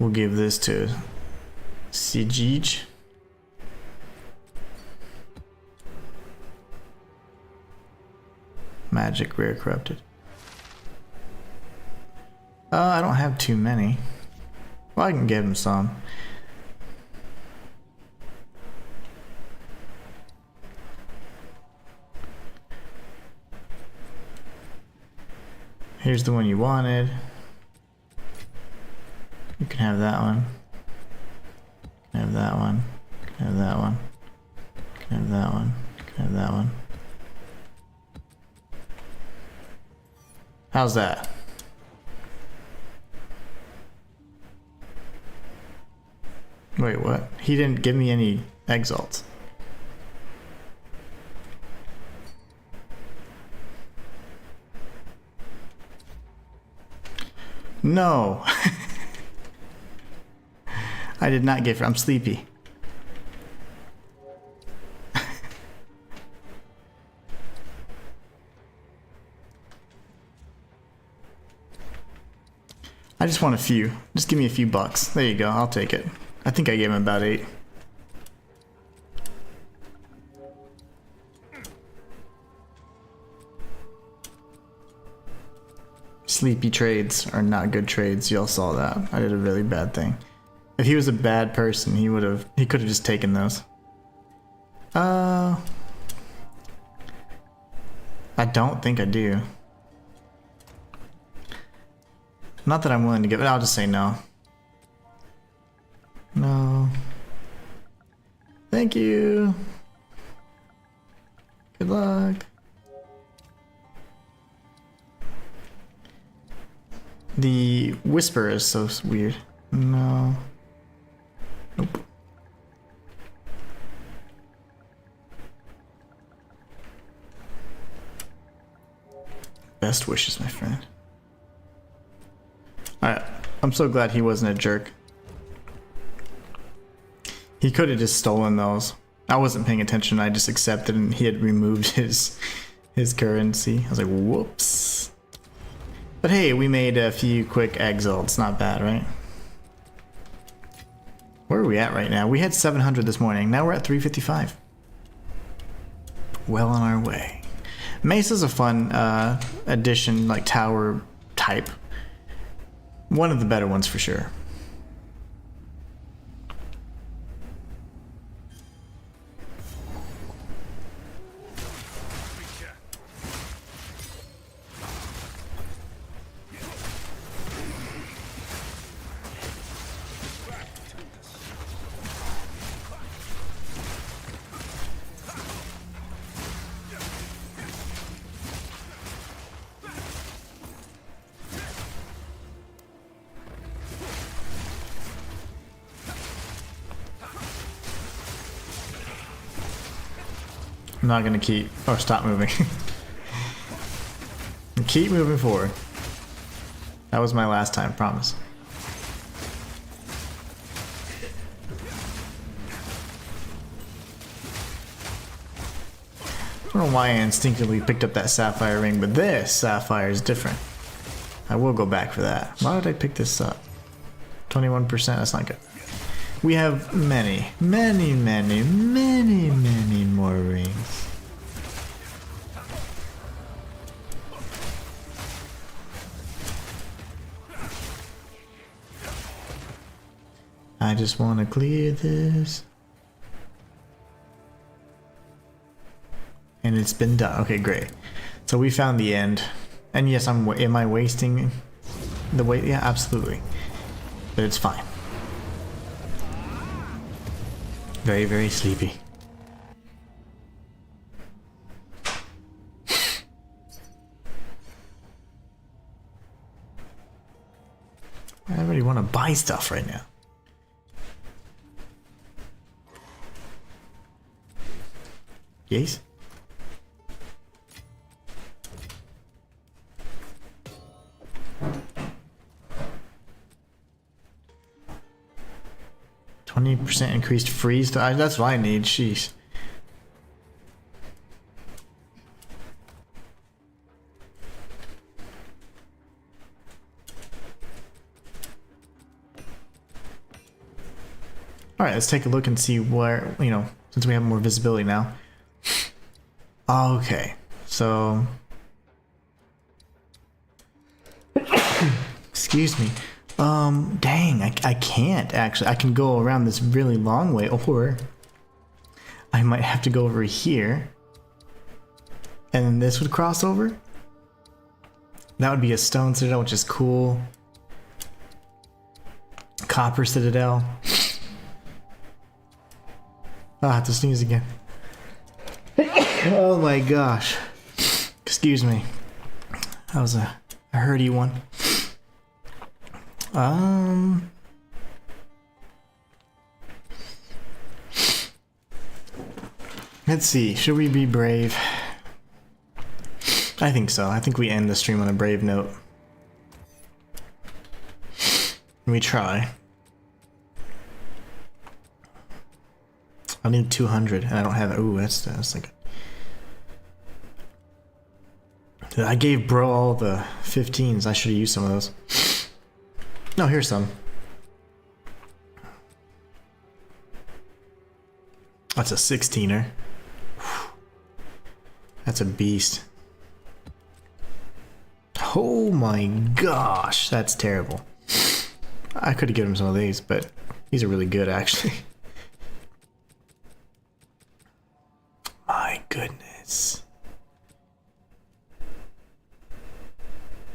We'll give this to Siege. Magic rare corrupted. I don't have too many. Well, I can give him some. Here's the one you wanted. You can have that one. You can have that one. You can have that one. You can have that one. You can have that one. How's that? Wait, what? He didn't give me any exalts. No. I did not get. I'm sleepy. I just want a few. Just give me a few bucks. There you go. I'll take it. I think I gave him about 8. Sleepy trades are not good trades. Y'all saw that. I did a really bad thing. If he was a bad person, he could have just taken those. I don't think I do. Not that I'm willing to give it. I'll just say no. No. Thank you. Good luck. The whisper is so weird. No. Nope. Best wishes, my friend. Alright. I'm so glad he wasn't a jerk. He could have just stolen those. I wasn't paying attention. I just accepted, and he had removed his currency. I was like, whoops. But hey, we made a few quick exalts. Not bad, right? Where are we at right now? We had 700 this morning. Now we're at 355. Well on our way. Mesa's a fun addition, like tower type. One of the better ones for sure. I'm not gonna keep or stop moving. Keep moving forward. That was my last time, promise. I don't know why I instinctively picked up that sapphire ring, but this sapphire is different. I will go back for that. Why did I pick this up? 21%, that's not good. We have many more rings. I just want to clear this. And it's been done. Okay, great. So we found the end. And yes, am I wasting the weight? Yeah, absolutely. But it's fine. Very, very sleepy. I really want to buy stuff right now. Yes? %20 increased freeze. That's what I need. Sheesh. All right, let's take a look and see where, you know, since we have more visibility now. Okay, so excuse me. Dang, I can't actually. I can go around this really long way, or I might have to go over here, and then this would cross over. That would be a stone citadel, which is cool. Copper citadel. Oh, I have to sneeze again. Oh my gosh. Excuse me. That was a hurty one. Let's see. Should we be brave? I think so. I think we end the stream on a brave note. We try. I need 200 and I don't have it. Ooh, that's like... I gave bro all the 15s. I should have used some of those. No, here's some. That's a 16er. That's a beast. Oh my gosh, that's terrible. I could have given him some of these, but these are really good actually. My goodness.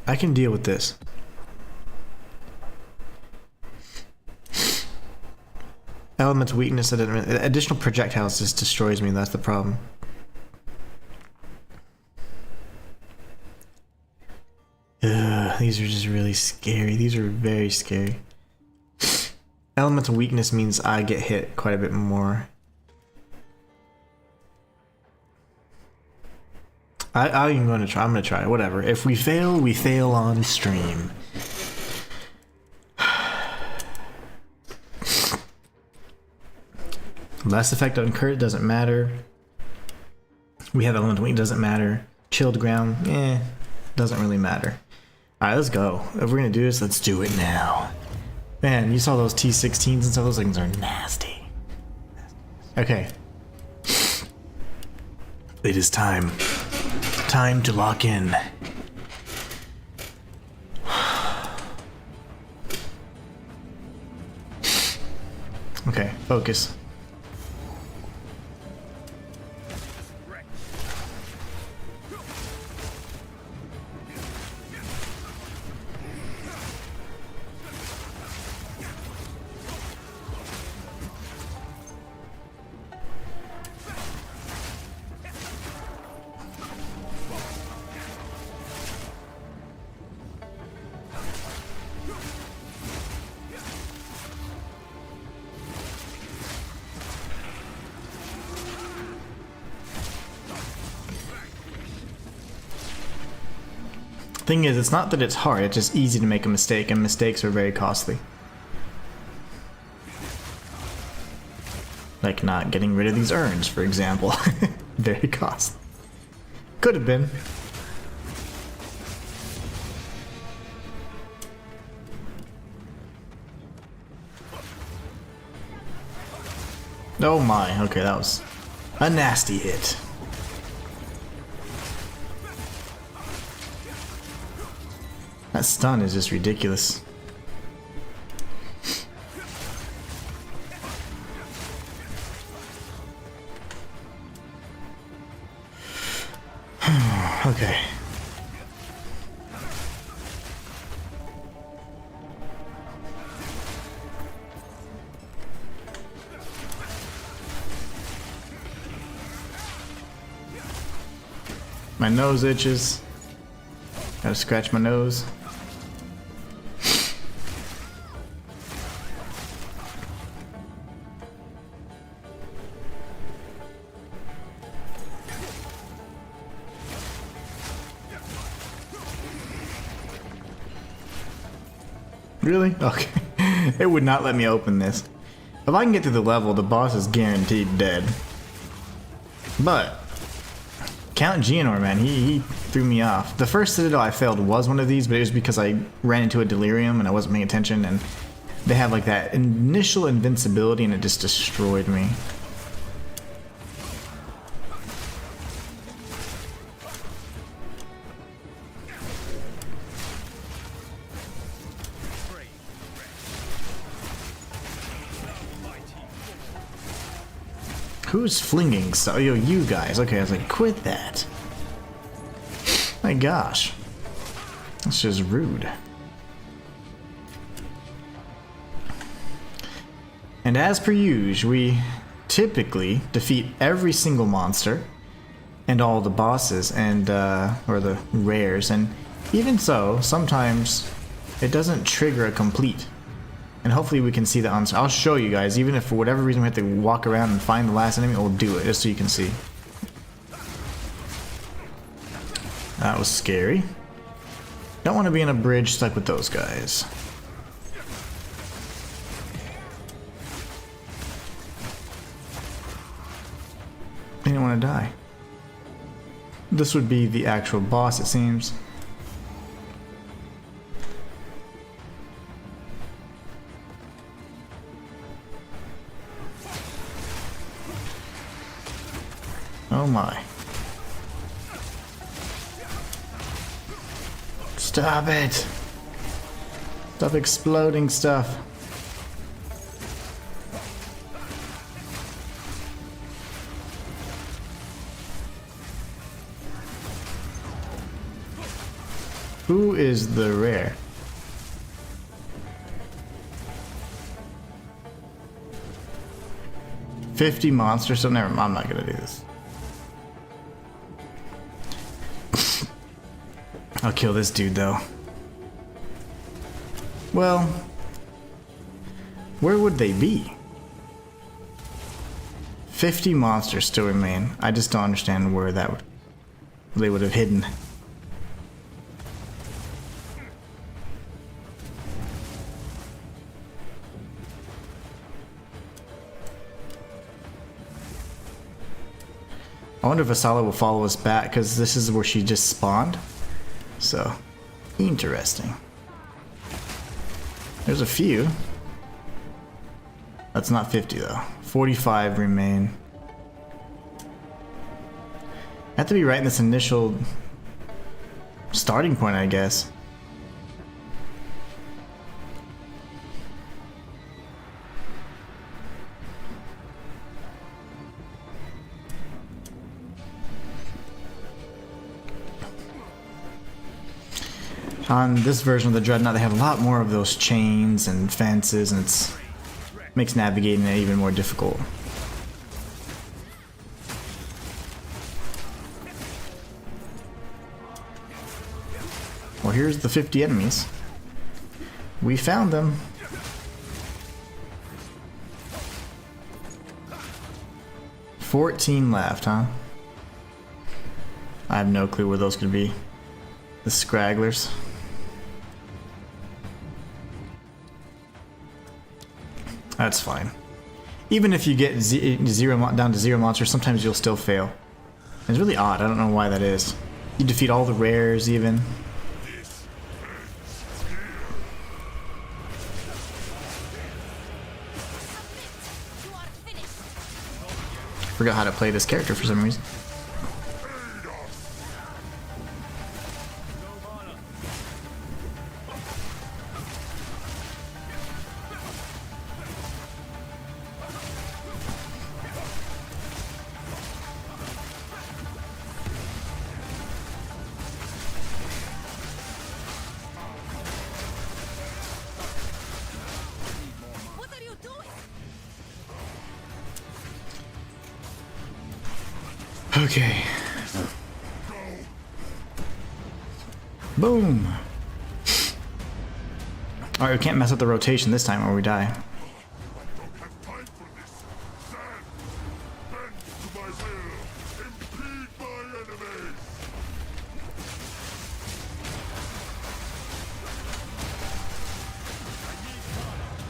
I can deal with this. Elemental weakness, additional projectiles just destroys me, that's the problem. Ugh, these are just really scary. These are very scary. Elemental weakness means I get hit quite a bit more. I'm gonna try, whatever. If we fail, we fail on stream. Less effect on Kurt doesn't matter. We have elemental weakness, doesn't matter. Chilled ground, doesn't really matter. Alright, let's go. If we're gonna do this, let's do it now. Man, you saw those T16s and stuff, those things are nasty. Okay. It is time. Time to lock in. Okay, focus. Thing is, it's not that it's hard, it's just easy to make a mistake, and mistakes are very costly. Like not getting rid of these urns, for example. Very costly. Could have been. Oh my, okay, that was a nasty hit. That stun is just ridiculous. Okay. My nose itches. Gotta scratch my nose. Really? Okay. It would not let me open this. If I can get through the level, the boss is guaranteed dead. But Count Geonor, man, he threw me off. The first Citadel I failed was one of these, but it was because I ran into a delirium and I wasn't paying attention, and they have like that initial invincibility and it just destroyed me. Who's flinging so? Yo, you guys. Okay, I was like, quit that. My gosh. That's just rude. And as per usual, we typically defeat every single monster and all the bosses and or the rares, and even so, sometimes it doesn't trigger a complete. And hopefully we can see the answer. I'll show you guys, even if for whatever reason we have to walk around and find the last enemy, we'll do it just so you can see. That was scary. Don't want to be in a bridge stuck with those guys. Didn't want to die. This would be the actual boss, it seems. Oh my. Stop it! Stop exploding stuff. Who is the rare? $50 monsters, so never mind, I'm not gonna do this. I'll kill this dude though. Well, where would they be? 50 monsters still remain. I just don't understand where they would have hidden. I wonder if Asala will follow us back, because this is where she just spawned. So, interesting. There's a few. That's not 50 though. 45 remain. I have to be right in this initial starting point, I guess. On this version of the Dreadnought, they have a lot more of those chains and fences, and it makes navigating it even more difficult. Well, here's the 50 enemies. We found them. $14 left, huh? I have no clue where those could be. The scragglers. That's fine. Even if you get down to 0 monsters, sometimes you'll still fail. It's really odd. I don't know why that is. You defeat all the rares even. Forgot how to play this character for some reason. Okay. Boom. Alright, we can't mess up the rotation this time or we die.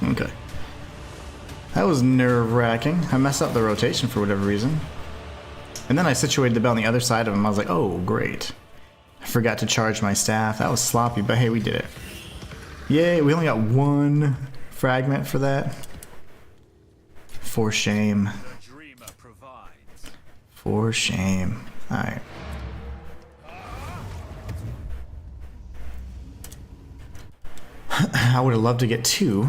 Okay. That was nerve-wracking. I messed up the rotation for whatever reason. And then I situated the bell on the other side of him. I was like, oh, great. I forgot to charge my staff. That was sloppy, but hey, we did it. Yay, we only got 1 fragment for that. For shame. For shame. Alright. I would have loved to get 2,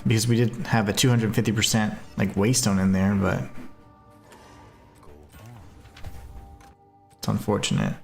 because we did have a 250% like waystone in there, but it's unfortunate.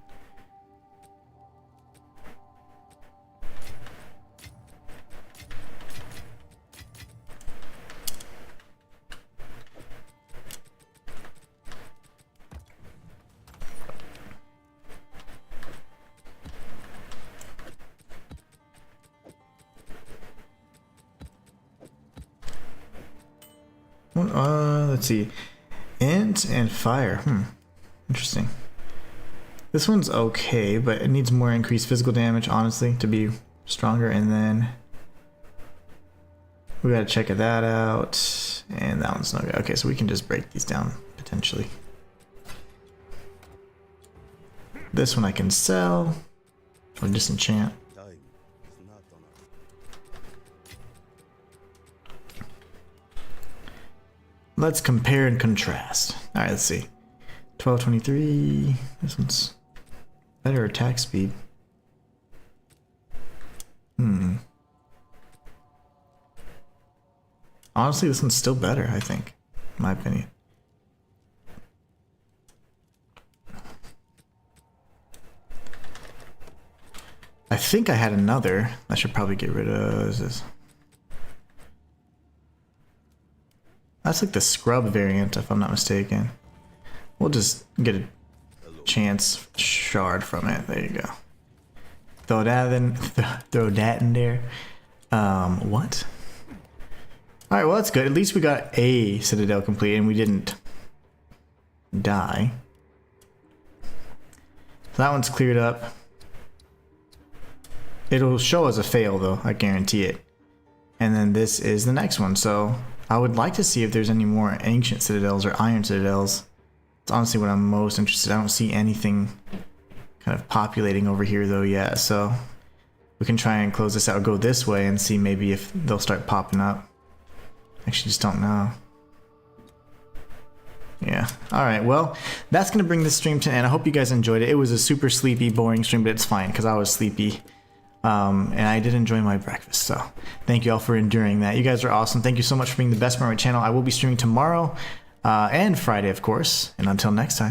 Let's see. Int and fire. Interesting. This one's okay, but it needs more increased physical damage, honestly, to be stronger. And then we gotta check that out. And that one's not good. Okay, so we can just break these down, potentially. This one I can sell. Or disenchant. Let's compare and contrast. Alright, let's see. 1223. This one's better attack speed. Honestly, this one's still better, I think. In my opinion. I think I had another. I should probably get rid of this. That's like the scrub variant, if I'm not mistaken. We'll just get a chance shard from it. There you go. Throw that in. Throw that in there. What? All right. Well, that's good. At least we got a citadel complete, and we didn't die. So that one's cleared up. It'll show as a fail, though. I guarantee it. And then this is the next one. So I would like to see if there's any more ancient citadels or iron citadels. It's honestly what I'm most interested in. I don't see anything kind of populating over here though yet. So we can try and close this out, go this way and see maybe if they'll start popping up. Actually just don't know. Yeah. Alright, well, that's going to bring this stream to an end. I hope you guys enjoyed it. It was a super sleepy, boring stream, but it's fine because I was sleepy. And I did enjoy my breakfast, so thank you all for enduring that. You guys are awesome. Thank you so much for being the best part of my channel. I will be streaming tomorrow and Friday, of course. And until next time.